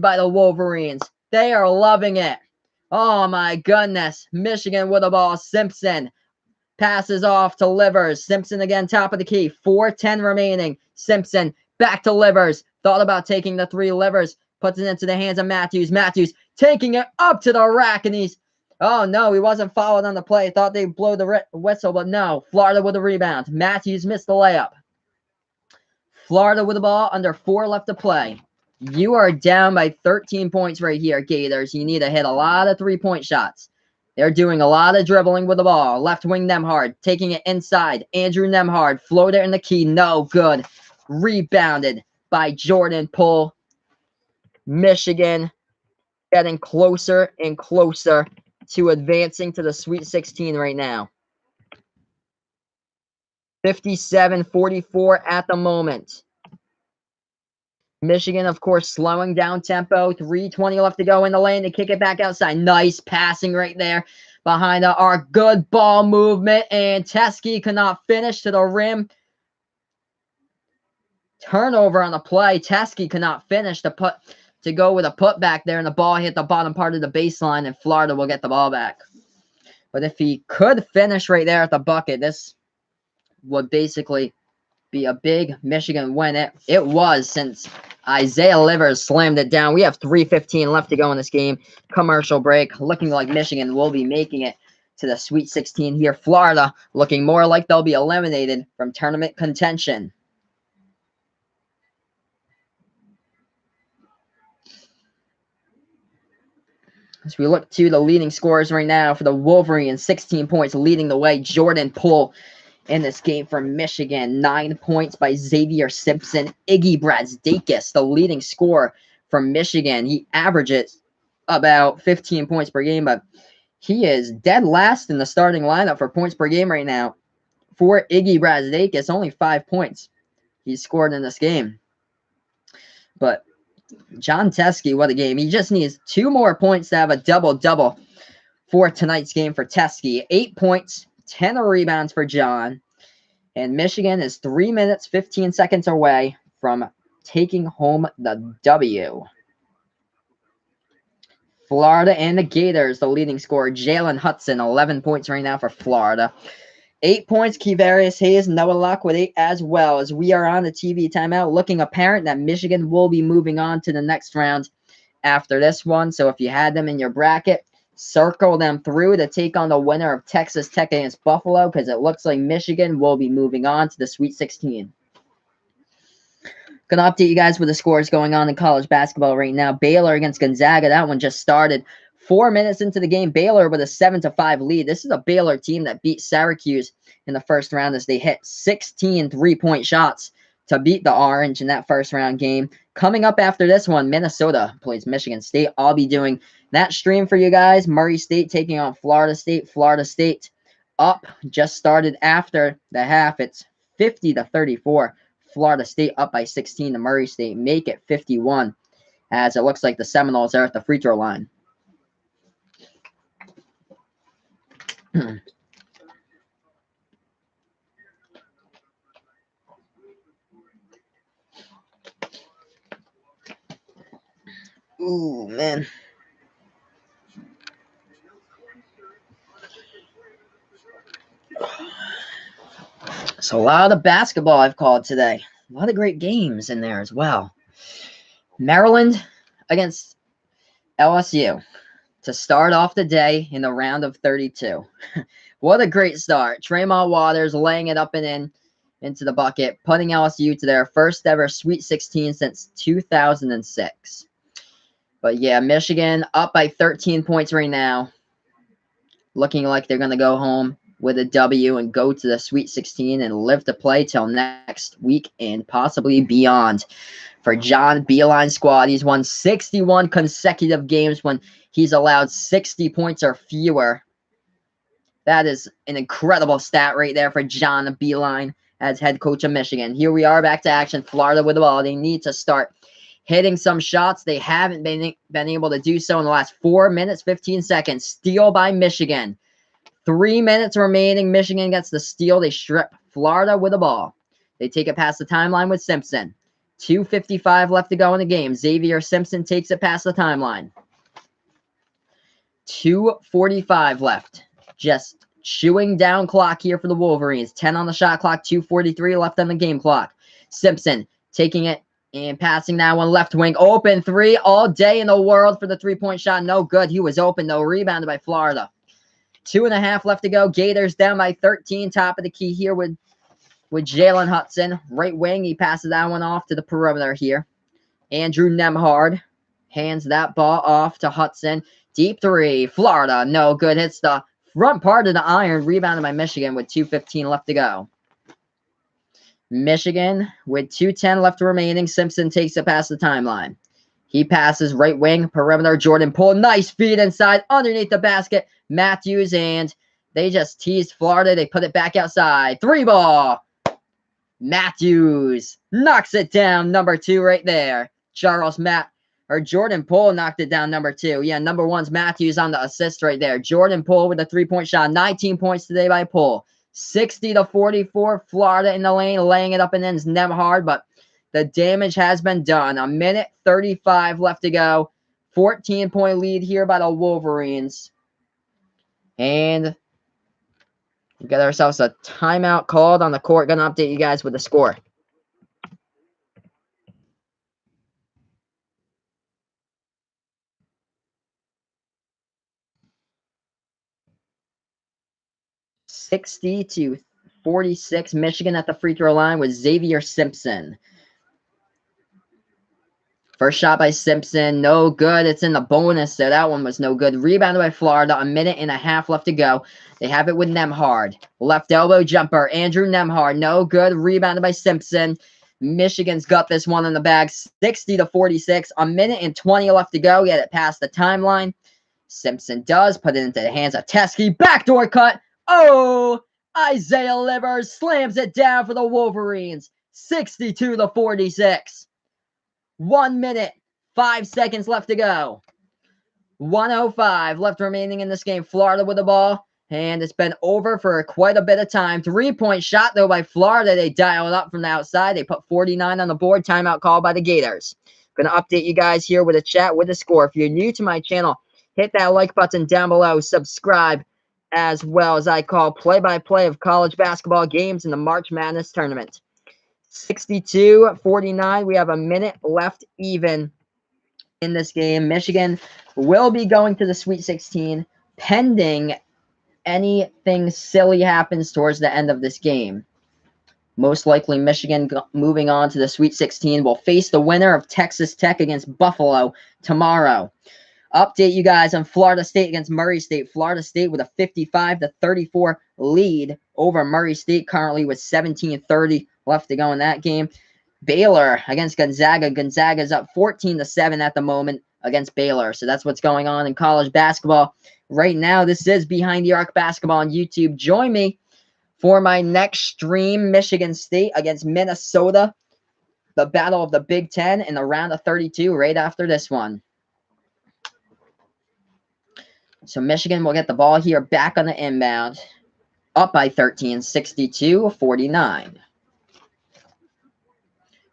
S1: by the Wolverines. They are loving it. Oh my goodness. Michigan with the ball. Simpson passes off to Livers. Simpson again, top of the key. 4:10 remaining. Simpson back to Livers. Thought about taking the three. Livers puts it into the hands of Matthews. Matthews taking it up to the rack, and oh no, he wasn't fouled on the play. Thought they'd blow the whistle, but no. Florida with a rebound. Matthews missed the layup. Florida with the ball, under 4 left to play. You are down by 13 points right here, Gators. You need to hit a lot of three-point shots. They're doing a lot of dribbling with the ball. Left wing Nembhard, taking it inside. Andrew Nembhard, floater in the key, no good. Rebounded by Jordan Poole. Michigan getting closer and closer to advancing to the Sweet 16 right now. 57-44 at the moment. Michigan, of course, slowing down tempo. 3:20 left to go in the lane. They kick it back outside. Nice passing right there behind the arc. Good ball movement, and Teskey cannot finish to the rim. Turnover on the play. Teskey cannot finish to go with a putback there, and the ball hit the bottom part of the baseline, and Florida will get the ball back. But if he could finish right there at the bucket, this would basically be a big Michigan win. It was, since Isaiah Livers slammed it down. We have 3:15 left to go in this game. Commercial break. Looking like Michigan will be making it to the Sweet 16 here. Florida looking more like they'll be eliminated from tournament contention. As we look to the leading scorers right now for the Wolverines, 16 points leading the way. Jordan Poole in this game for Michigan. 9 points by Xavier Simpson. Iggy Brazdeikis, the leading scorer for Michigan. He averages about 15 points per game, but he is dead last in the starting lineup for points per game right now. For Iggy Brazdeikis, only 5 points he scored in this game. But John Teskey, what a game. He just needs 2 more points to have a double-double for tonight's game for Teskey. 8 points, 10 rebounds for John. And Michigan is 3 minutes, 15 seconds away from taking home the W. Florida and the Gators, the leading scorer, Jalen Hudson, 11 points right now for Florida. 8 points, Kevarius Hayes, Noah Luck with 8 as well. As we are on the TV timeout, looking apparent that Michigan will be moving on to the next round after this one. So if you had them in your bracket, circle them through to take on the winner of Texas Tech against Buffalo, because it looks like Michigan will be moving on to the Sweet 16. Gonna update you guys with the scores going on in college basketball right now. Baylor against Gonzaga. That one just started. 4 minutes into the game, Baylor with a 7-5 lead. This is a Baylor team that beat Syracuse in the first round as they hit 16 3-point shots to beat the Orange in that first round game. Coming up after this one, Minnesota plays Michigan State. I'll be doing that stream for you guys. Murray State taking on Florida State. Florida State up, just started after the half. It's 50-34. Florida State up by 16 to Murray State. Make it 51 as it looks like the Seminoles are at the free throw line. Ooh, man. So a lot of basketball I've called today. A lot of great games in there as well. Maryland against LSU to start off the day in the round of 32. What a great start. Tremont Waters laying it up and in into the bucket, putting LSU to their first ever Sweet 16 since 2006. But yeah, Michigan up by 13 points right now. Looking like they're going to go home with a W and go to the Sweet 16 and live to play till next week and possibly beyond. For John Beilein's squad, he's won 61 consecutive games when he's allowed 60 points or fewer. That is an incredible stat right there for John Beilein as head coach of Michigan. Here we are back to action. Florida with the ball. They need to start hitting some shots. They haven't been able to do so in the last 4 minutes, 15 seconds. Steal by Michigan. 3 minutes remaining. Michigan gets the steal. They strip Florida with the ball. They take it past the timeline with Simpson. 2:55 left to go in the game. Xavier Simpson takes it past the timeline. 2:45 left. Just chewing down clock here for the Wolverines. 10 on the shot clock. 2:43 left on the game clock. Simpson taking it and passing that one left wing. Open three all day in the world for the three-point shot. No good. He was open though. Rebounded by Florida. 2.5 left to go. Gators down by 13. Top of the key here with Jalen Hudson. Right wing. He passes that one off to the perimeter here. Andrew Nemhard hands that ball off to Hudson. Deep three. Florida. No good. Hits the front part of the iron. Rebounded by Michigan with 2:15 left to go. Michigan with 2:10 left remaining. Simpson takes it past the timeline. He passes right wing, perimeter, Jordan Poole. Nice feed inside, underneath the basket. Matthews, and they just teased Florida. They put it back outside. 3 ball. Matthews knocks it down. Number 2 right there. Jordan Poole knocked it down, number 2. Yeah, number 1's Matthews on the assist right there. Jordan Poole with a 3-point shot. 19 points today by Poole. 60-44, Florida in the lane, laying it up and in's Nemhard, but the damage has been done. 1:35 left to go. 14-point lead here by the Wolverines. And we got ourselves a timeout called on the court. Gonna update you guys with the score. (60-46), Michigan at the free throw line with Xavier Simpson. First shot by Simpson, no good. It's in the bonus, so that one was no good. Rebounded by Florida, 1.5 left to go. They have it with Nemhard. Left elbow jumper, Andrew Nemhard, no good. Rebounded by Simpson. Michigan's got this one in the bag, 60-46. 1:20 left to go. Get it past the timeline. Simpson does put it into the hands of Teskey. Backdoor cut. Oh, Isaiah Livers slams it down for the Wolverines, 62-46. 1 minute, 5 seconds left to go. 1:05 left remaining in this game. Florida with the ball. And it's been over for quite a bit of time. 3-point shot, though, by Florida. They dialed up from the outside. They put 49 on the board. Timeout call by the Gators. Going to update you guys here with a chat with a score. If you're new to my channel, hit that like button down below. Subscribe as well as I call play-by-play of college basketball games in the March Madness tournament. 62-49. We have a minute left even in this game. Michigan will be going to the Sweet 16 pending anything silly happens towards the end of this game. Most likely Michigan moving on to the Sweet 16 will face the winner of Texas Tech against Buffalo tomorrow. Update you guys on Florida State against Murray State. Florida State with a 55-34 lead over Murray State, currently with 17:30 left to go in that game. Baylor against Gonzaga. Gonzaga's up 14-7 at the moment against Baylor. So that's what's going on in college basketball right now. This is Behind the Arc Basketball on YouTube. Join me for my next stream, Michigan State against Minnesota, the battle of the Big Ten in the round of 32 right after this one. So Michigan will get the ball here back on the inbound, up by 13, 62-49.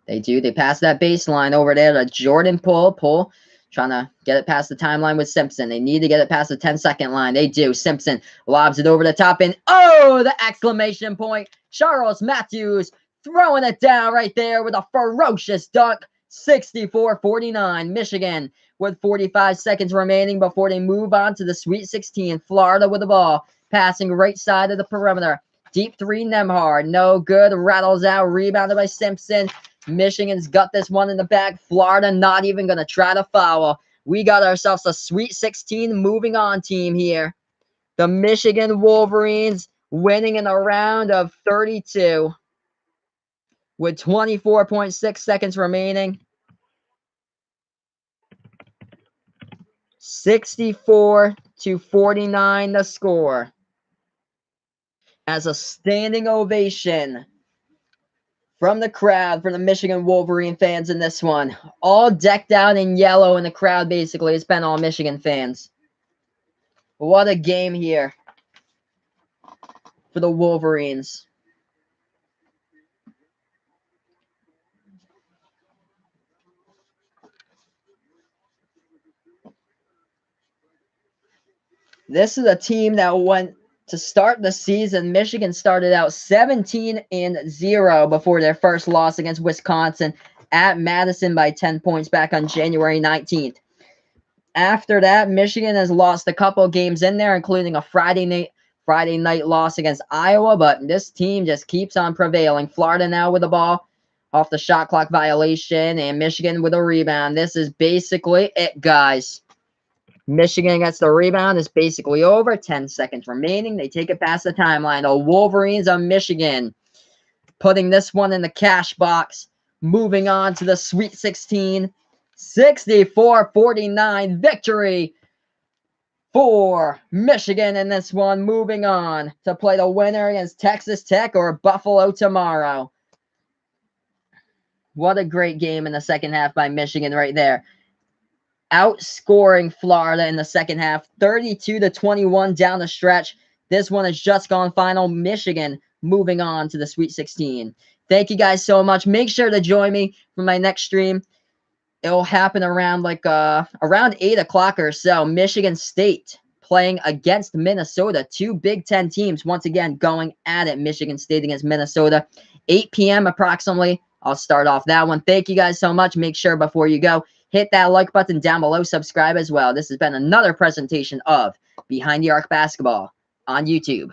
S1: They do. They pass that baseline over there to Jordan Poole. Trying to get it past the timeline with Simpson. They need to get it past the 10-second line. They do. Simpson lobs it over the top. And, oh, the exclamation point. Charles Matthews throwing it down right there with a ferocious dunk. 64-49. Michigan with 45 seconds remaining before they move on to the Sweet 16. Florida with the ball. Passing right side of the perimeter. Deep three, Nembhard. No good. Rattles out. Rebounded by Simpson. Michigan's got this one in the bag. Florida not even going to try to foul. We got ourselves a Sweet 16 moving on team here. The Michigan Wolverines winning in a round of 32 with 24.6 seconds remaining. 64-49 the score. As a standing ovation from the crowd, for the Michigan Wolverine fans in this one. All decked out in yellow in the crowd, basically. It's been all Michigan fans. What a game here for the Wolverines. This is a team that went to start the season. Michigan started out 17-0 before their first loss against Wisconsin at Madison by 10 points back on January 19th. After that, Michigan has lost a couple games in there, including a Friday night loss against Iowa, but this team just keeps on prevailing. Florida now with the ball off the shot clock violation, and Michigan with a rebound. This is basically it, guys. Michigan gets the rebound. It's basically over. 10 seconds remaining. They take it past the timeline. The Wolverines of Michigan putting this one in the cash box. Moving on to the Sweet 16. 64-49 victory for Michigan in this one. Moving on to play the winner against Texas Tech or Buffalo tomorrow. What a great game in the second half by Michigan right there. Outscoring Florida in the second half, 32-21 down the stretch. This one has just gone final. Michigan moving on to the Sweet 16. Thank you guys so much. Make sure to join me for my next stream. It'll happen around around 8 o'clock or so. Michigan State playing against Minnesota. Two Big Ten teams once again going at it. Michigan State against Minnesota. 8 p.m. approximately. I'll start off that one. Thank you guys so much. Make sure before you go, hit that like button down below. Subscribe as well. This has been another presentation of Behind the Arc Basketball on YouTube.